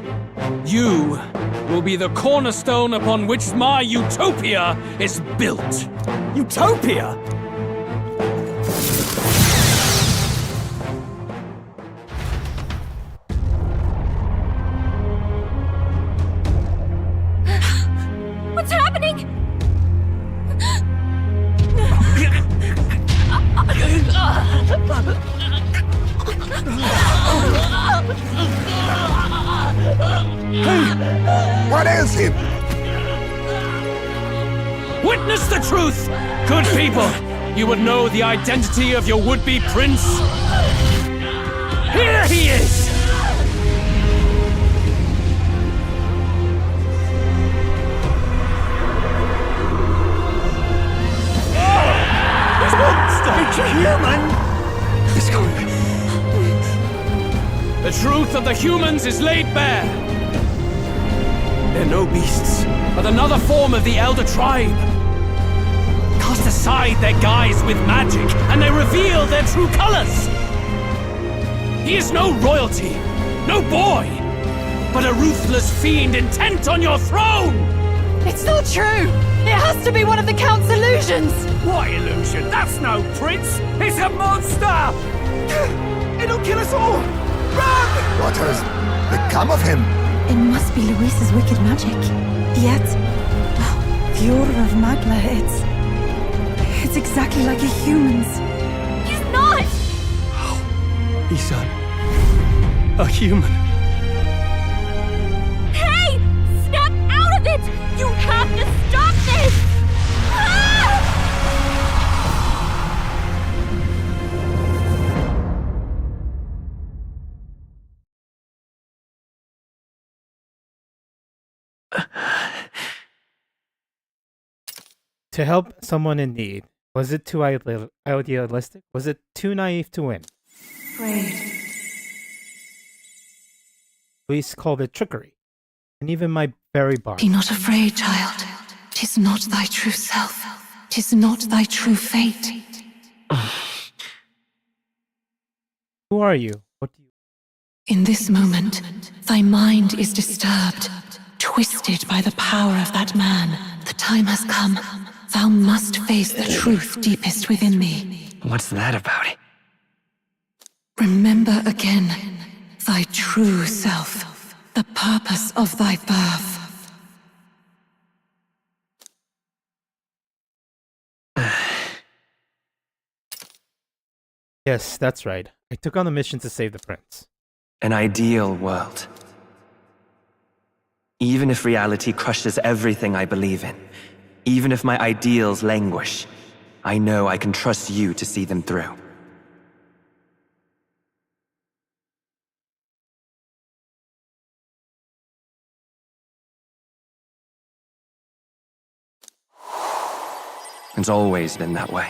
You will be the cornerstone upon which my utopia is built. Utopia? What's happening? What ails him? Witness the truth! Good people, you would know the identity of your would-be prince. Here he is! This monster! It's a human! It's gone. The truth of the humans is laid bare. They're no beasts, but another form of the Elder Tribe. Cast aside their guise with magic, and they reveal their true colors. He is no royalty, no boy, but a ruthless fiend intent on your throne! It's not true! It has to be one of the Count's illusions! What illusion? That's no prince! It's a monster! It'll kill us all! Run! What has become of him? It must be Luis's wicked magic. Yet, the Order of Magla, it's exactly like a human's. He's not! He's a human. Hey! Snap out of it! You have to stop this! Ah! To help someone in need, was it too idealistic? Was it too naive to win? Afraid. Luis called it trickery. And even my very bard. Be not afraid, child. 'Tis not thy true self. 'Tis not thy true fate. Who are you? What do you... In this moment, thy mind is disturbed, twisted by the power of that man. The time has come. Thou must face the truth deepest within thee. What's that about? Remember again thy true self, the purpose of thy birth. Yes, that's right. I took on the mission to save the prince. An ideal world. Even if reality crushes everything I believe in, even if my ideals languish, I know I can trust you to see them through. It's always been that way.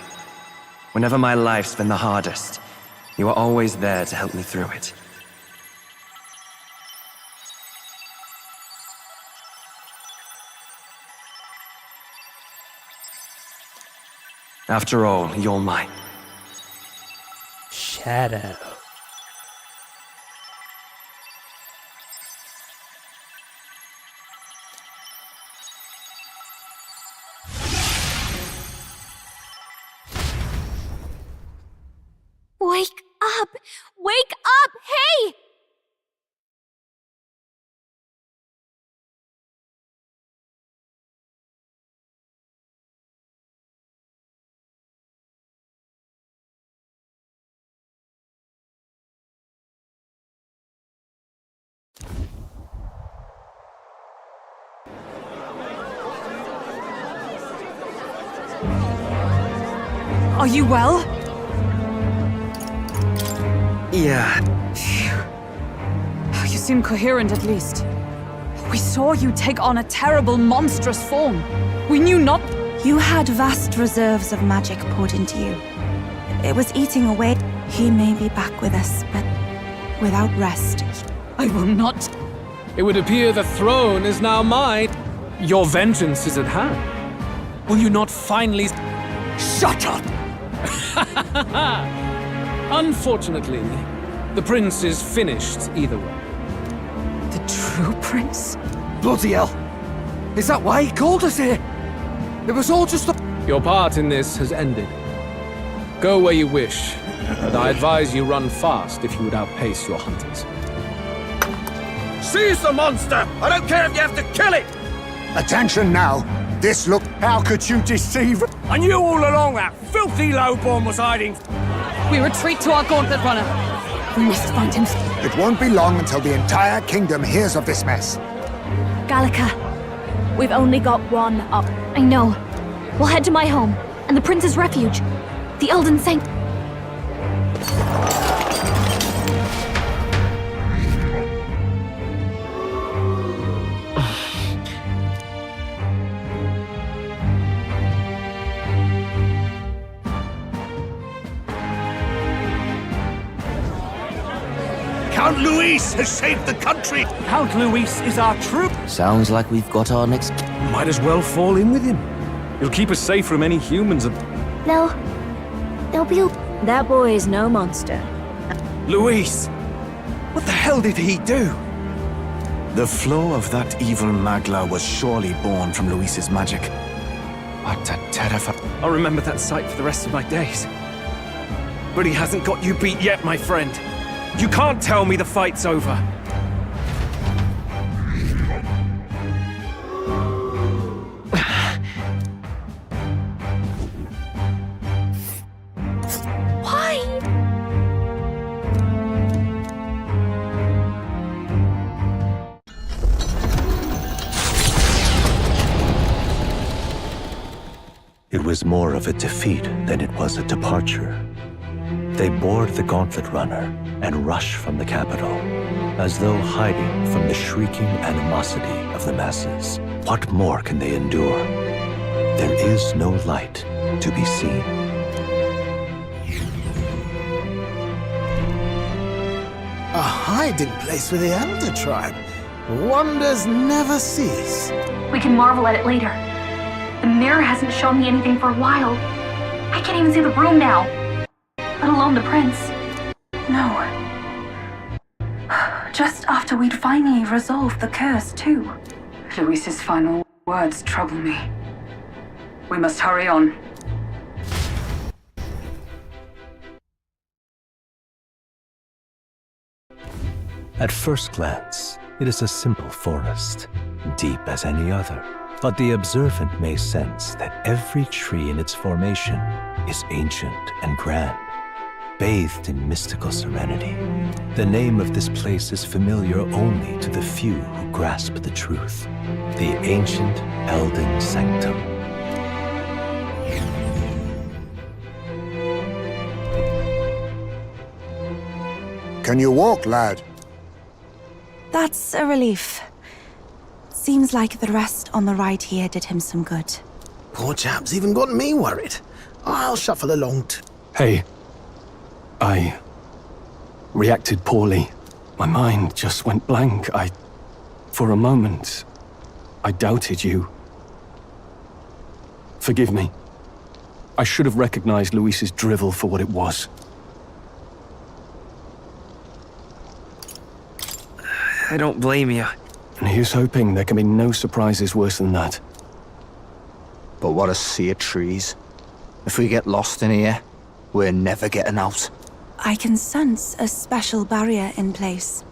Whenever my life's been the hardest, you are always there to help me through it. After all, you're mine. Shadow. Are you well? Yeah. You seem coherent at least. We saw you take on a terrible, monstrous form. We knew not... You had vast reserves of magic poured into you. It was eating away. He may be back with us, but without rest. I will not... It would appear the throne is now mine. Your vengeance is at hand. Will you not finally... Shut up! Unfortunately, the prince is finished either way. The true prince? Bloody hell! Is that why he called us here? It was all just a... Your part in this has ended. Go where you wish, but I advise you run fast if you would outpace your hunters. Seize the monster! I don't care if you have to kill it! Attention now. This look... How could you deceive? I knew all along that filthy lowborn was hiding... We retreat to our gauntlet runner. We must find him. It won't be long until the entire kingdom hears of this mess. Gallica, we've only got one up. I know. We'll head to my home, and the prince's refuge. The Elden Sanct... Count Luis has saved the country! Count Luis is our troop! Sounds like we've got our next... Might as well fall in with him. He'll keep us safe from any humans. They'll be... That boy is no monster. Luis! What the hell did he do? The flow of that evil Magla was surely born from Luis's magic. What a terrifying... I'll remember that sight for the rest of my days. But he hasn't got you beat yet, my friend. You can't tell me the fight's over. Why? It was more of a defeat than it was a departure. They board the gauntlet runner and rush from the capital, as though hiding from the shrieking animosity of the masses. What more can they endure? There is no light to be seen. A hiding place for the Elder Tribe. Wonders never cease. We can marvel at it later. The mirror hasn't shown me anything for a while. I can't even see the room now, let alone the prince. No. Just after we'd finally resolved the curse, too. Luis's final words trouble me. We must hurry on. At first glance, it is a simple forest, deep as any other. But the observant may sense that every tree in its formation is ancient and grand, bathed in mystical serenity. The name of this place is familiar only to the few who grasp the truth. The ancient Elden Sanctum. Can you walk, lad? That's a relief. Seems like the rest on the ride here did him some good. Poor chap's even got me worried. I'll shuffle along too. Hey, I reacted poorly. My mind just went blank. For a moment, I doubted you. Forgive me. I should have recognized Luis's drivel for what it was. I don't blame you. And here's hoping there can be no surprises worse than that. But what a sea of trees. If we get lost in here, we're never getting out. I can sense a special barrier in place.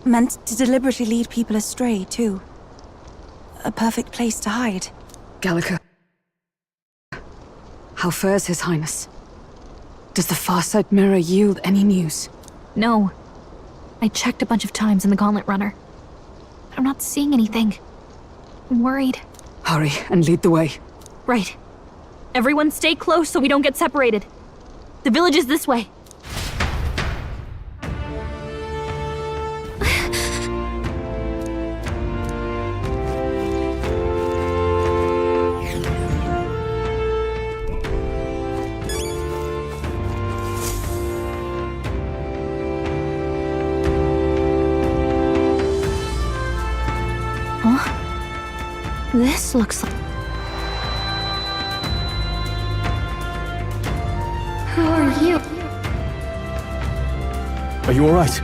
Meant to deliberately lead people astray, too. A perfect place to hide. Gallica. How fares His Highness? Does the Farsight mirror yield any news? No. I checked a bunch of times in the gauntlet runner. I'm not seeing anything. I'm worried. Hurry and lead the way. Right. Everyone stay close so we don't get separated. The village is this way. This looks like... Who are you? Are you alright?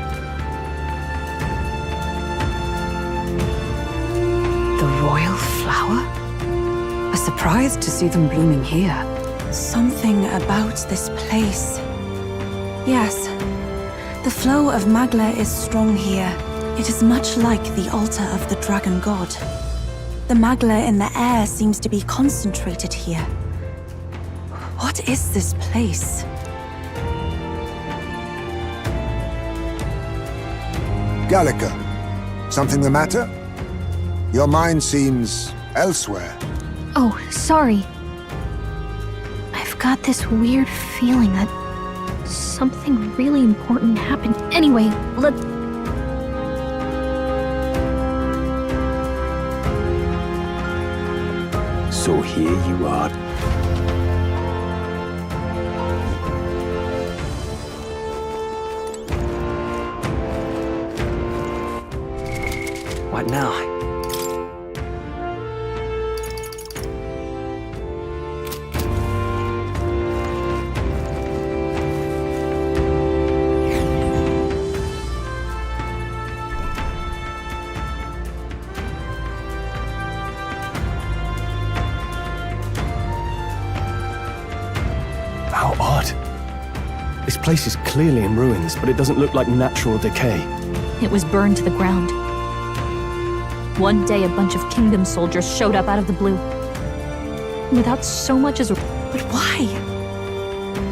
The royal flower? A surprise to see them blooming here. Something about this place. Yes, the flow of Magla is strong here. It is much like the altar of the dragon god. The Magla in the air seems to be concentrated here. What is this place? Gallica, something the matter? Your mind seems elsewhere. Oh, sorry. I've got this weird feeling that something really important happened. Anyway, let's... So here you are. What now? How odd. This place is clearly in ruins, but it doesn't look like natural decay. It was burned to the ground. One day, a bunch of kingdom soldiers showed up out of the blue. Without so much as a... But why?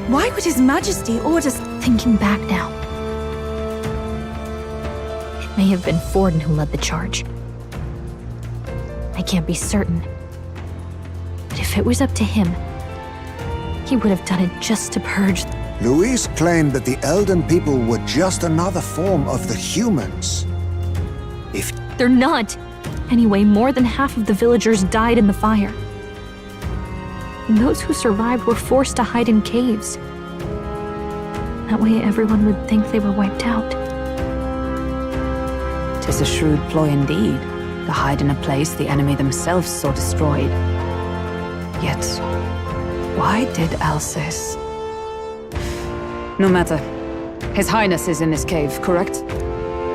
Why would His Majesty order... Thinking back now. It may have been Forden who led the charge. I can't be certain. But if it was up to him, he would have done it just to purge... Luis claimed that the Elden people were just another form of the humans. If They're not! Anyway, more than half of the villagers died in the fire. And those who survived were forced to hide in caves. That way everyone would think they were wiped out. 'Tis a shrewd ploy indeed, to hide in a place the enemy themselves saw destroyed. Yet, why did Alcest? No matter. His Highness is in this cave, correct?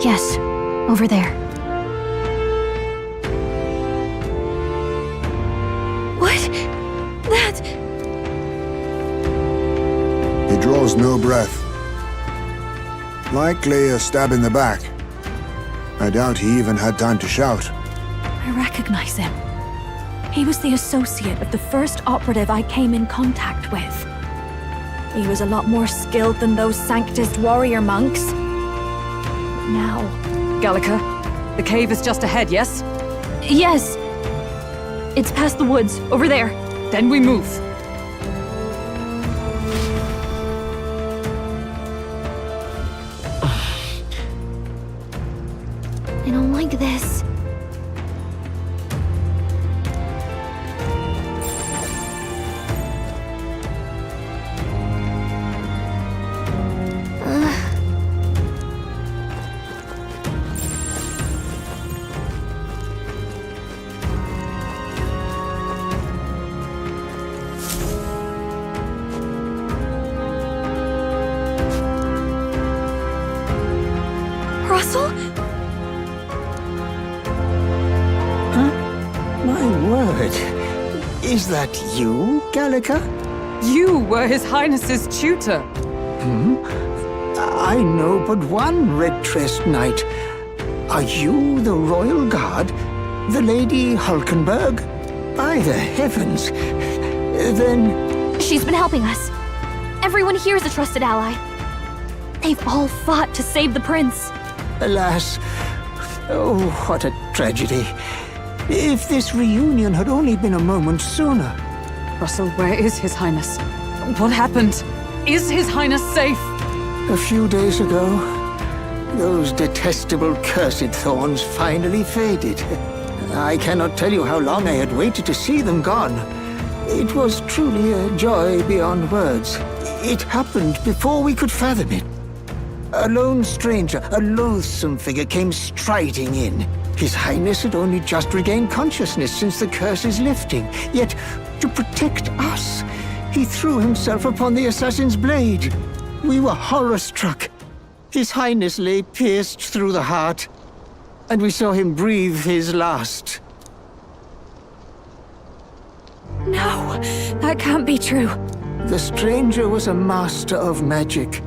Yes, over there. What? That... he draws no breath. Likely a stab in the back. I doubt he even had time to shout. I recognize him. He was the associate of the first operative I came in contact with. He was a lot more skilled than those Sanctist warrior monks. But now... Gallica, the cave is just ahead, yes? Yes! It's past the woods, over there. Then we move. I don't like this. Russell? My word. Is that you, Gallica? You were His Highness's tutor. I know but one red-tressed knight. Are you the royal guard? The Lady Hulkenberg? By the heavens. Then... She's been helping us. Everyone here is a trusted ally. They've all fought to save the prince. Alas. Oh, what a tragedy. If this reunion had only been a moment sooner. Russell, where is His Highness? What happened? Is His Highness safe? A few days ago, those detestable cursed thorns finally faded. I cannot tell you how long I had waited to see them gone. It was truly a joy beyond words. It happened before we could fathom it. A lone stranger, a loathsome figure, came striding in. His Highness had only just regained consciousness since the curse's lifting. Yet, to protect us, he threw himself upon the assassin's blade. We were horror-struck. His Highness lay pierced through the heart, and we saw him breathe his last. No, that can't be true. The stranger was a master of magic.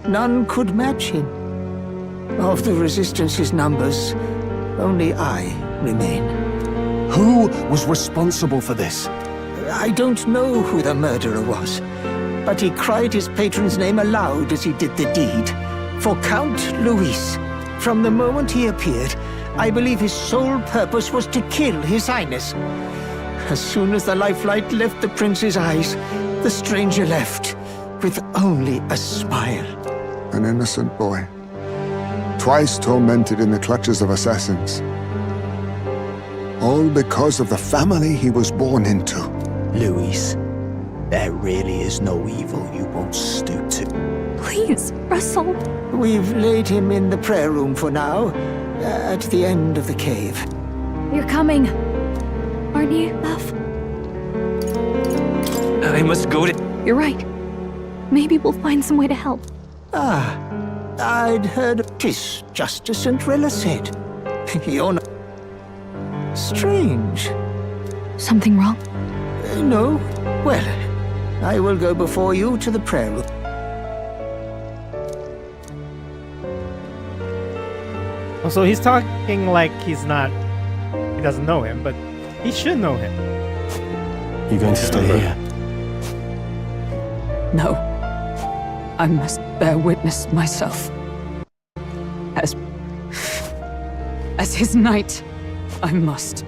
None could match him. Of the Resistance's numbers, only I remain. Who was responsible for this? I don't know who the murderer was, but he cried his patron's name aloud as he did the deed. For Count Luis, from the moment he appeared, I believe his sole purpose was to kill His Highness. As soon as the lifelight left the prince's eyes, the stranger left, with only a smile. An innocent boy, twice tormented in the clutches of assassins. All because of the family he was born into. Luis, there really is no evil you won't stoop to. Please, Russell. We've laid him in the prayer room for now, at the end of the cave. You're coming, aren't you, love? I must go to... You're right. Maybe we'll find some way to help. Ah, I'd heard of this, just as St. Rilla said. You're not... Strange. Something wrong? No? Well, I will go before you to the prayer room. Oh, so he's talking like he doesn't know him, but he should know him. You're going to stay here? No. I must bear witness myself. As his knight, I must.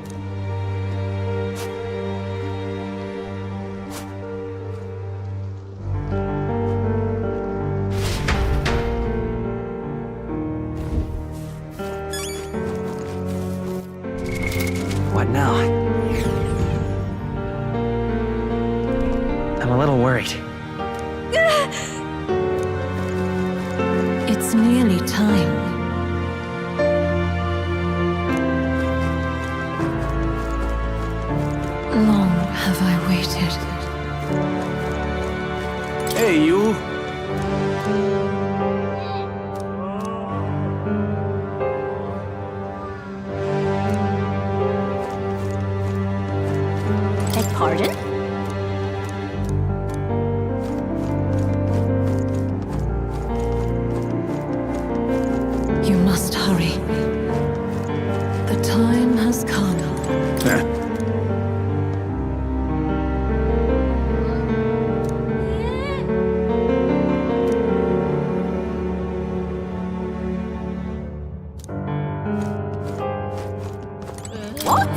What now? I'm a little worried. It's nearly time. Long have I waited. Hey, you. Beg pardon? You must hurry. The time has come. What?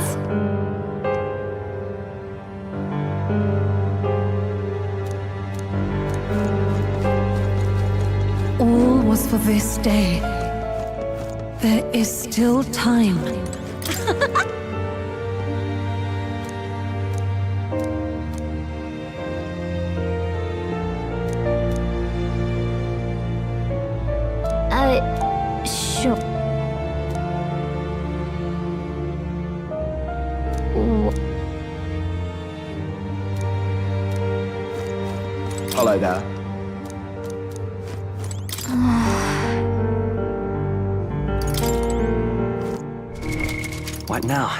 All was for this day. There is still time. Sure. Hello there. What now?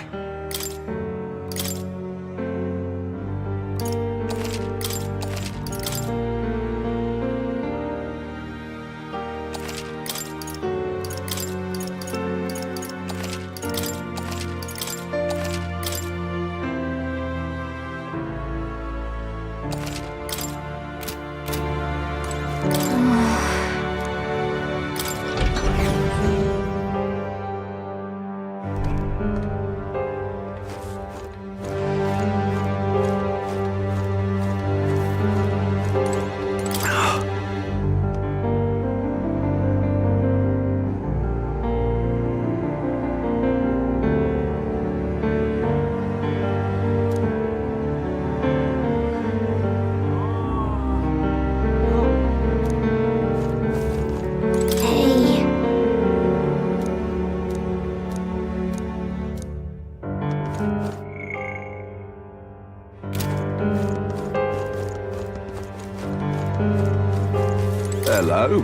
Hello.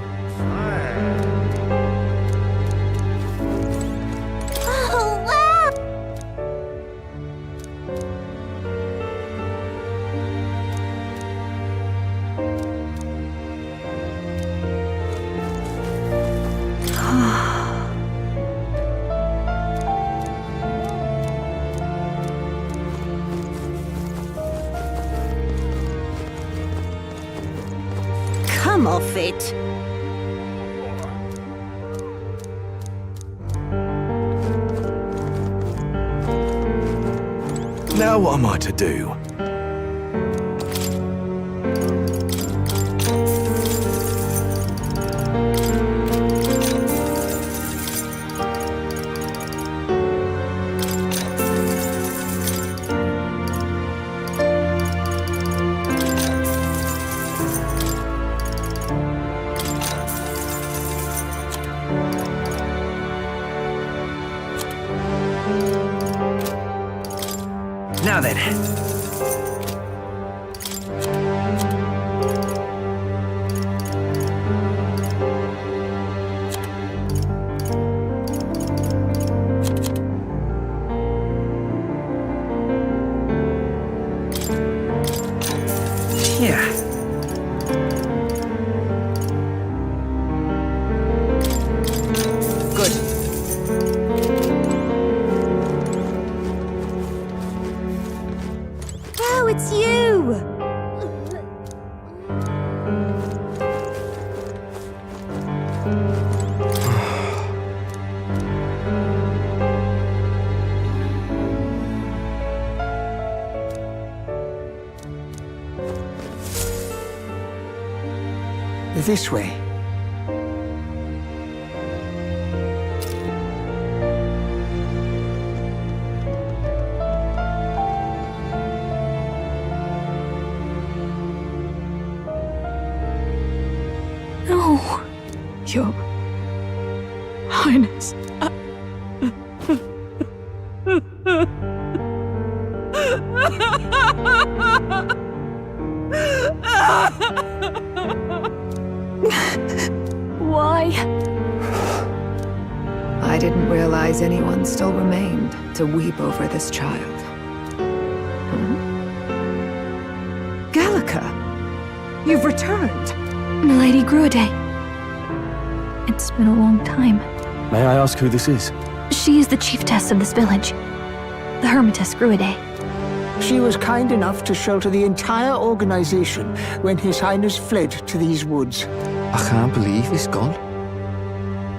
Oh, wow! Come off it. Now what am I to do? Now then. Yeah. Good. Oh, it's you! This way. No, Your Highness. Why? I didn't realize anyone still remained to weep over this child. Gallica! You've returned! Milady Gruade. It's been a long time. May I ask who this is? She is the chiefess of this village. The Hermitess Gruade. She was kind enough to shelter the entire organization when His Highness fled to these woods. I can't believe he's gone.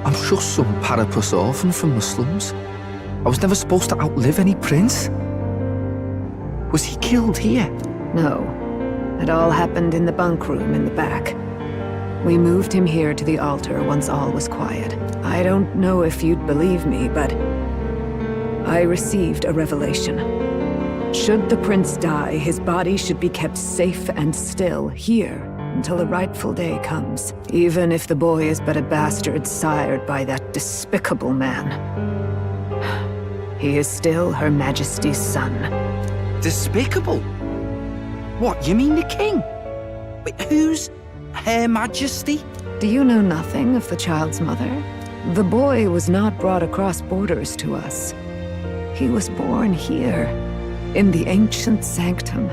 I'm just some parapus orphan from the slums. I was never supposed to outlive any prince. Was he killed here? No. It all happened in the bunk room in the back. We moved him here to the altar once all was quiet. I don't know if you'd believe me, but I received a revelation. Should the prince die, his body should be kept safe and still here until the rightful day comes, even if the boy is but a bastard sired by that despicable man. He is still Her Majesty's son. Despicable? What, you mean the king? Wait, who's Her Majesty? Do you know nothing of the child's mother? The boy was not brought across borders to us. He was born here, in the ancient sanctum.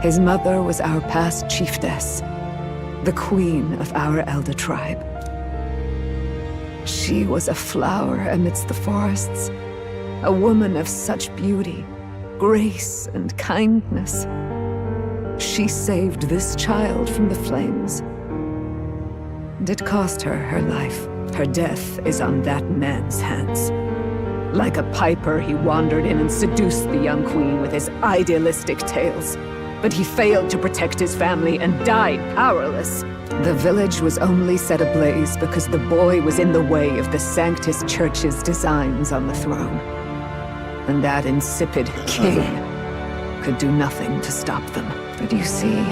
His mother was our past chiefess, the queen of our elder tribe. She was a flower amidst the forests, a woman of such beauty, grace, and kindness. She saved this child from the flames. And it cost her her life. Her death is on that man's hands. Like a piper, he wandered in and seduced the young queen with his idealistic tales. But he failed to protect his family and died powerless. The village was only set ablaze because the boy was in the way of the Sanctus Church's designs on the throne. And that insipid king could do nothing to stop them. But you see,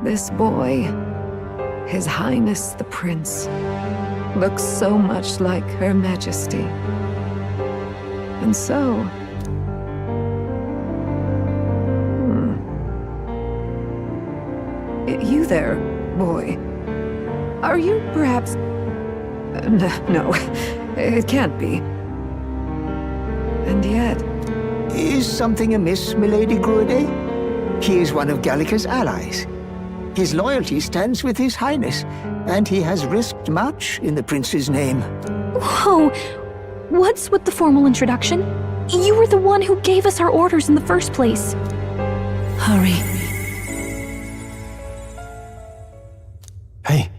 this boy, His Highness the Prince, looks so much like Her Majesty. And so... You there, boy. Are you perhaps... no, it can't be. And yet... Is something amiss, milady Gruade? He is one of Gallica's allies. His loyalty stands with His Highness, and he has risked much in the prince's name. Whoa! What's with the formal introduction? You were the one who gave us our orders in the first place. Hurry. Hey,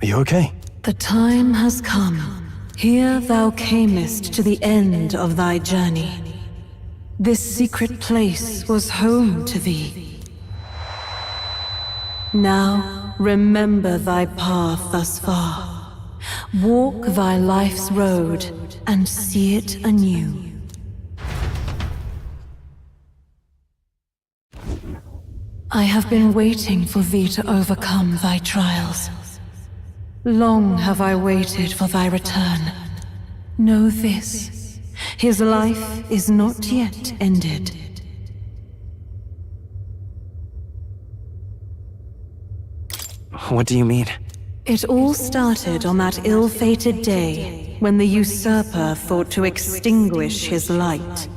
are you okay? The time has come. Here thou camest to the end of thy journey. This secret place was home to thee. Now remember thy path thus far. Walk thy life's road and see it anew. I have been waiting for thee to overcome thy trials. Long have I waited for thy return. Know this. His life is not yet ended. What do you mean? It all started on that ill-fated day when the usurper thought to extinguish his light.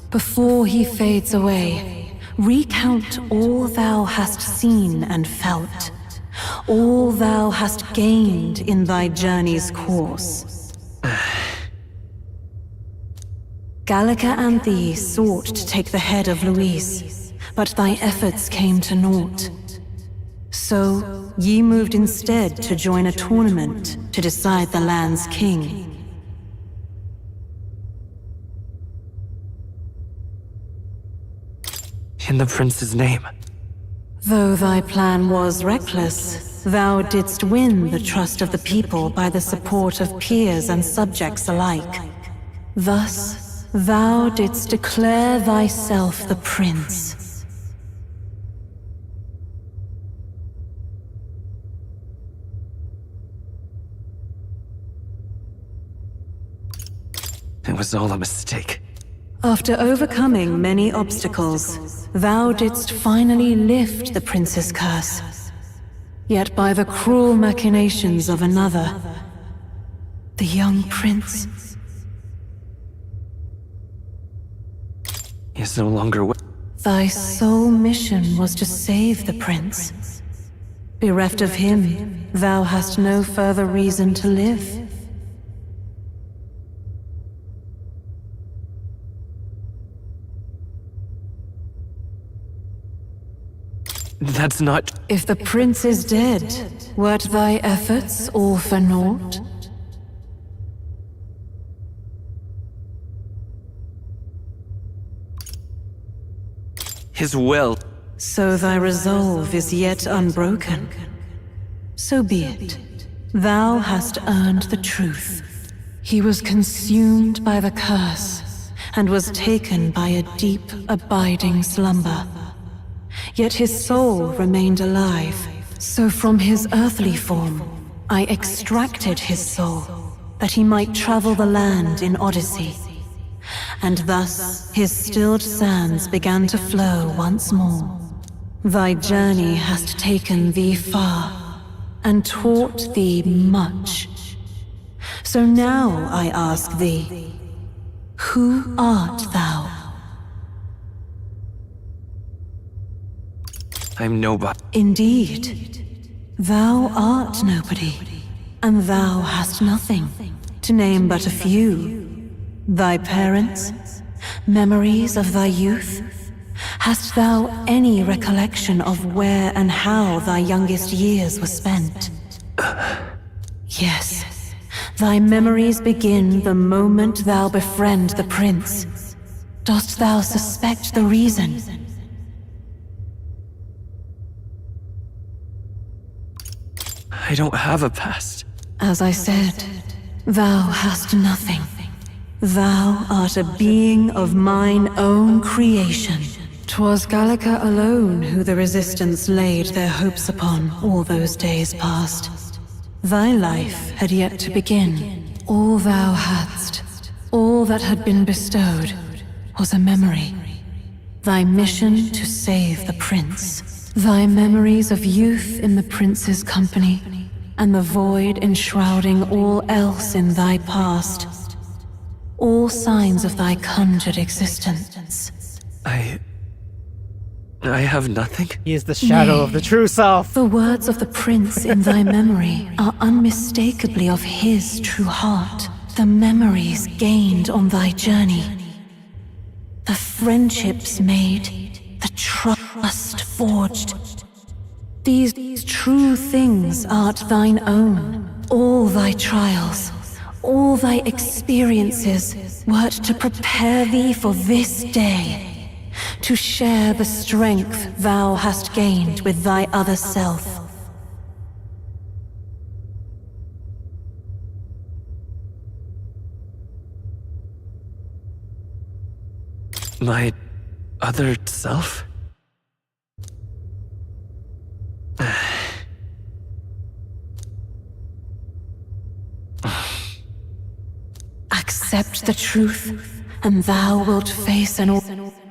Before he fades away, recount all thou hast seen and felt, all thou hast gained in thy journey's course. Gallica and thee sought to take the head of Luis, but thy efforts came to naught. So, ye moved instead to join a tournament to decide the land's king. In the prince's name. Though thy plan was reckless, thou didst win the trust of the people by the support of peers and subjects alike. Thus, thou didst declare thyself the prince. It was all a mistake. After overcoming many obstacles, thou didst finally lift the prince's curse. Yet by the cruel machinations of another, the young prince is no longer with. Thy sole mission was to save the prince. Bereft of him, thou hast no further reason to live. That's not. If the prince is dead, weren't thy efforts all for naught? His will. So thy resolve is yet unbroken. So be it. Thou hast earned the truth. He was consumed by the curse, and was taken by a deep, abiding slumber. Yet his soul remained alive, so from his earthly form, I extracted his soul, that he might travel the land in Odyssey. And thus his stilled sands began to flow once more. Thy journey hast taken thee far, and taught thee much. So now I ask thee, who art thou? I'm nobody. Indeed. Thou art nobody, and thou hast nothing, to name but a few. Thy parents, memories of thy youth? Hast thou any recollection of where and how thy youngest years were spent? Yes, thy memories begin the moment thou befriend the prince. Dost thou suspect the reason? I don't have a past. As I said, thou hast nothing. Thou art a being of mine own creation. 'Twas Gallica alone who the Resistance laid their hopes upon all those days past. Thy life had yet to begin. All thou hadst, all that had been bestowed, was a memory. Thy mission to save the prince. Thy memories of youth in the prince's company, and the void enshrouding all else in thy past. All signs of thy conjured existence. I have nothing. He is the shadow of the true self. The words of the prince in thy memory are unmistakably of his true heart. The memories gained on thy journey. The friendships made. The trust forged. These true things art thine own. All thy trials, all thy experiences wert to prepare thee for this day. To share the strength thou hast gained with thy other self. My other self? Accept the truth, and thou wilt face an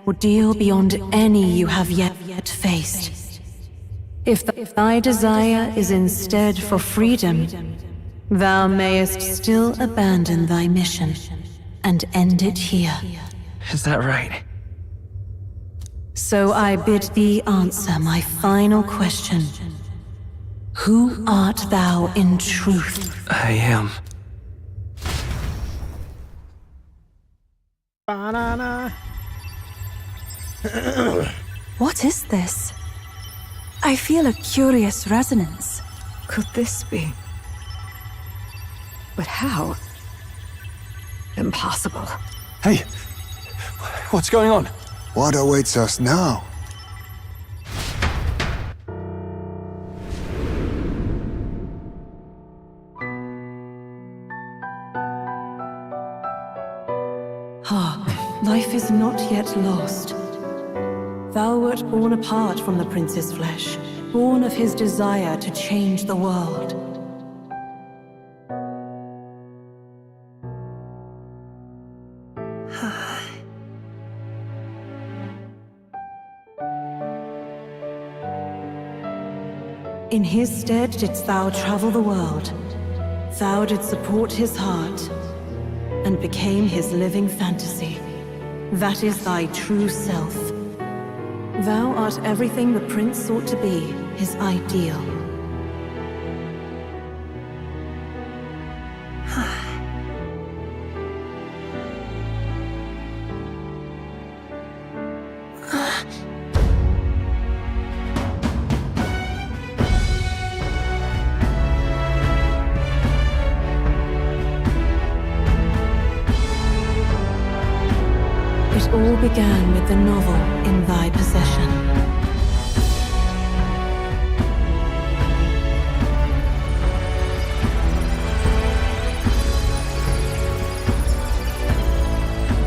ordeal beyond any you have yet faced. If thy desire is instead for freedom, thou mayest still abandon thy mission and end it here. Is that right? So I bid thee answer my final question. Who art thou in truth? I am. Banana. What is this? I feel a curious resonance. Could this be? But how? Impossible. Hey, what's going on? What awaits us now? Life is not yet lost. Thou wert born apart from the prince's flesh, born of his desire to change the world. In his stead didst thou travel the world. Thou didst support his heart, and became his living fantasy. That is thy true self. Thou art everything the prince sought to be, his ideal. It all began with the novel in thy possession.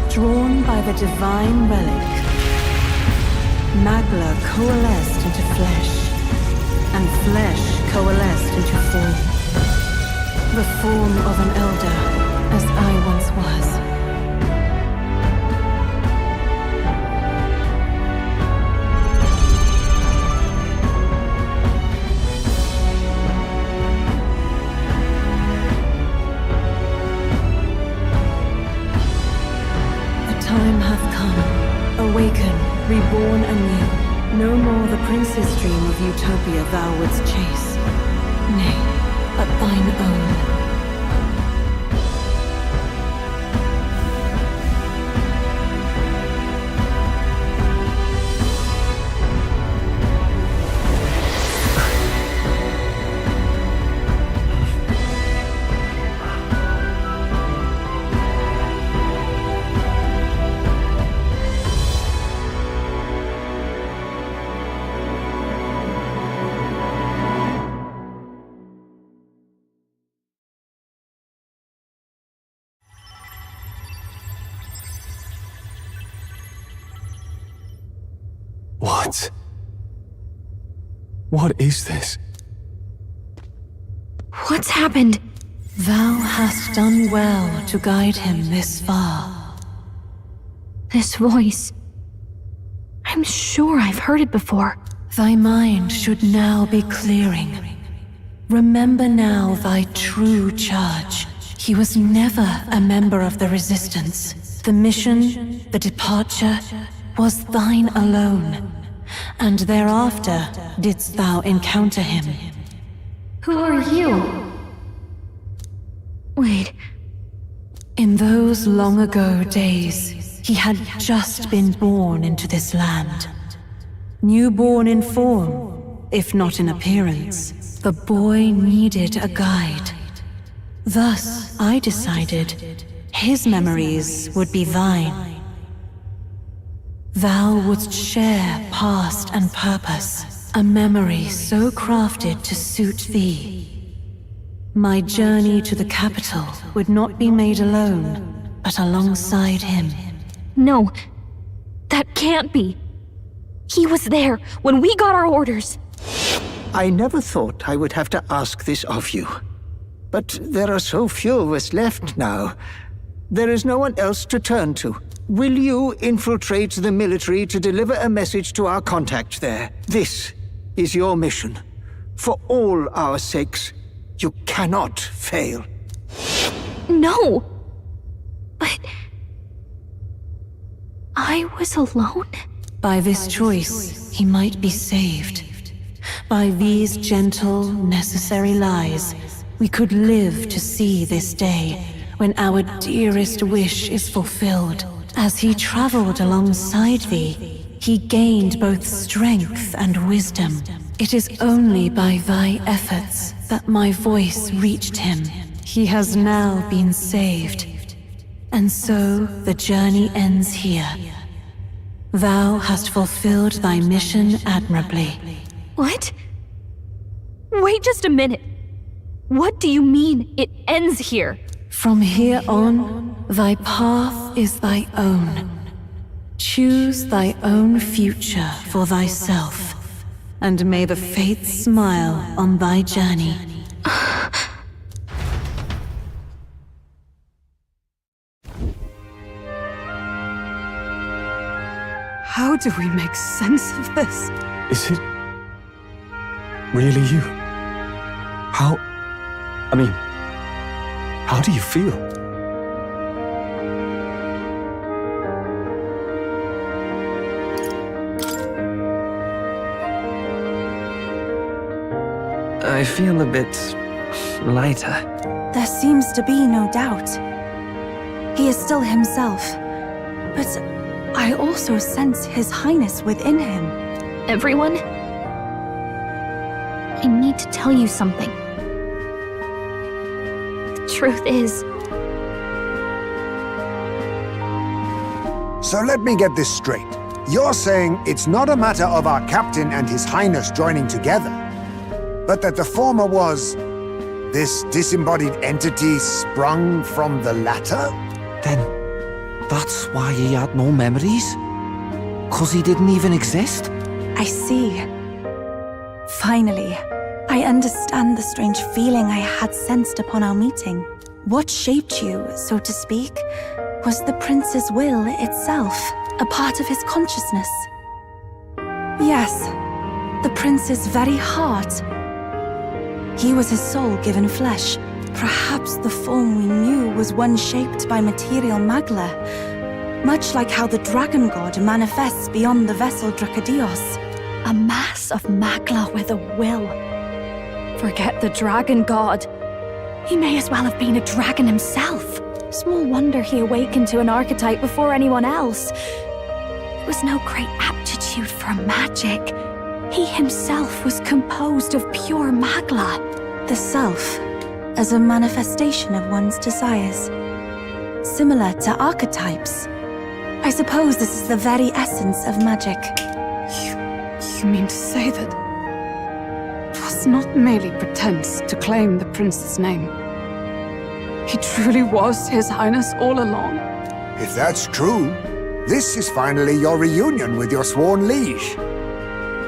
Drawn by the divine relic, Magla coalesced into flesh, and flesh coalesced into form. The form of an elder, as I once was. Time hath come, awaken, reborn anew. No more the prince's dream of utopia thou wouldst chase. Nay, but thine own. What is this? What's happened? Thou hast done well to guide him this far. This voice. I'm sure I've heard it before. Thy mind should now be clearing. Remember now thy true charge. He was never a member of the Resistance. The mission, the departure, was thine alone. And thereafter didst thou encounter him. Who are you? Wait. In those long ago days, he had just been born into this land. Newborn in form, if not in appearance, the boy needed a guide. Thus, I decided his memories would be thine. Thou wouldst share past and purpose, a memory so crafted to suit thee. My journey to the capital would not be made alone, but alongside him. No, that can't be. He was there when we got our orders. I never thought I would have to ask this of you. But there are so few of us left now. There is no one else to turn to. Will you infiltrate the military to deliver a message to our contact there? This is your mission. For all our sakes, you cannot fail. No! But... I was alone? By this choice, he might be saved. By these gentle, necessary lies, we could live to see this day when our dearest wish is fulfilled. As he traveled alongside thee, he gained both strength and wisdom. It is only by thy efforts that my voice reached him. He has now been saved. And so the journey ends here. Thou hast fulfilled thy mission admirably. What? Wait just a minute. What do you mean, it ends here? From here on, thy path is thy own. Choose thy own future for thyself, and may the fates smile on thy journey. How do we make sense of this? Is it really you? How do you feel? I feel a bit lighter. There seems to be no doubt. He is still himself, but I also sense His Highness within him. Everyone? I need to tell you something. The truth is... So let me get this straight. You're saying it's not a matter of our captain and His Highness joining together, but that the former was this disembodied entity sprung from the latter? Then that's why he had no memories? 'Cause he didn't even exist? I see. Finally, I understand the strange feeling I had sensed upon our meeting. What shaped you, so to speak, was the prince's will itself, a part of his consciousness. Yes, the prince's very heart. He was his soul given flesh. Perhaps the form we knew was one shaped by material magla, much like how the dragon god manifests beyond the vessel Drakadios. A mass of magla with a will. Forget the dragon god. He may as well have been a dragon himself. Small wonder he awakened to an archetype before anyone else. It was no great aptitude for magic. He himself was composed of pure magla. The self, as a manifestation of one's desires. Similar to archetypes. I suppose this is the very essence of magic. You mean to say that it was not merely pretense to claim the prince's name? He truly was His Highness all along? If that's true, this is finally your reunion with your sworn liege.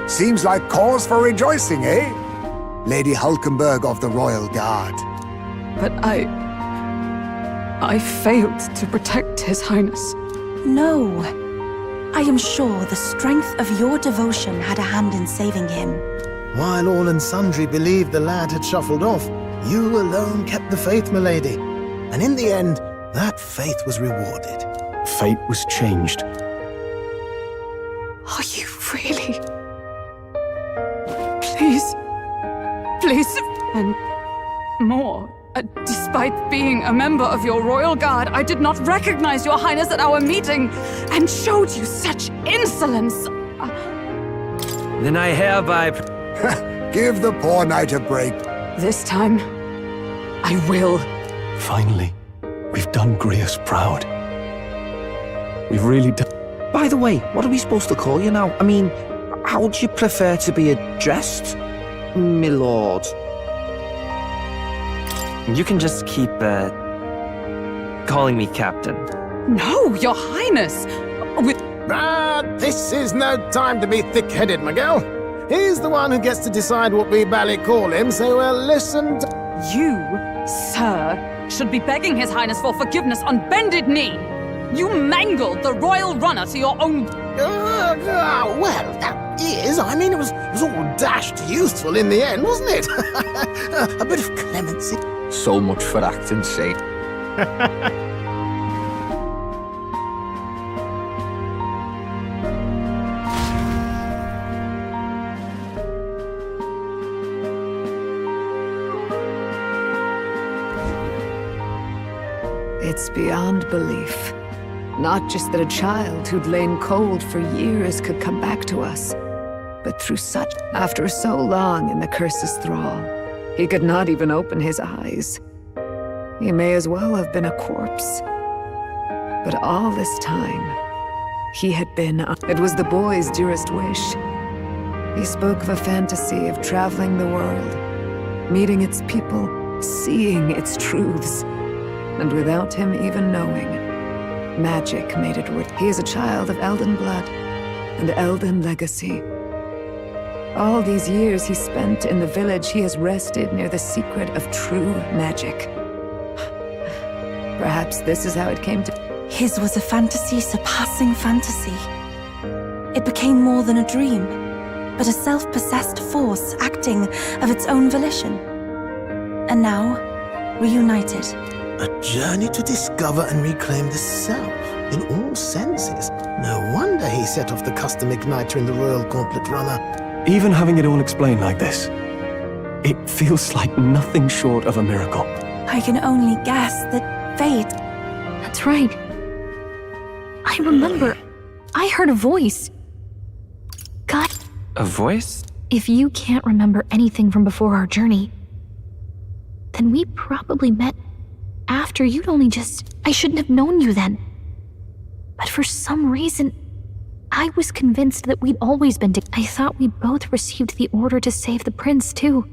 Seems like cause for rejoicing, eh? Lady Hulkenberg of the Royal Guard. But I failed to protect His Highness. No. I am sure the strength of your devotion had a hand in saving him. While all and sundry believed the lad had shuffled off, you alone kept the faith, milady. And in the end, that faith was rewarded. Fate was changed. Are you really? Please. Please. And more. Despite being a member of your royal guard, I did not recognize your highness at our meeting and showed you such insolence. Then I hereby... Give the poor knight a break. This time, I will. Finally, we've done Grius proud. We've really done... By the way, what are we supposed to call you now? I mean, how would you prefer to be addressed, my lord? You can just keep, calling me Captain. No, your highness! This is no time to be thick-headed, my girl. He's the one who gets to decide what we bally call him, so listen to... You, sir, should be begging His Highness for forgiveness on bended knee. You mangled the royal runner to your own... well, that is, I mean, it was all dashed useful in the end, wasn't it? A bit of clemency. So much for acting's sake. It's beyond belief. Not just that a child who'd lain cold for years could come back to us, but through such... After so long in the curse's thrall, he could not even open his eyes. He may as well have been a corpse. But all this time, he had been... It was the boy's dearest wish. He spoke of a fantasy of traveling the world, meeting its people, seeing its truths. And without him even knowing, magic made it real. He is a child of Elden blood and Elden legacy. All these years he spent in the village, he has rested near the secret of true magic. Perhaps this is how it came to... His was a fantasy surpassing fantasy. It became more than a dream, but a self-possessed force acting of its own volition. And now, reunited. A journey to discover and reclaim the self, in all senses. No wonder he set off the custom igniter in the Royal Gauntlet Runner. Even having it all explained like this, it feels like nothing short of a miracle. I can only guess that fate... That's right. I remember. I heard a voice. God. A voice? If you can't remember anything from before our journey, then we probably met after you'd only just... I shouldn't have known you then. But for some reason, I was convinced that we'd always been together. I thought we both received the order to save the prince, too.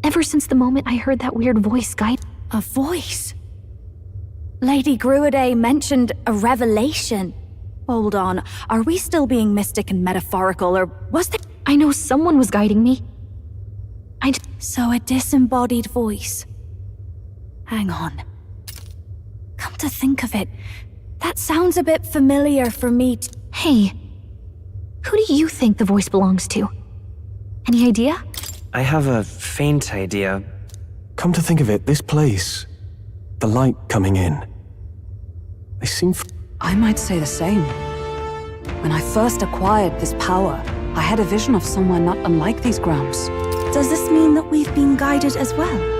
Ever since the moment I heard that weird voice guide... A voice? Lady Gruiday mentioned a revelation. Hold on, are we still being mystic and metaphorical, or was there... I know someone was guiding me. So a disembodied voice. Hang on. Come to think of it, that sounds a bit familiar for me Hey, who do you think the voice belongs to? Any idea? I have a faint idea. Come to think of it, this place, the light coming in, they seem... I might say the same. When I first acquired this power, I had a vision of somewhere not unlike these grounds. Does this mean that we've been guided as well?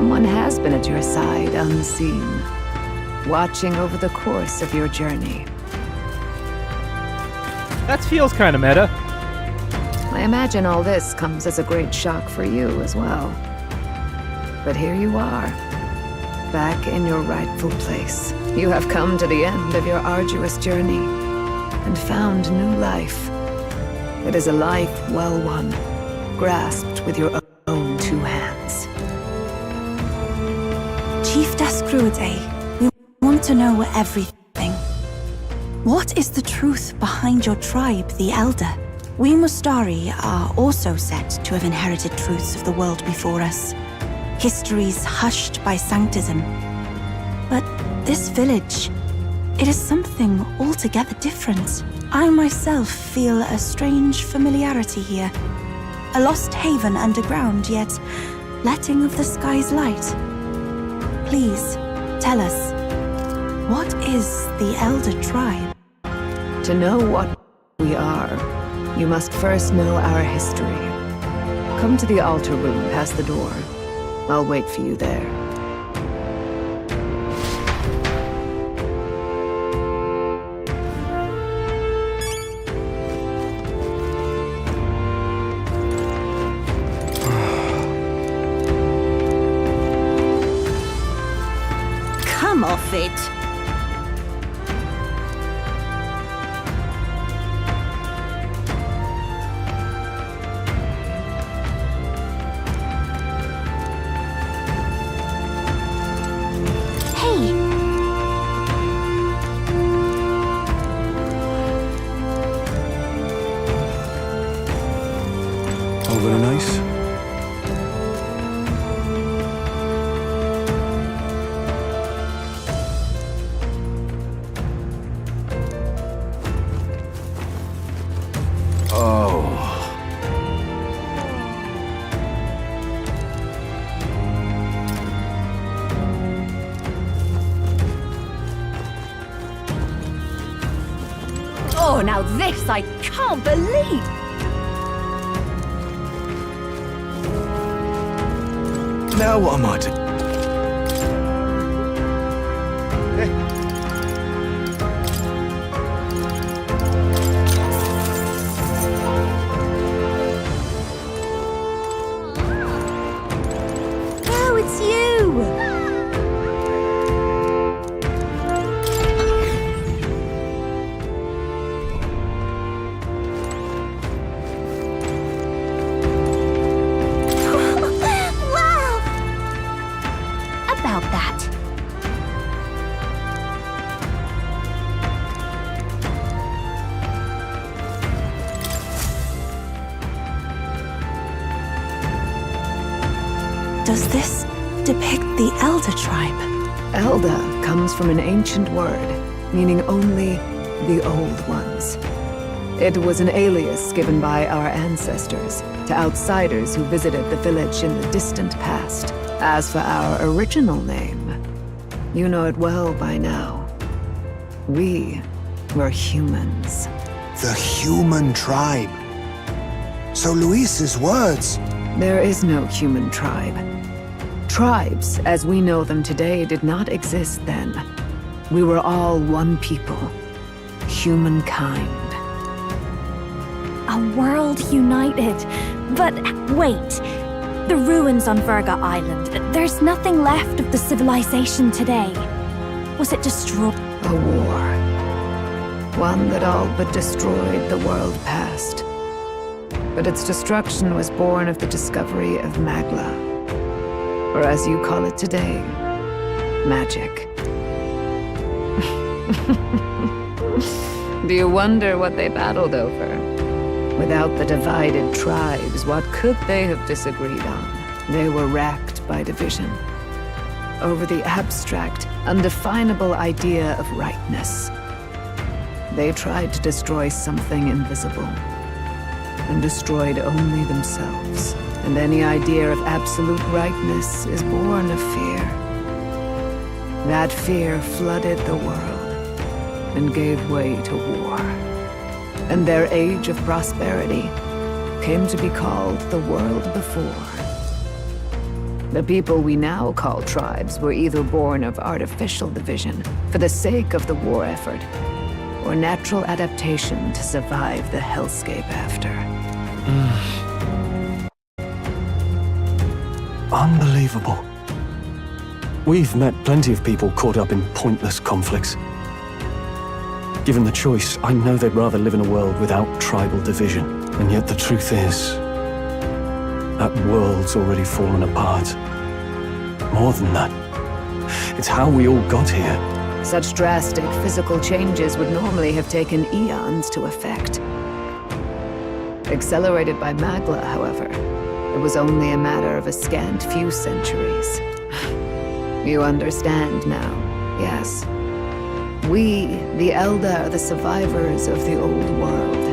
someone has been at your side unseen, watching over the course of your journey. That feels kind of meta. I imagine all this comes as a great shock for you as well. But here you are, back in your rightful place. You have come to the end of your arduous journey and found new life. It is a life well won, grasped with your own two hands. Chief Descruide, we want to know everything. What is the truth behind your tribe, the Elder? We Mustari are also said to have inherited truths of the world before us. Histories hushed by sanctism. But this village, it is something altogether different. I myself feel a strange familiarity here. A lost haven underground, yet letting of the sky's light. Please, tell us, what is the Elder Tribe? To know what we are, you must first know our history. Come to the altar room past the door. I'll wait for you there. Come off it. All very nice. Oh, now this I can't believe! Now what am I to... Oh, it's you! About that. Does this depict the Elder Tribe? Elda comes from an ancient word, meaning only the old ones. It was an alias given by our ancestors to outsiders who visited the village in the distant past. As for our original name, you know it well by now. We were humans. The human tribe. So Luis's words... There is no human tribe. Tribes, as we know them today, did not exist then. We were all one people. Humankind. A world united. But wait. The ruins on Virga Island. There's nothing left of the civilization today. Was it destroyed? A war. One that all but destroyed the world past. But its destruction was born of the discovery of Magla. Or as you call it today, magic. Do you wonder what they battled over? Without the divided tribes, what could they have disagreed on? They were racked by division. Over the abstract, undefinable idea of rightness. They tried to destroy something invisible, and destroyed only themselves. And any idea of absolute rightness is born of fear. That fear flooded the world, and gave way to war. And their age of prosperity came to be called the world before. The people we now call tribes were either born of artificial division for the sake of the war effort, or natural adaptation to survive the hellscape after. Unbelievable. We've met plenty of people caught up in pointless conflicts. Given the choice, I know they'd rather live in a world without tribal division. And yet the truth is, that world's already fallen apart. More than that, it's how we all got here. Such drastic physical changes would normally have taken eons to effect. Accelerated by Magla, however, it was only a matter of a scant few centuries. You understand now, yes. We, the Elder, are the survivors of the old world.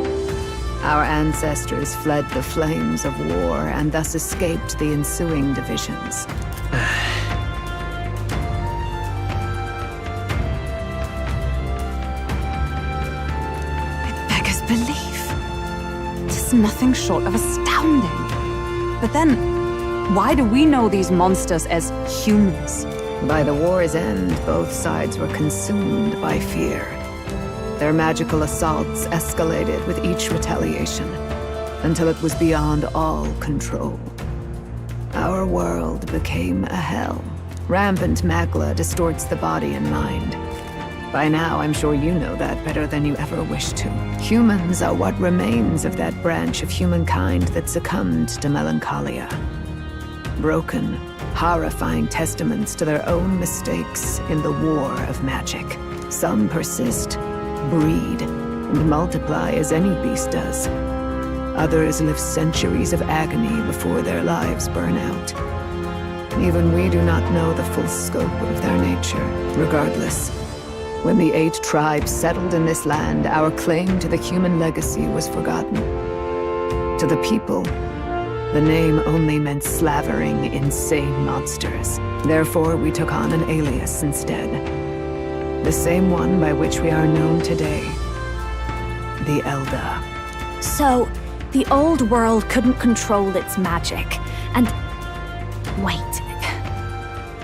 Our ancestors fled the flames of war and thus escaped the ensuing divisions. It beggars belief. It's nothing short of astounding. But then, why do we know these monsters as humans? By the war's end, both sides were consumed by fear. Their magical assaults escalated with each retaliation, until it was beyond all control. Our world became a hell. Rampant Magla distorts the body and mind. By now, I'm sure you know that better than you ever wished to. Humans are what remains of that branch of humankind that succumbed to melancholia. Broken, horrifying testaments to their own mistakes in the war of magic. Some persist, breed, and multiply as any beast does. Others live centuries of agony before their lives burn out. Even we do not know the full scope of their nature. Regardless, when the 8 tribes settled in this land, our claim to the human legacy was forgotten. To the people, the name only meant slavering, insane monsters. Therefore, we took on an alias instead. The same one by which we are known today. The Elder. So, the old world couldn't control its magic, and... Wait.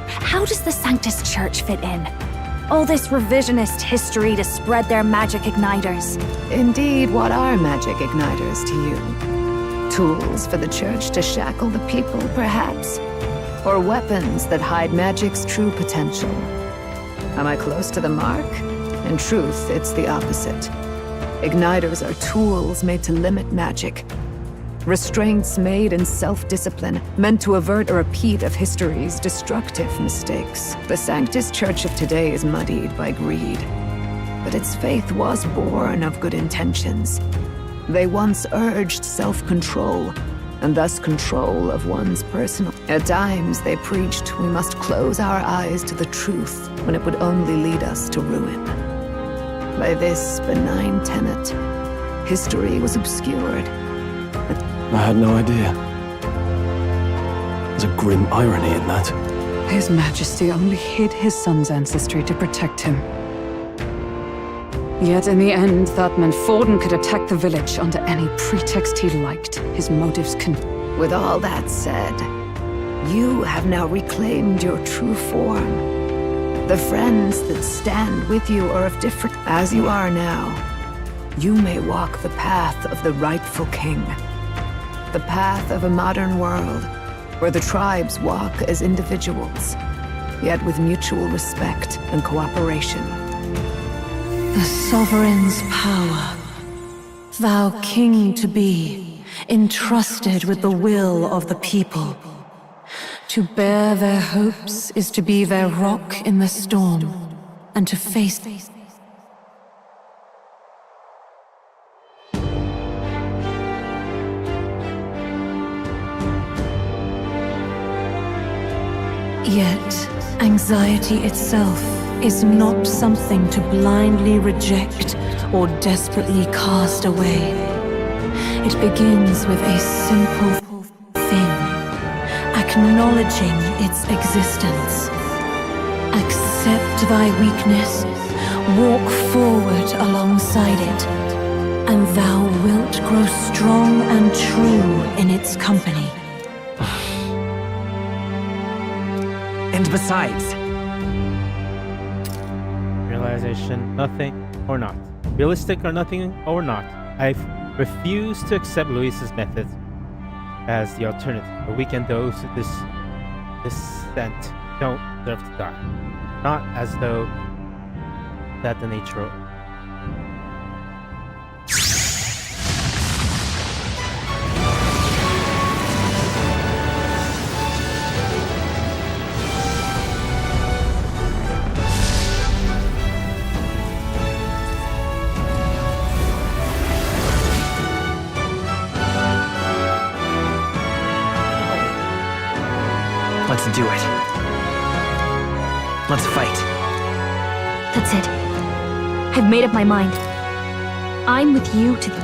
How does the Sanctus Church fit in? All this revisionist history to spread their magic igniters. Indeed, what are magic igniters to you? Tools for the Church to shackle the people, perhaps? Or weapons that hide magic's true potential? Am I close to the mark? In truth, it's the opposite. Igniters are tools made to limit magic. Restraints made in self-discipline, meant to avert a repeat of history's destructive mistakes. The Sanctus Church of today is muddied by greed. But its faith was born of good intentions. They once urged self-control, and thus control of one's personal. At times, they preached we must close our eyes to the truth when it would only lead us to ruin. By this benign tenet, history was obscured. I had no idea. There's a grim irony in that. His Majesty only hid his son's ancestry to protect him. Yet in the end, that meant Forden could attack the village under any pretext he liked. His motives can... With all that said, you have now reclaimed your true form. The friends that stand with you are of different... As you are now, you may walk the path of the rightful king. The path of a modern world, where the tribes walk as individuals, yet with mutual respect and cooperation. The sovereign's power, thou king to be, entrusted with the will of the people. To bear their hopes is to be their rock in the storm, and to face... Yet, anxiety itself is not something to blindly reject or desperately cast away. It begins with a simple thing, acknowledging its existence. Accept thy weakness, walk forward alongside it, and thou wilt grow strong and true in its company. And besides... Realization, nothing or not. Realistic or nothing or not. I refuse to accept Luis's method as the alternative. The weekend those this scent don't deserve to die. Not as though that the nature of Let's do it. Let's fight. That's it. I've made up my mind. I'm with you to the...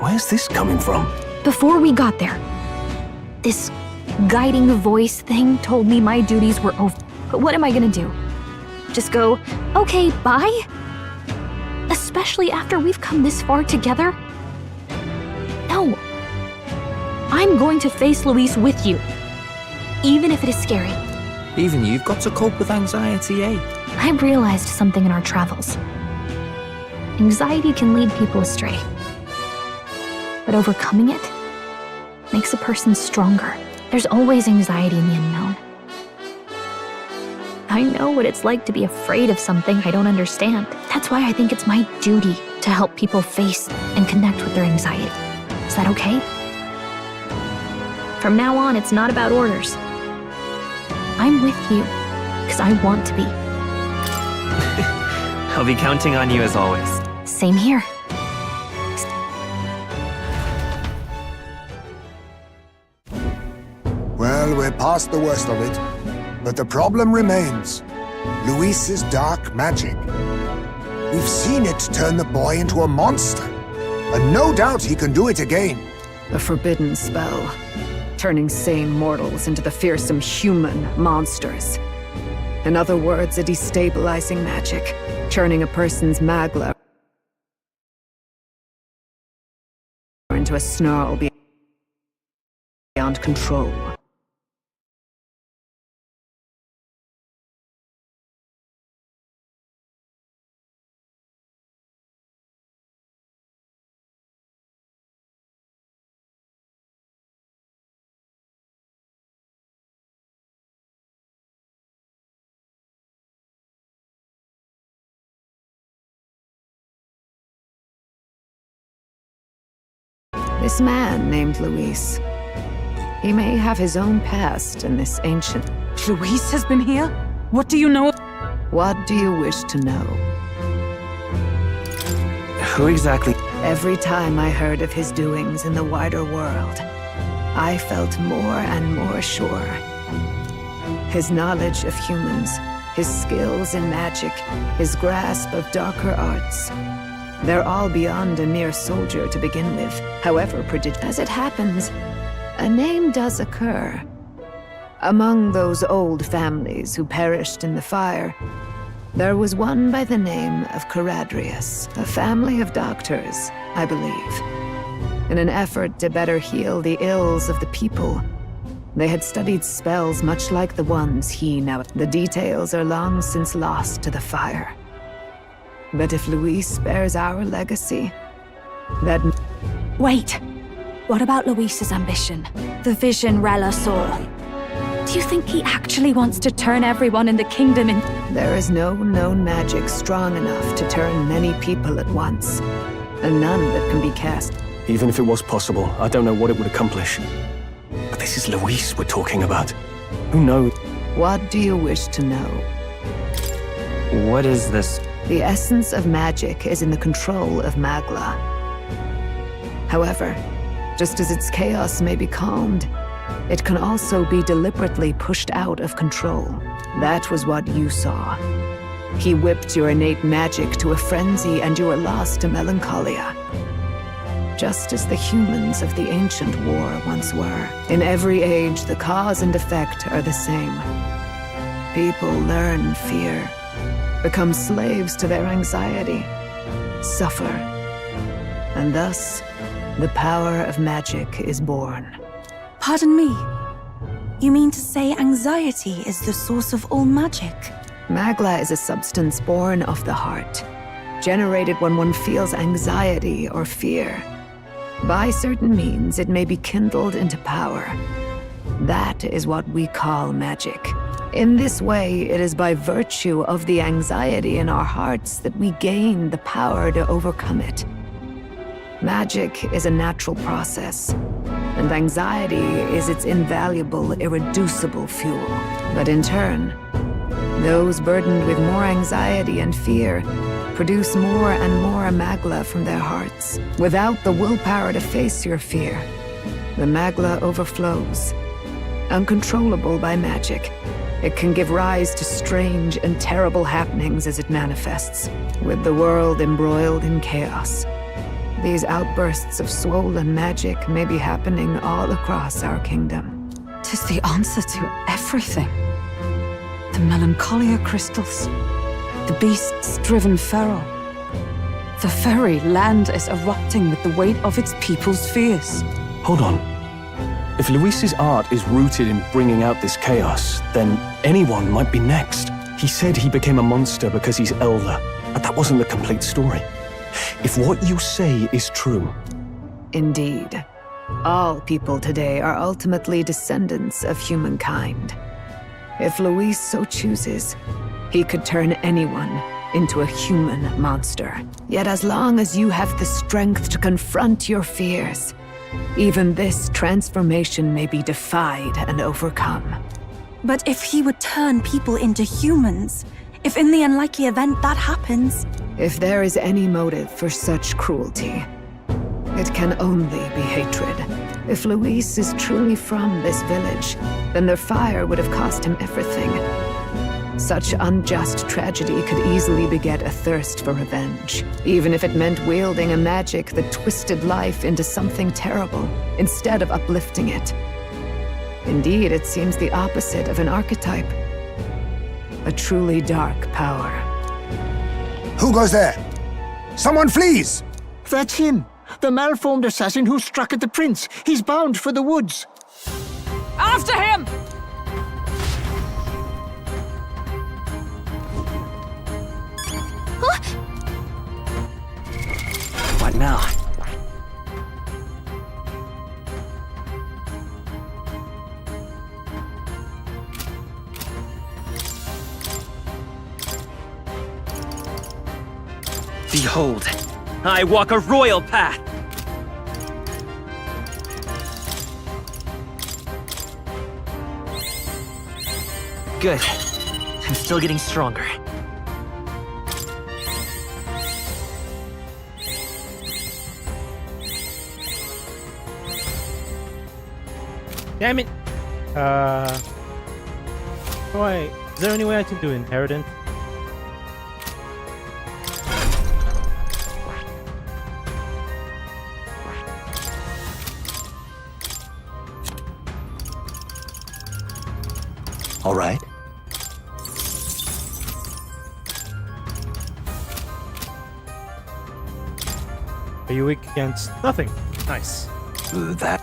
Where's this coming from? Before we got there, this guiding voice thing told me my duties were over. But what am I gonna do? Just go, okay, bye? Especially after we've come this far together? No. I'm going to face Luis with you. Even if it is scary. Even you've got to cope with anxiety, eh? I've realized something in our travels. Anxiety can lead people astray. But overcoming it makes a person stronger. There's always anxiety in the unknown. I know what it's like to be afraid of something I don't understand. That's why I think it's my duty to help people face and connect with their anxiety. Is that okay? From now on, it's not about orders. I'm with you, because I want to be. I'll be counting on you as always. Same here. Well, we're past the worst of it. But the problem remains. Luis's dark magic. We've seen it turn the boy into a monster. And no doubt he can do it again. A forbidden spell, turning sane mortals into the fearsome human monsters. In other words, a destabilizing magic, turning a person's magla into a snarl beyond control. This man named Luis. He may have his own past in this ancient... Luis has been here? What do you know? What do you wish to know? Who exactly? Every time I heard of his doings in the wider world, I felt more and more sure. His knowledge of humans, his skills in magic, his grasp of darker arts. They're all beyond a mere soldier to begin with, however prodigious. As it happens, a name does occur. Among those old families who perished in the fire, there was one by the name of Caradrius, a family of doctors, I believe. In an effort to better heal the ills of the people, they had studied spells much like the ones he now... The details are long since lost to the fire. But if Luis bears our legacy, that... Wait! What about Luis's ambition? The vision Rella saw? Do you think he actually wants to turn everyone in the kingdom in... There is no known magic strong enough to turn many people at once, and none that can be cast. Even if it was possible, I don't know what it would accomplish. But this is Luis we're talking about. Who knows? What do you wish to know? What is this? The essence of magic is in the control of Magla. However, just as its chaos may be calmed, it can also be deliberately pushed out of control. That was what you saw. He whipped your innate magic to a frenzy and you were lost to melancholia. Just as the humans of the ancient war once were. In every age, the cause and effect are the same. People learn fear, become slaves to their anxiety, suffer, and thus, the power of magic is born. Pardon me. You mean to say anxiety is the source of all magic? Magla is a substance born of the heart, generated when one feels anxiety or fear. By certain means, it may be kindled into power. That is what we call magic. In this way, it is by virtue of the anxiety in our hearts that we gain the power to overcome it. Magic is a natural process, and anxiety is its invaluable, irreducible fuel. But in turn, those burdened with more anxiety and fear produce more and more magla from their hearts. Without the willpower to face your fear, the magla overflows. Uncontrollable by magic, it can give rise to strange and terrible happenings as it manifests, with the world embroiled in chaos. These outbursts of swollen magic may be happening all across our kingdom. 'Tis the answer to everything. The melancholia crystals, the beasts driven feral. The very land is erupting with the weight of its people's fears. Hold on. If Luis's art is rooted in bringing out this chaos, then anyone might be next. He said he became a monster because he's elder, but that wasn't the complete story. If what you say is true... Indeed. All people today are ultimately descendants of humankind. If Luis so chooses, he could turn anyone into a human monster. Yet as long as you have the strength to confront your fears, even this transformation may be defied and overcome. But if he would turn people into humans, if in the unlikely event that happens... If there is any motive for such cruelty, it can only be hatred. If Luis is truly from this village, then their fire would have cost him everything. Such unjust tragedy could easily beget a thirst for revenge, even if it meant wielding a magic that twisted life into something terrible, instead of uplifting it. Indeed, it seems the opposite of an archetype. A truly dark power. Who goes there? Someone flees! That's him! The malformed assassin who struck at the prince. He's bound for the woods. After him! What now? Behold, I walk a royal path! Good. I'm still getting stronger. Damn it! Is there any way I can do inheritance? All right. Are you weak against nothing? Nice. That...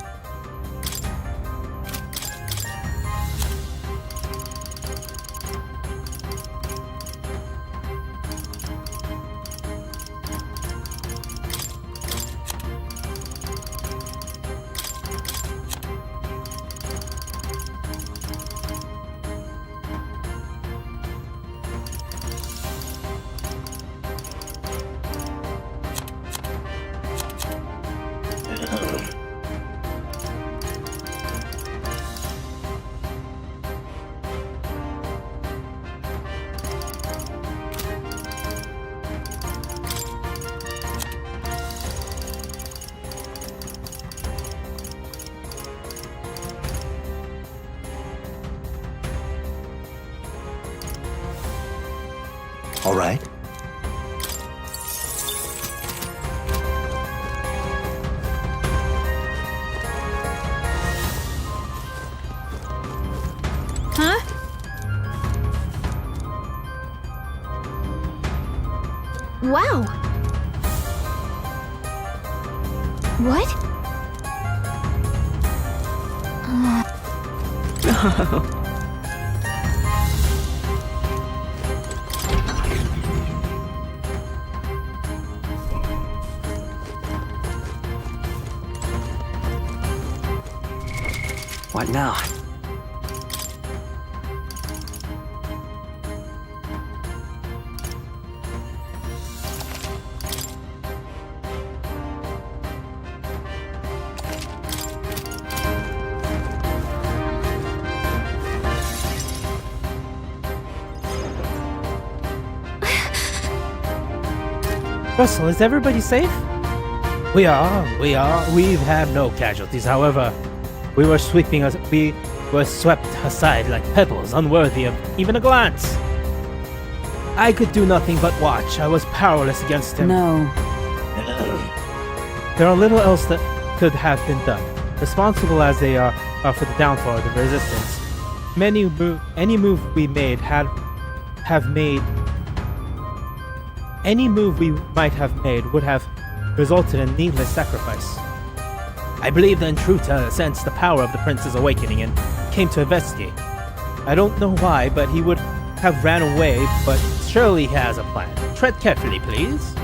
All right. Huh? Wow. What? What now? Russell, is everybody safe? We are. We've had no casualties. However, we were swept aside like pebbles, unworthy of even a glance. I could do nothing but watch. I was powerless against him. No. There are little else that could have been done, responsible as they are for the downfall of the resistance. Any move we might have made would have resulted in needless sacrifice. I believe the intruder sensed the power of the prince's awakening and came to investigate. I don't know why, but he would have ran away, but surely he has a plan. Tread carefully, please.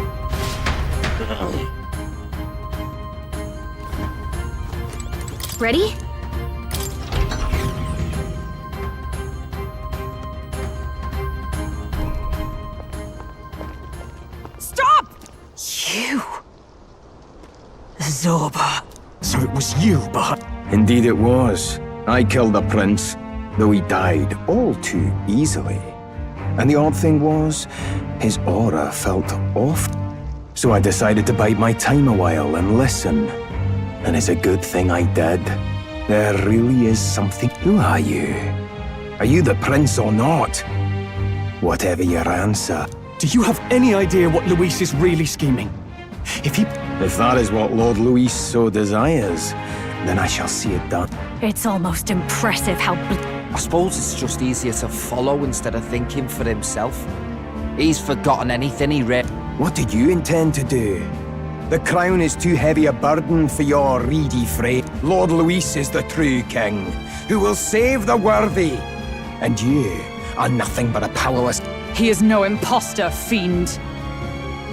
Ready? Stop! You! Zorba. So it was you, but... Indeed it was. I killed the prince, though he died all too easily. And the odd thing was, his aura felt off. So I decided to bide my time a while and listen. And it's a good thing I did. There really is something... Who are you? Are you the prince or not? Whatever your answer... Do you have any idea what Luis is really scheming? If that is what Lord Luis so desires, then I shall see it done. It's almost impressive how... I suppose it's just easier to follow instead of thinking for himself. He's forgotten anything he read. What did you intend to do? The crown is too heavy a burden for your reedy frame. Lord Luis is the true king, who will save the worthy. And you are nothing but a powerless... He is no imposter, fiend.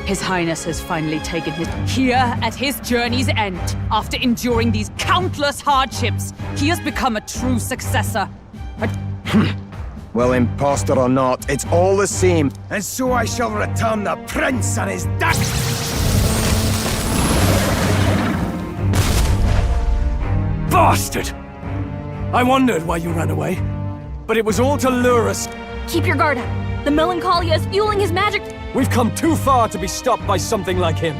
His Highness has finally taken his... Here, at his journey's end, after enduring these countless hardships, he has become a true successor. Well, imposter or not, it's all the same. And so I shall return the prince and his dust. Bastard! I wondered why you ran away, but it was all to lure us. Keep your guard up. The melancholia is fueling his magic. We've come too far to be stopped by something like him.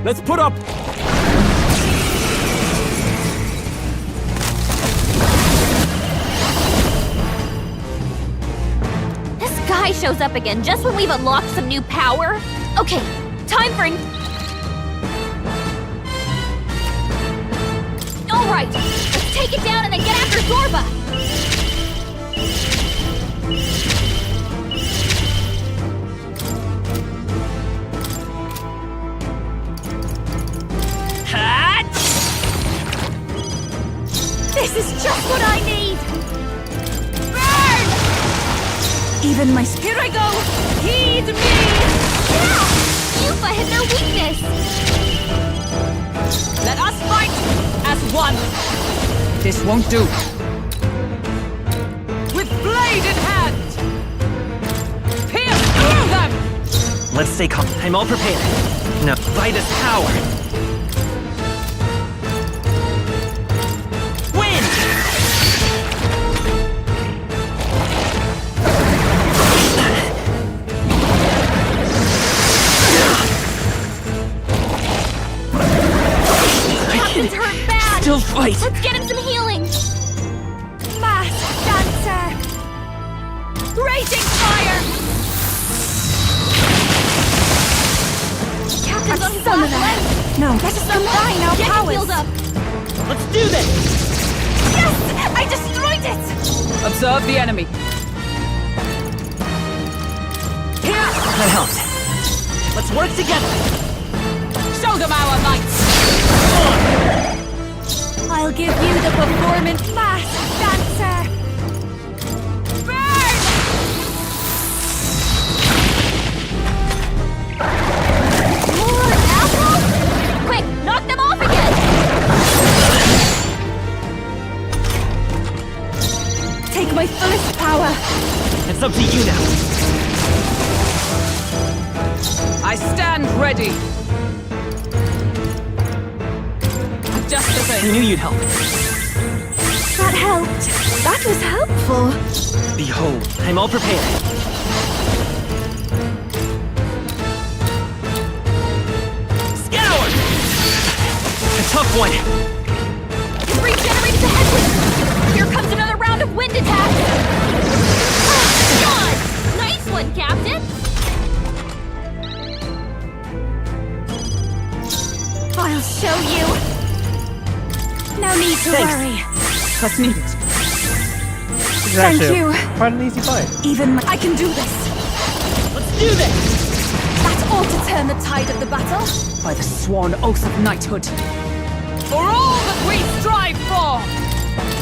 Let's put up... This guy shows up again just when we've unlocked some new power. Okay, time for... Alright, let's take it down and then get after Zorba. This is just what I need! Burn! Even my... Here I go! Heed me! Yeah! Yufa has no weakness! Let us fight as one! This won't do! With blade in hand! Pierce through them! Let's stay calm. I'm all prepared. Now, by this power! Captain's hurt bad! Still fight! Let's get him some healing! Mass Dancer! Raging Fire! Captain's on his last leg! No, let us combine our Get him powers! healed up! Let's do this! Yes! I destroyed it! Observe the enemy. Here! That helped. Let's work together! Show them our might! I'll give you the performance, Mass Dancer! It's up to you now. I stand ready. Just the thing. I knew you'd help. That helped. That was helpful. Behold, I'm all prepared. Scour! A tough one. You've regenerated the headwind. Here comes another round of wind attacks. God! Nice one, Captain. I'll show you. No need to worry. Trust me. Thank you. Quite an easy fight. Even I can do this. Let's do this! That ought to turn the tide of the battle. By the sworn oath of knighthood. For all that we strive for!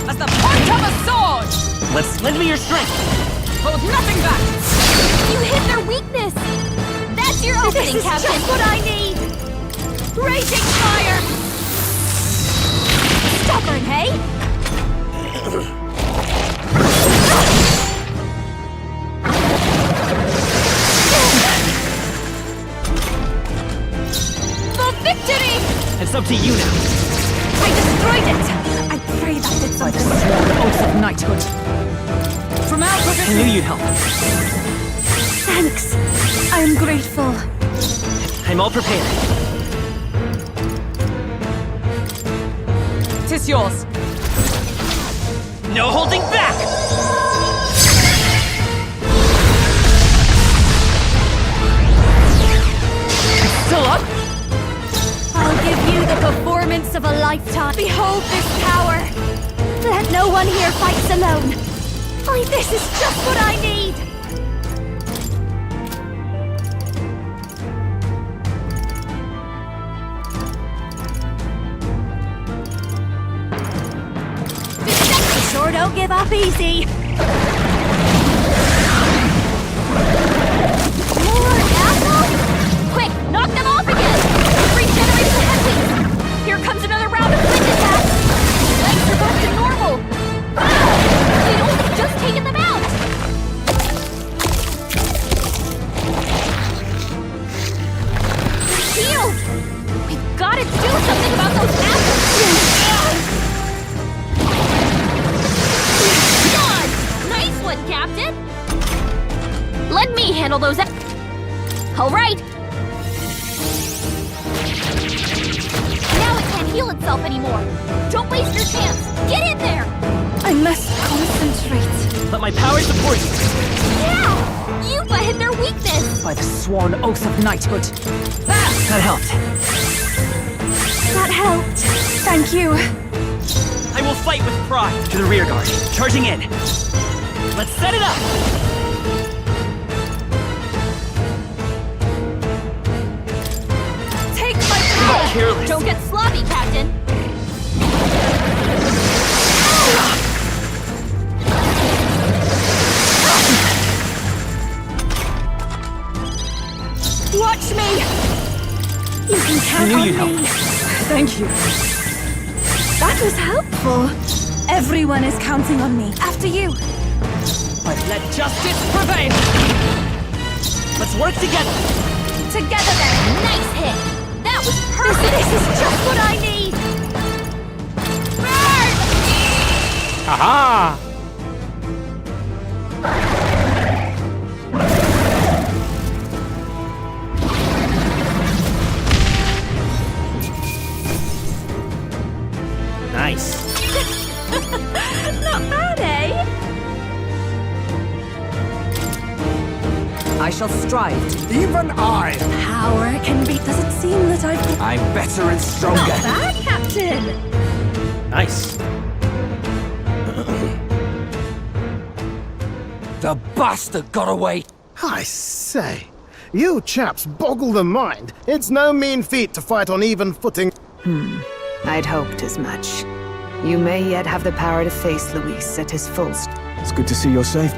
As the point of a sword! Lend me your strength. Hold nothing back! You hit their weakness. That's your opening, This is Captain. just what I need. Raging fire. Stubborn, hey? For victory! It's up to you now. I destroyed it. I pray that did By the something. sworn oath of knighthood. From our I position... knew you'd help. Thanks. I am grateful. I'm all prepared. Tis yours. No holding back! Still up? I'll give you the performance of a lifetime. Behold this power. Let no one here fights alone. Oh, this is just what I need. Sure don't give up easy. More assholes? Quick, knock them off again. Regenerate the headwinds. Here comes another round of wind attacks. Legs are back to normal. Wow! We'd only just taken them out. Healed. We've got to do something about those assholes. Nice one, Captain! Let me handle those. All right. Now it can't heal itself anymore. Don't waste your chance. Get in there. I must concentrate. Let my power support you. Yeah! You've hit their weakness. By the sworn oath of knighthood. That helped. That helped. Thank you. I will fight with pride. To the rear guard. Charging in. Let's set it up! Take my power. Careless. Don't get sloppy, Captain. Watch me. You can count knew on you'd me. help. Thank you. That was helpful. Everyone is counting on me. After you. Let justice prevail! Let's work together! Together then. Nice hit. That was perfect. This is just what I need. Burn! Aha! Nice. Not bad, eh? I shall strive to... Even I! Power can be. Does it seem that I've... I'm better and stronger. Not bad, Captain. Nice. The bastard got away. I say, you chaps boggle the mind. It's no mean feat to fight on even footing. I'd hoped as much. You may yet have the power to face Luis at his full It's good to see you're safe.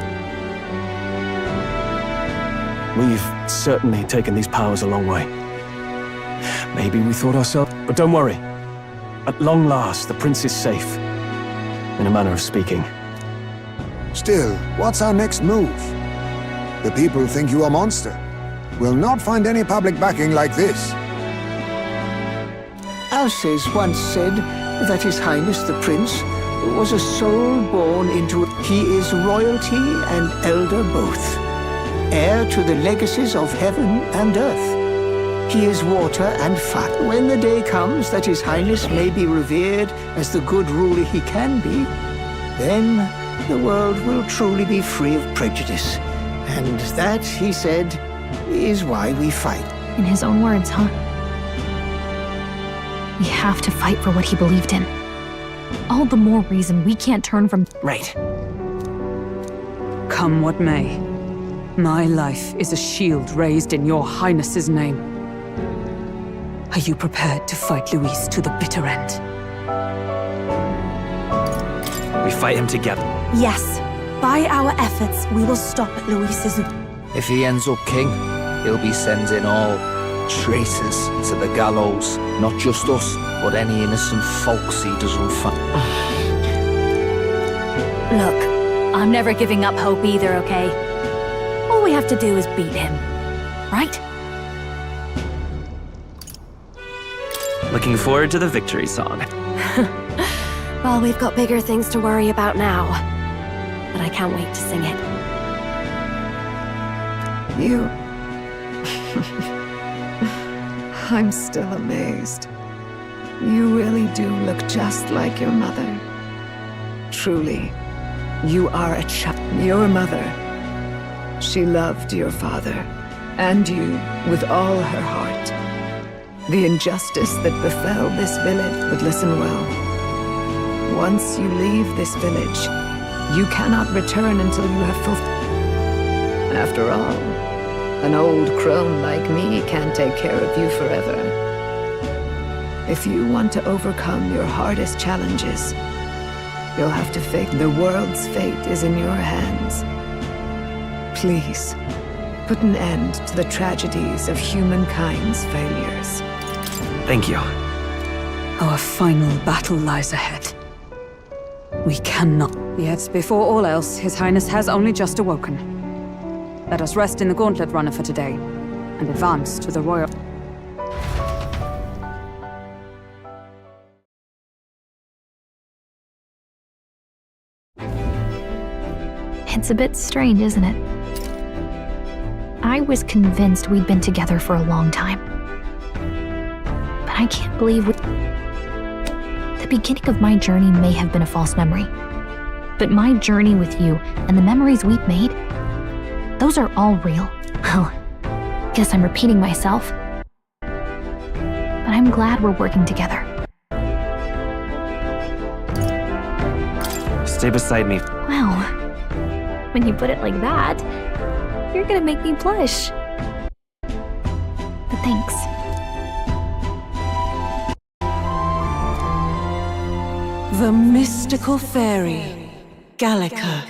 We've certainly taken these powers a long way. Maybe we thought ourselves... But don't worry. At long last, the prince is safe. In a manner of speaking. Still, what's our next move? The people think you a monster. Will not find any public backing like this. Alces once said that His Highness the Prince was a soul born into it. He is royalty and elder both, heir to the legacies of heaven and earth. He is water and fire. When the day comes that His Highness may be revered as the good ruler he can be, then the world will truly be free of prejudice. And that, he said, is why we fight. In his own words, huh? We have to fight for what he believed in. All the more reason we can't turn from... Right. Come what may, my life is a shield raised in your highness's name. Are you prepared to fight Luis to the bitter end? We fight him together. Yes. By our efforts, we will stop Luis's... If he ends up king, he'll be sending all traitors to the gallows. Not just us, but any innocent folks he doesn't find. Look, I'm never giving up hope either, okay? All we have to do is beat him, right? Looking forward to the victory song. Well, we've got bigger things to worry about now. But I can't wait to sing it. You... I'm still amazed. You really do look just like your mother. Truly, you are a child. Your mother, she loved your father, and you with all her heart. The injustice that befell this village, but listen well. Once you leave this village, you cannot return until you have fulfilled. After all, an old crone like me can't take care of you forever. If you want to overcome your hardest challenges, you'll have to face the world's fate is in your hands. Please, put an end to the tragedies of humankind's failures. Thank you. Our final battle lies ahead. We cannot. Yet, before all else, His Highness has only just awoken. Let us rest in the Gauntlet Runner for today, and advance to the royal... It's a bit strange, isn't it? I was convinced we'd been together for a long time. But I can't believe the beginning of my journey may have been a false memory. But my journey with you and the memories we've made, those are all real. Well, guess I'm repeating myself. But I'm glad we're working together. Stay beside me. Wow. When you put it like that, you're gonna make me blush. But thanks. The mystical fairy, Gallica.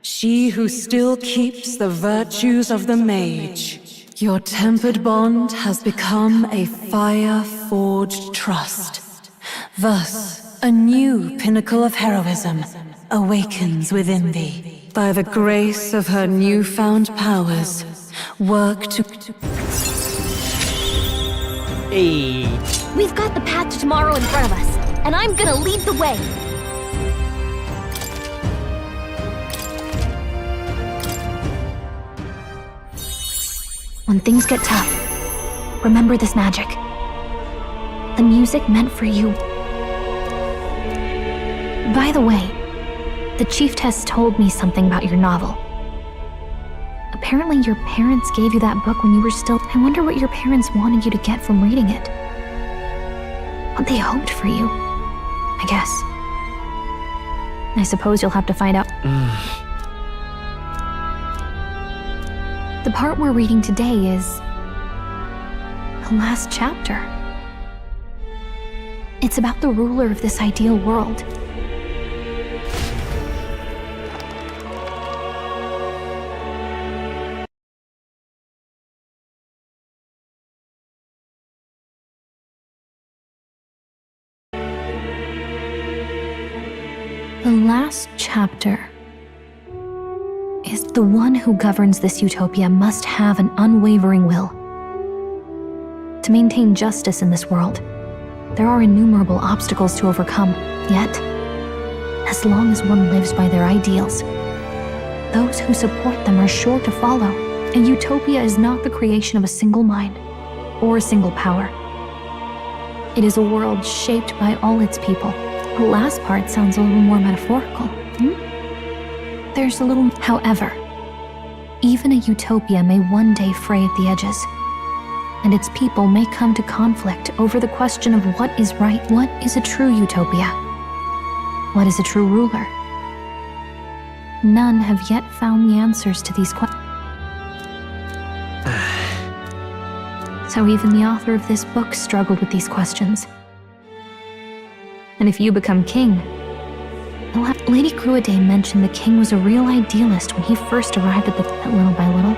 She who still keeps the virtues of the mage. Your tempered bond has become a fire-forged trust. Thus, a new pinnacle of heroism awakens within thee. By the grace of her newfound powers, work to... Hey. We've got the path to tomorrow in front of us, and I'm gonna lead the way. When things get tough, remember this magic. The music meant for you. By the way, the chiefess told me something about your novel. Apparently your parents gave you that book when you were still... I wonder what your parents wanted you to get from reading it. What they hoped for you, I guess. I suppose you'll have to find out. The part we're reading today is... the last chapter. It's about the ruler of this ideal world. The last chapter is the one who governs this utopia must have an unwavering will. To maintain justice in this world, there are innumerable obstacles to overcome, yet, as long as one lives by their ideals, those who support them are sure to follow. A utopia is not the creation of a single mind or a single power. It is a world shaped by all its people. The last part sounds a little more metaphorical. There's a little... However, even a utopia may one day fray at the edges, and its people may come to conflict over the question of what is right. What is a true utopia? What is a true ruler? None have yet found the answers to these questions. So even the author of this book struggled with these questions. And if you become king, Lady Gruaday mentioned the king was a real idealist when he first arrived at the... Little by little,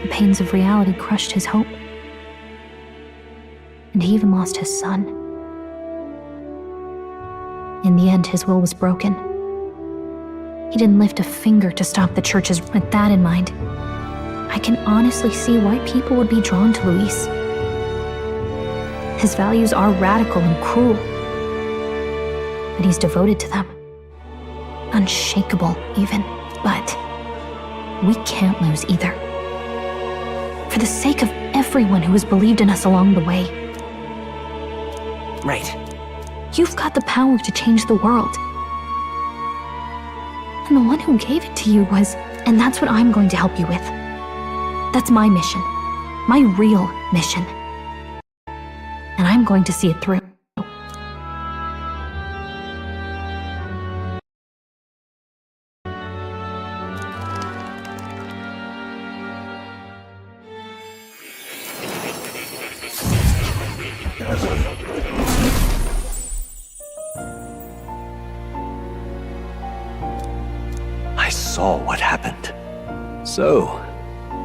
the pains of reality crushed his hope. And he even lost his son. In the end, his will was broken. He didn't lift a finger to stop the church's... With that in mind, I can honestly see why people would be drawn to Luis. His values are radical and cruel, but he's devoted to them. Unshakable, even. But we can't lose either. For the sake of everyone who has believed in us along the way. Right. You've got the power to change the world. And the one who gave it to you was... And that's what I'm going to help you with. That's my mission. My real mission. And I'm going to see it through. I saw what happened. So,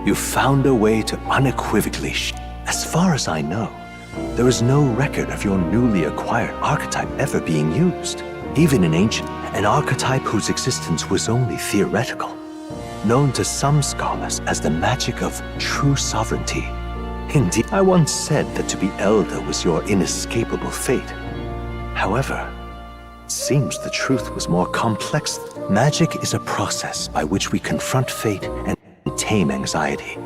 you found a way to unequivocally As far as I know, there is no record of your newly acquired archetype ever being used. Even in ancient, an archetype whose existence was only theoretical, known to some scholars as the magic of true sovereignty. Indeed, I once said that to be elder was your inescapable fate. However, it seems the truth was more complex. Magic is a process by which we confront fate and tame anxiety,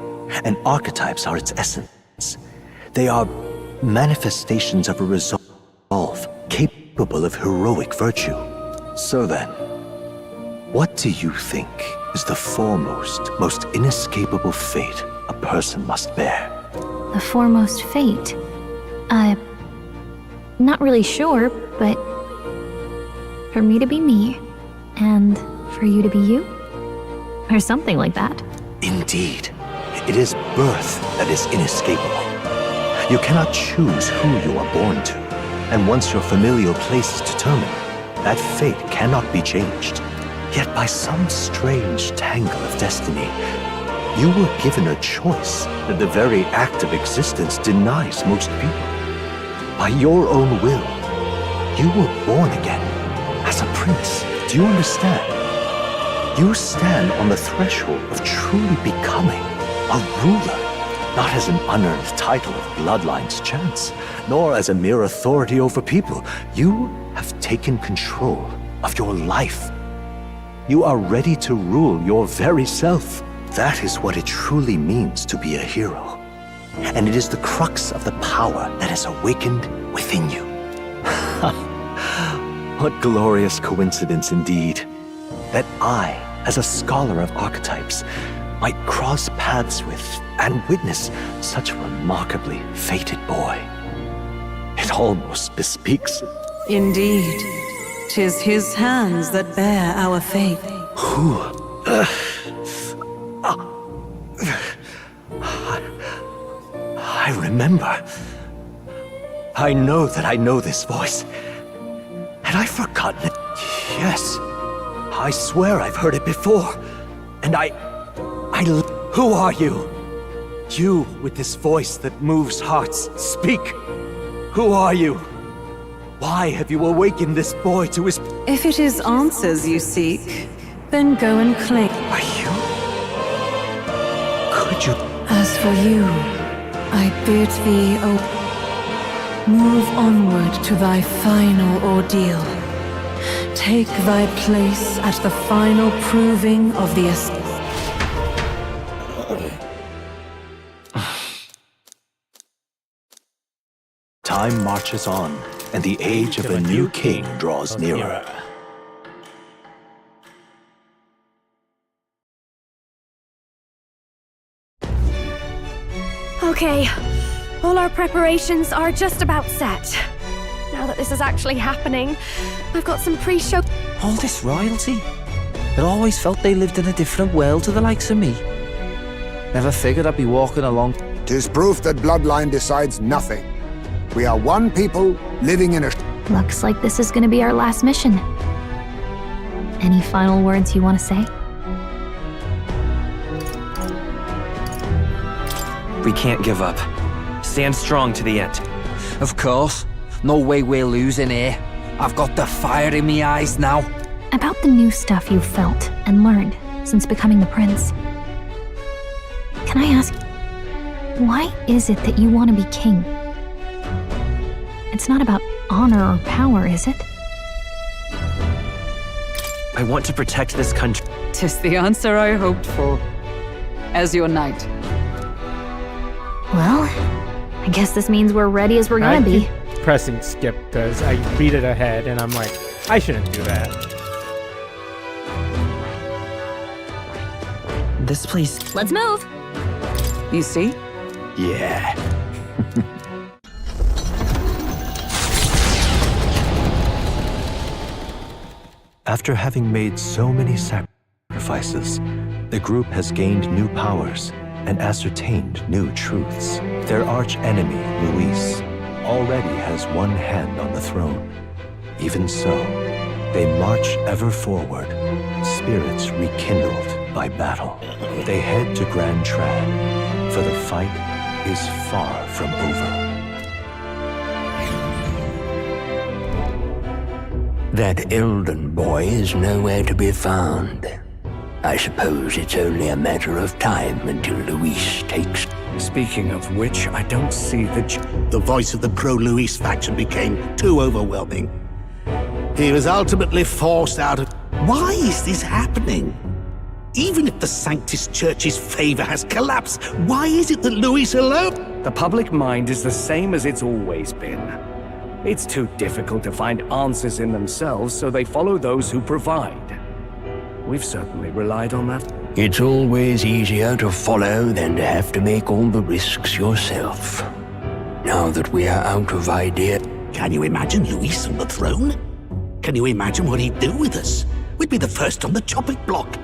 and archetypes are its essence. They are manifestations of a resolve capable of heroic virtue. So then, what do you think is the foremost, most inescapable fate a person must bear? The foremost fate? Not really sure, but for me to be me, and for you to be you? Or something like that. Indeed. It is birth that is inescapable. You cannot choose who you are born to, and once your familial place is determined, that fate cannot be changed. Yet by some strange tangle of destiny, you were given a choice that the very act of existence denies most people. By your own will, you were born again as a prince. Do you understand? You stand on the threshold of truly becoming a ruler, not as an unearned title of bloodline's chance, nor as a mere authority over people. You have taken control of your life. You are ready to rule your very self. That is what it truly means to be a hero. And it is the crux of the power that has awakened within you. What glorious coincidence indeed, that I, as a scholar of archetypes, might cross paths with and witness such a remarkably fated boy. It almost bespeaks... Indeed, 'tis his hands that bear our fate. Who? I remember. I know that I know this voice. Had I forgotten it? Yes. I swear I've heard it before. And who are you? You with this voice that moves hearts. Speak. Who are you? Why have you awakened this boy to his... If it is answers you seek, Then go and claim. Are you? Could you? As for you, I bid thee move onward to thy final ordeal. Take thy place at the final proving of the Time marches on, and the age of a new king draws nearer. Okay, all our preparations are just about set. Now that this is actually happening, I've got some pre-show... All this royalty? It always felt they lived in a different world to the likes of me. Never figured I'd be walking along. 'Tis proof that bloodline decides nothing. We are one people living in a... Looks like this is gonna be our last mission. Any final words you want to say? We can't give up. Stand strong to the end. Of course. No way we're losing here. I've got the fire in my eyes now. About the new stuff you've felt and learned since becoming the prince. Can I ask, why is it that you want to be king? It's not about honor or power, is it? I want to protect this country. 'Tis the answer I hoped for. As your knight. Well, I guess this means we're ready as we're gonna be. Keep pressing skip because I read it ahead and I'm like, I shouldn't do that. This place... Let's move! You see? Yeah. After having made so many sacrifices, the group has gained new powers and ascertained new truths. Their arch-enemy, Luis, already has one hand on the throne. Even so, they march ever forward, spirits rekindled by battle. They head to Grand Trad, for the fight is far from over. That Elden boy is nowhere to be found. I suppose it's only a matter of time until Luis takes... Speaking of which, I don't see the voice of the pro-Luis faction became too overwhelming. He was ultimately forced out of... Why is this happening? Even if the Sanctus Church's favor has collapsed, why is it that Luis alone... The public mind is the same as it's always been. It's too difficult to find answers in themselves, so they follow those who provide. We've certainly relied on that. It's always easier to follow than to have to make all the risks yourself. Now that we are out of idea... Can you imagine Luis on the throne? Can you imagine what he'd do with us? We'd be the first on the chopping block.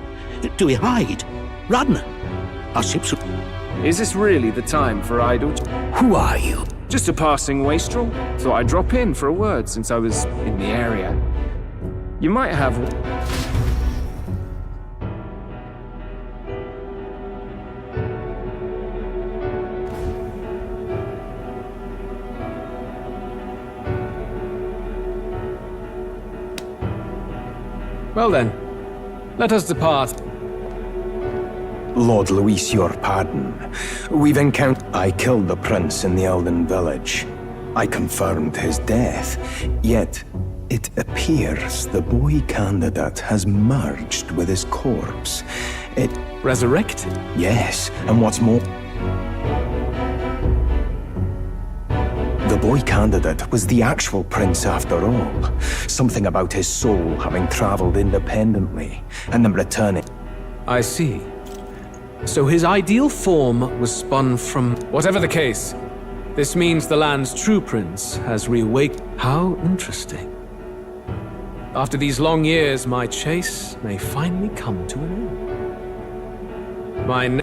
Do we hide? Run? Our ships would... Is this really the time for idle... Who are you? Just a passing wastrel. Thought I'd drop in for a word since I was in the area. You might have... Well then, let us depart. Lord Luis, your pardon. We've encountered... I killed the prince in the Elden village. I confirmed his death. Yet, it appears the boy candidate has merged with his corpse. It... Resurrected? Yes, and what's more... The boy candidate was the actual prince after all. Something about his soul having traveled independently, and then returning. I see. So his ideal form was spun from... Whatever the case, this means the land's true prince has reawakened. How interesting. After these long years, my chase may finally come to an end.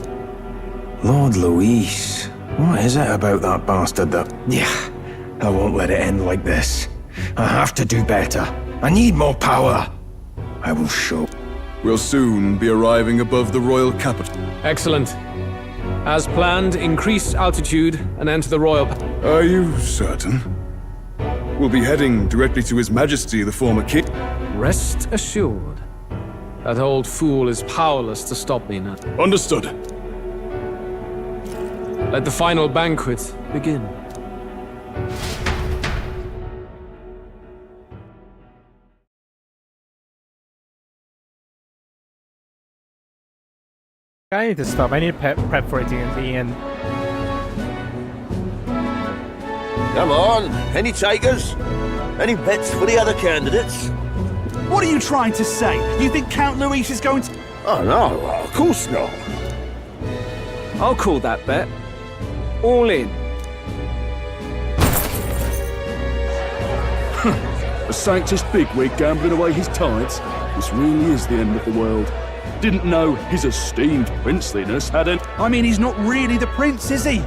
Lord Luis, what is it about that bastard that... Yeah, I won't let it end like this. I have to do better. I need more power. I will show... We'll soon be arriving above the royal capital. Excellent. As planned, increase altitude and enter the royal... Are you certain? We'll be heading directly to His Majesty, the former king. Rest assured. That old fool is powerless to stop me now. Understood. Let the final banquet begin. I need to stop. I need to prep for it in the end. Come on, any takers? Any bets for the other candidates? What are you trying to say? You think Count Luis is going to... Oh no, of course not. I'll call that bet. All in. A sanctus bigwig gambling away his tides? This really is the end of the world. Didn't know his esteemed princeliness had an... I mean, he's not really the prince, is he?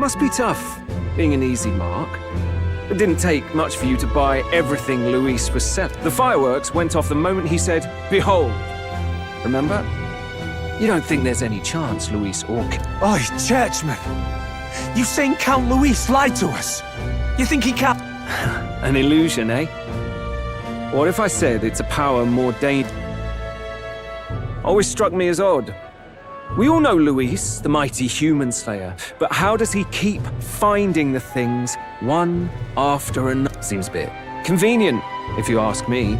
Must be tough, being an easy mark. It didn't take much for you to buy everything Luis was selling. The fireworks went off the moment he said, "Behold." Remember? You don't think there's any chance Luis or... Oh, churchman! You've seen Count Luis lie to us! You think he can't... An illusion, eh? What if I said it's a power more dangerous? Always struck me as odd. We all know Luis, the mighty human slayer, but how does he keep finding the things one after another? Seems a bit convenient, if you ask me.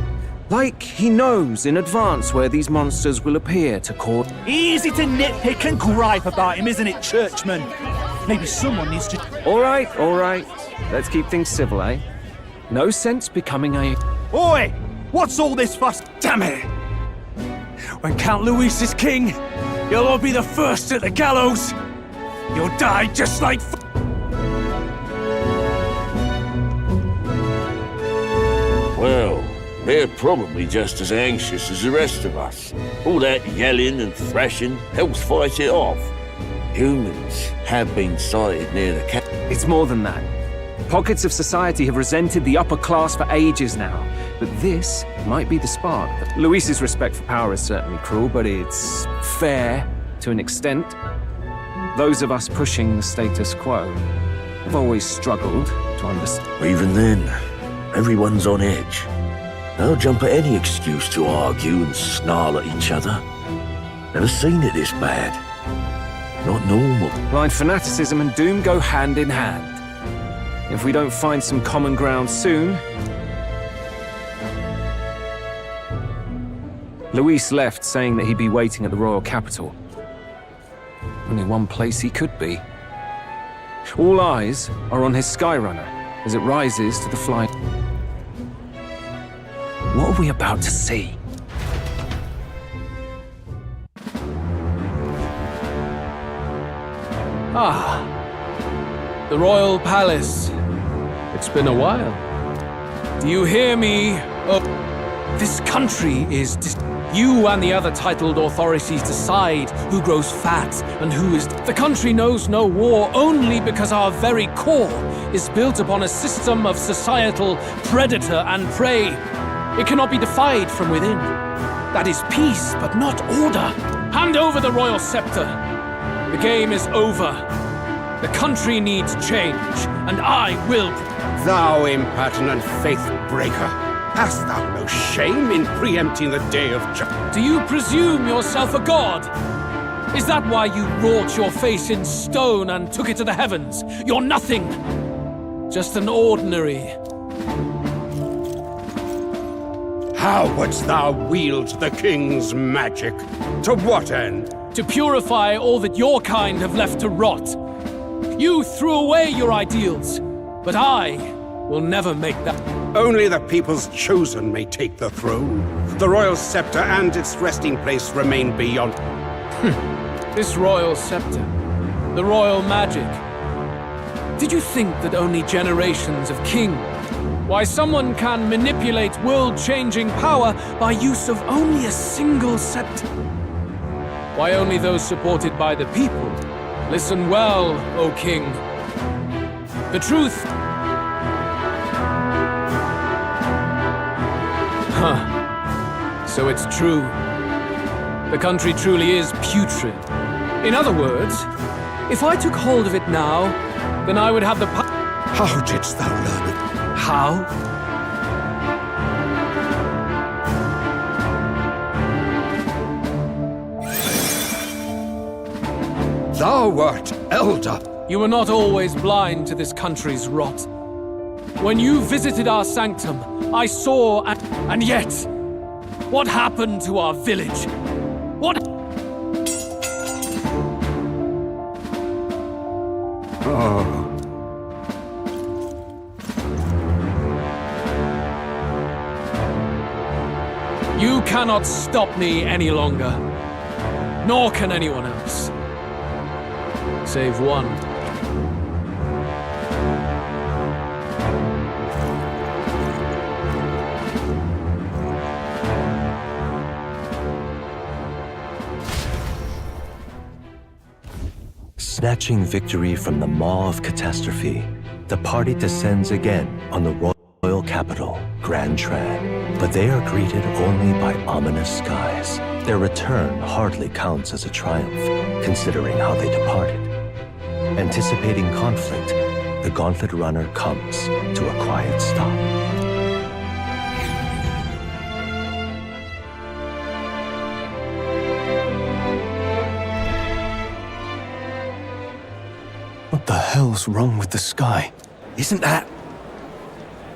Like he knows in advance where these monsters will appear to cause... Easy to nitpick and gripe about him, isn't it, churchman? Maybe someone needs to... All right. Let's keep things civil, eh? No sense becoming a... Oi! What's all this fuss? Damn it! When Count Luis is king, you'll all be the first at the gallows. You'll die just like... Well, they're probably just as anxious as the rest of us. All that yelling and thrashing helps fight it off. Humans have been sighted near the camp. It's more than that. Pockets of society have resented the upper class for ages now, but this might be the spark. Luis's respect for power is certainly cruel, but it's fair to an extent. Those of us pushing the status quo have always struggled to understand. Even then, everyone's on edge. They'll jump at any excuse to argue and snarl at each other. Never seen it this bad. Not normal. Blind fanaticism and doom go hand in hand. If we don't find some common ground soon... Luis left saying that he'd be waiting at the royal capital. Only one place he could be. All eyes are on his Skyrunner as it rises to the flight. What are we about to see? The royal palace. It's been a while. Do you hear me? Oh, this country is... You and the other titled authorities decide who grows fat and who is... The country knows no war only because our very core is built upon a system of societal predator and prey. It cannot be defied from within. That is peace, but not order. Hand over the royal scepter. The game is over. The country needs change, and I will... Thou impertinent faith breaker, hast thou no shame in preempting the day of judgment? Do you presume yourself a god? Is that why you wrought your face in stone and took it to the heavens? You're nothing. Just an ordinary... How wouldst thou wield the king's magic? To what end? To purify all that your kind have left to rot. You threw away your ideals, but I will never make that. Only the people's chosen may take the throne. The royal scepter and its resting place remain beyond. This royal scepter, the royal magic. Did you think that only generations of kings? Why someone can manipulate world-changing power by use of only a single scepter? Why only those supported by the people? Listen well, O king. The truth... So it's true. The country truly is putrid. In other words, if I took hold of it now, then I would have the power... How didst thou learn it? How? Thou wert elder. You were not always blind to this country's rot. When you visited our sanctum, I saw and yet, what happened to our village? What? Oh. You cannot stop me any longer. Nor can anyone else. Save one. Snatching victory from the maw of catastrophe, the party descends again on the royal capital, Grand Tran. But they are greeted only by ominous skies. Their return hardly counts as a triumph, considering how they departed. Anticipating conflict, the Gauntlet Runner comes to a quiet stop. What the hell's wrong with the sky? Isn't that...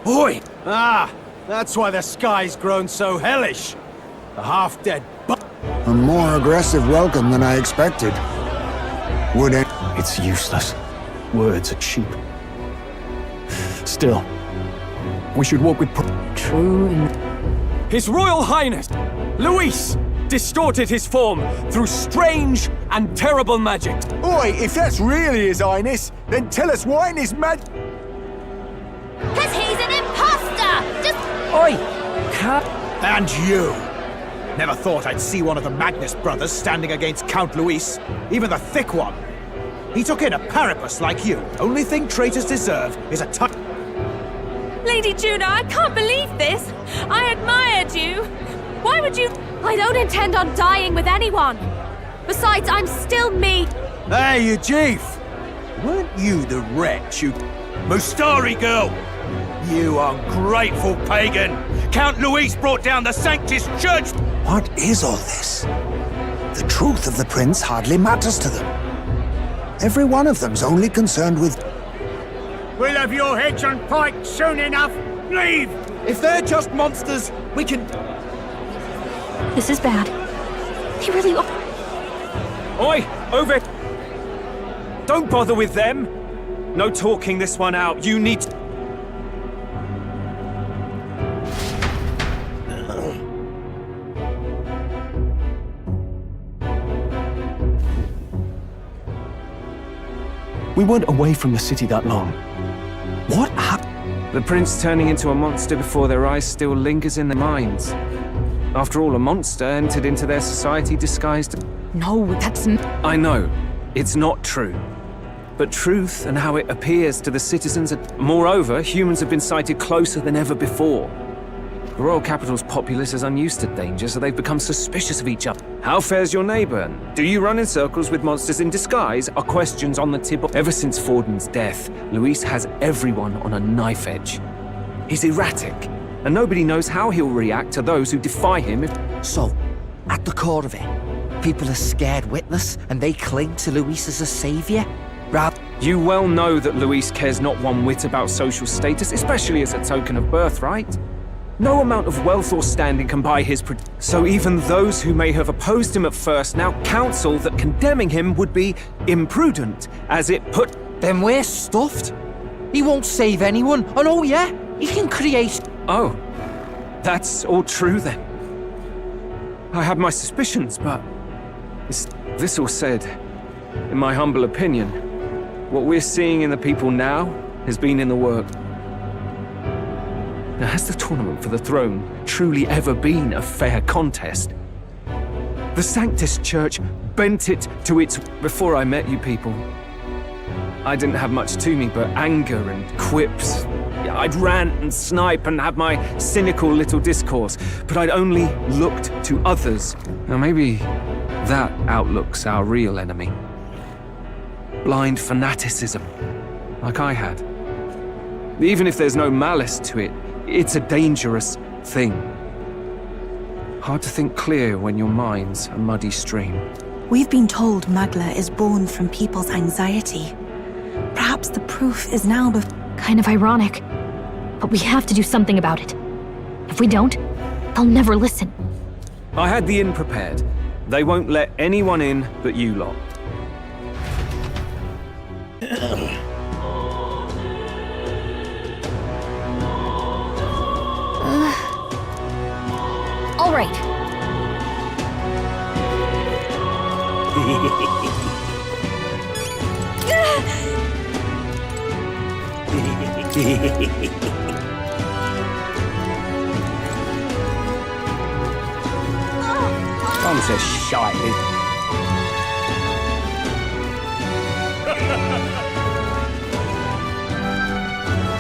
Oi! Ah, that's why the sky's grown so hellish. A half-dead A more aggressive welcome than I expected. Would it... It's useless. Words are cheap. Still, we should walk with... True. His Royal Highness, Luis, distorted his form through strange and terrible magic. Oi, if that's really His Highness, then tell us why in his Cause he's an imposter! Just... Oi! And you! Never thought I'd see one of the Magnus brothers standing against Count Luis, even the thick one. He took in a parapus like you. Only thing traitors deserve is a touch. Lady Juno, I can't believe this! I admired you! Why would you... I don't intend on dying with anyone! Besides, I'm still me! Hey, you chief! Weren't you the wretch who... Mustari girl! You ungrateful pagan! Count Luis brought down the Sanctus Church! What is all this? The truth of the prince hardly matters to them. Every one of them's only concerned with... We'll have your hedge and pike soon enough! Leave! If they're just monsters, we can... This is bad. They really are... Oi! Over! Don't bother with them! No talking this one out. You need... We weren't away from the city that long. What happened? The prince turning into a monster before their eyes still lingers in their minds. After all, a monster entered into their society disguised... No, that's not... I know. It's not true. But truth and how it appears to the citizens... Moreover, humans have been sighted closer than ever before. The royal capital's populace is unused to danger, so they've become suspicious of each other. How fares your neighbor? Do you run in circles with monsters in disguise? Are questions on the tip of... Ever since Forden's death, Luis has everyone on a knife edge. He's erratic, and nobody knows how he'll react to those who defy him if... So, at the core of it, people are scared witless, and they cling to Luis as a savior? You well know that Luis cares not one whit about social status, especially as a token of birthright. No amount of wealth or standing can buy his... So even those who may have opposed him at first now counsel that condemning him would be imprudent, as it put... Then we're stuffed. He won't save anyone, and oh yeah, he can create... Oh, that's all true then. I had my suspicions, but... This all said, in my humble opinion, what we're seeing in the people now has been in the work. Now, has the tournament for the throne truly ever been a fair contest? The Sanctus Church bent it to its... Before I met you people, I didn't have much to me but anger and quips. I'd rant and snipe and have my cynical little discourse, but I'd only looked to others. Now maybe that outlook's our real enemy. Blind fanaticism, like I had. Even if there's no malice to it, it's a dangerous thing. Hard to think clear when your mind's a muddy stream. We've been told Magla is born from people's anxiety. Perhaps the proof is now Kind of ironic. But we have to do something about it. If we don't, they'll never listen. I had the inn prepared. They won't let anyone in but you lot. All right. I'm so shite.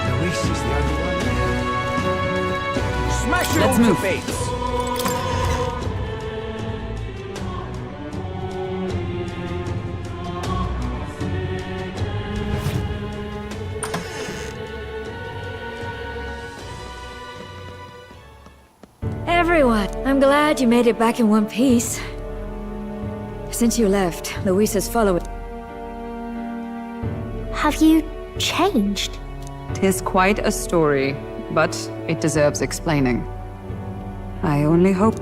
Luis is the only one there. Smash it Let's all move. to bits. Everyone, I'm glad you made it back in one piece. Since you left, Luis has followed. Have you changed? 'Tis quite a story, but it deserves explaining. I only hope.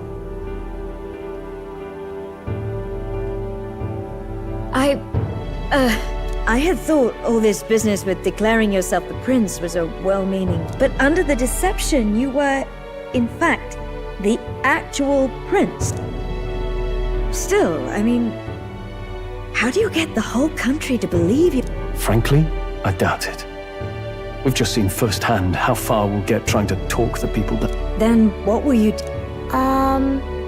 I had thought all this business with declaring yourself the prince was a well-meaning, but under the deception, you were, in fact, the actual prince. Still, I mean, how do you get the whole country to believe you? Frankly, I doubt it. We've just seen firsthand how far we'll get trying to talk the people down. Then what will you do?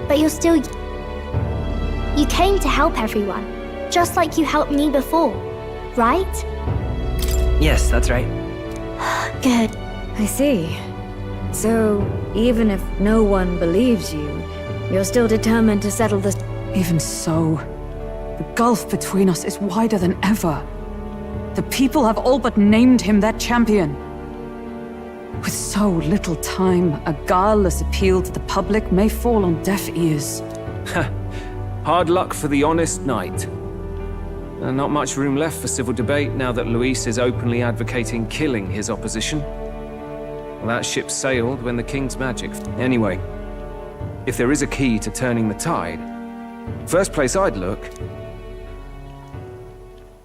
But you're still... You came to help everyone, just like you helped me before, right? Yes, that's right. Good. I see. So, even if no one believes you, you're still determined to settle this. Even so, the gulf between us is wider than ever. The people have all but named him their champion. With so little time, a guileless appeal to the public may fall on deaf ears. Hard luck for the honest knight. And not much room left for civil debate now that Luis is openly advocating killing his opposition. Well, that ship sailed when the king's magic... Anyway, if there is a key to turning the tide, first place I'd look...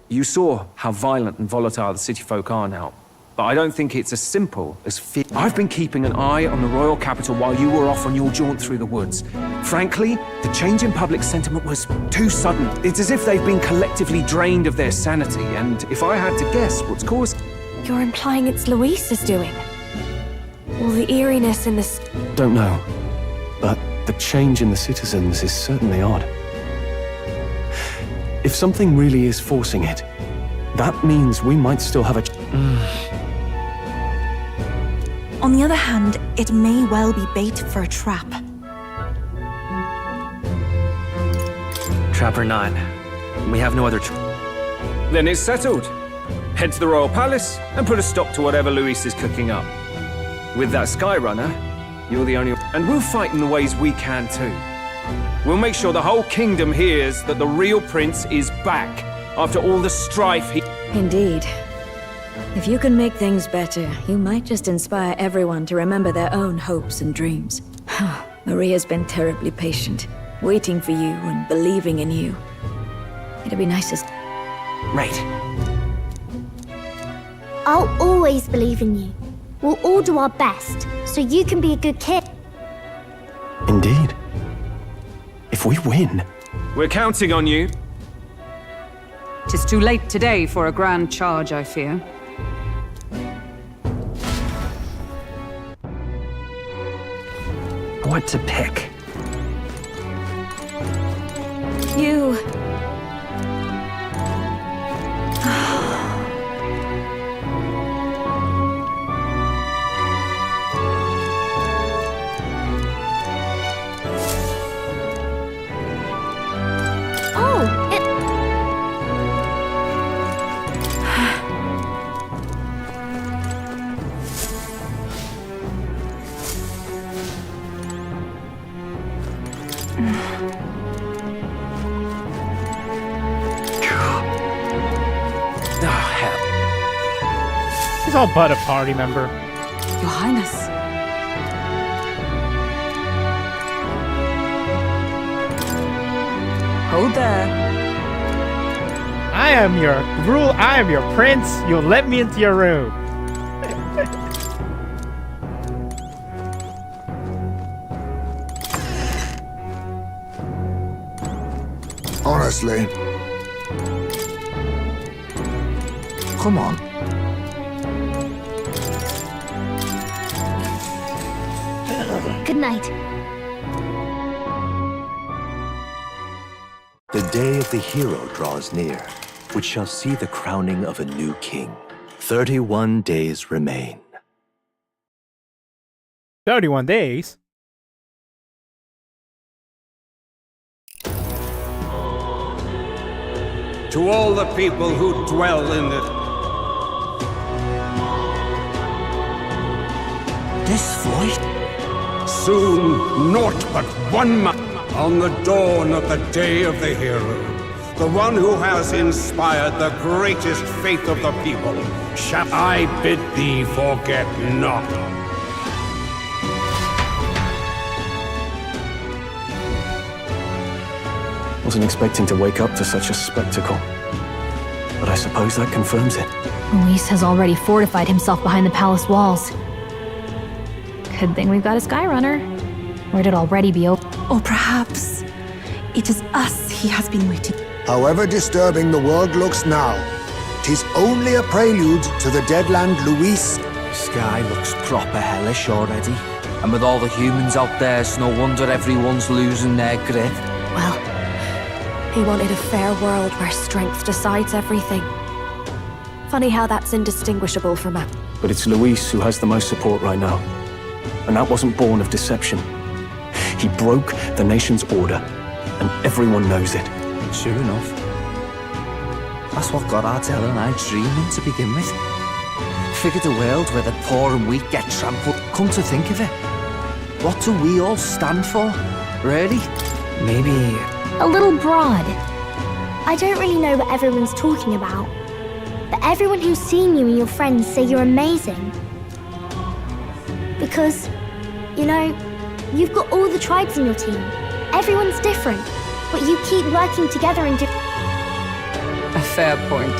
You saw how violent and volatile the city folk are now, but I don't think it's as simple as fear. I've been keeping an eye on the royal capital while you were off on your jaunt through the woods. Frankly, the change in public sentiment was too sudden. It's as if they've been collectively drained of their sanity, and if I had to guess what's caused... You're implying it's Luis's doing? All the eeriness in this... Don't know, but the change in the citizens is certainly odd. If something really is forcing it, that means we might still have a... On the other hand, it may well be bait for a trap. Trap or not, we have no other Then it's settled. Head to the royal palace and put a stop to whatever Luis is cooking up. With that Skyrunner, you're the only... And we'll fight in the ways we can too. We'll make sure the whole kingdom hears that the real prince is back after all the strife he... Indeed. If you can make things better, you might just inspire everyone to remember their own hopes and dreams. Maria's been terribly patient, waiting for you and believing in you. It'd be nice to... Right. I'll always believe in you. We'll all do our best, so you can be a good kid. Indeed. If we win... We're counting on you. 'Tis too late today for a grand charge, I fear. What to pick? You... He's all but a party member. Your Highness. Hold there. I am your prince. You'll let me into your room. Honestly. Come on. Good night. The day of the hero draws near, which shall see the crowning of a new king. 31 days remain. 31 days? To all the people who dwell in it. This voice? Soon, naught but 1 month on the dawn of the day of the hero. The one who has inspired the greatest faith of the people. Shall I bid thee forget not? Wasn't expecting to wake up to such a spectacle. But I suppose that confirms it. Luis has already fortified himself behind the palace walls. Good thing we've got a Skyrunner. Or it'd already be open. Or perhaps it is us he has been waiting. However disturbing the world looks now, 'tis only a prelude to the Deadland Luis. Sky looks proper hellish already. And with all the humans out there, it's no wonder everyone's losing their grip. Well, he wanted a fair world where strength decides everything. Funny how that's indistinguishable from a... But it's Luis who has the most support right now. And that wasn't born of deception. He broke the nation's order, and everyone knows it. Sure enough. That's what got our Tel and I dreaming to begin with. Figured a world where the poor and weak get trampled. Come to think of it, what do we all stand for, really? Maybe... A little broad. I don't really know what everyone's talking about, but everyone who's seen you and your friends say you're amazing. Because, you know, you've got all the tribes in your team. Everyone's different, but you keep working together in different... A fair point.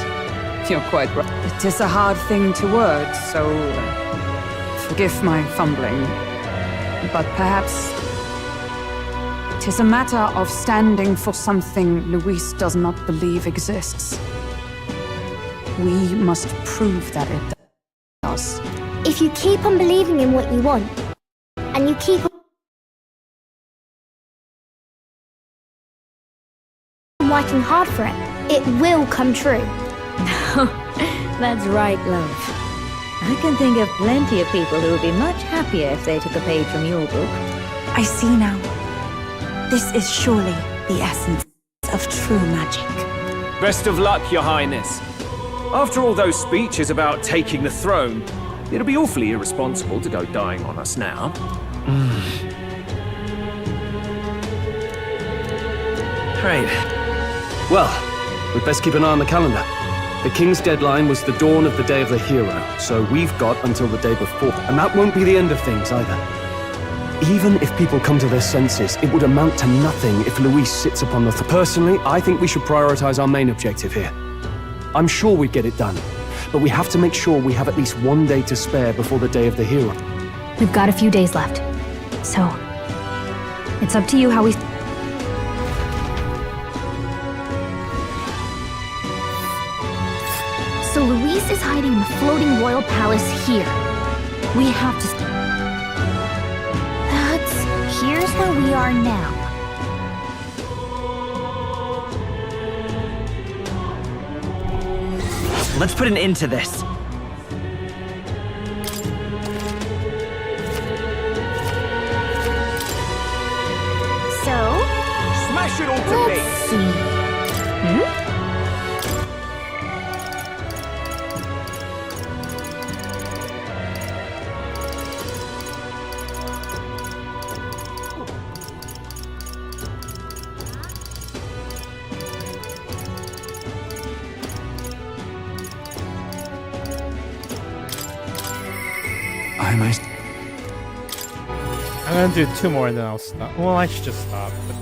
You're quite right. It is a hard thing to word, so forgive my fumbling. But perhaps it is a matter of standing for something Luis does not believe exists. We must prove that it does. If you keep on believing in what you want, and you keep on working hard for it, it will come true. That's right, love. I can think of plenty of people who would be much happier if they took a page from your book. I see now. This is surely the essence of true magic. Best of luck, Your Highness. After all those speeches about taking the throne, it'll be awfully irresponsible to go dying on us now. Right. Well, we'd best keep an eye on the calendar. The King's deadline was the dawn of the day of the hero, so we've got until the day before. And that won't be the end of things either. Even if people come to their senses, it would amount to nothing if Luis sits upon the throne. Personally, I think we should prioritize our main objective here. I'm sure we'd get it done, but we have to make sure we have at least 1 day to spare before the day of the hero. We've got a few days left. So, it's up to you how we... So Luis is hiding in the floating royal palace here. We have to... Here's where we are now. Let's put an end to this. So... Smash it all to let's bits! see. Why am I... I'm gonna do 2 more and then I'll stop. Well, I should just stop. But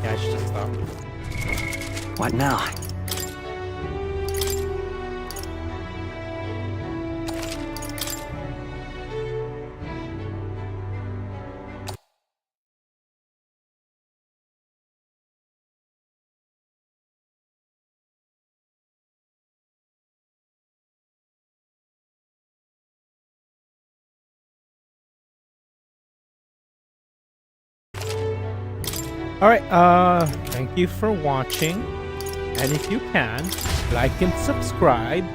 yeah, I should just stop. What now? Alright, thank you for watching. And if you can, like and subscribe.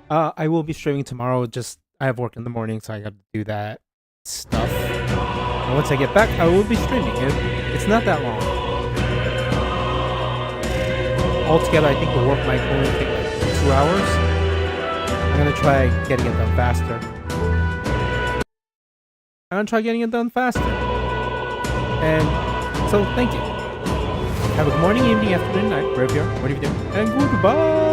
I will be streaming tomorrow, just I have work in the morning, so I have to do that stuff. And once I get back, I will be streaming. It's not that long. Altogether, I think the work might only take like 2 hours. I'm gonna try getting it done faster. And so, thank you. Have a good morning, evening, afternoon, night, wherever you are, whatever you do, and goodbye!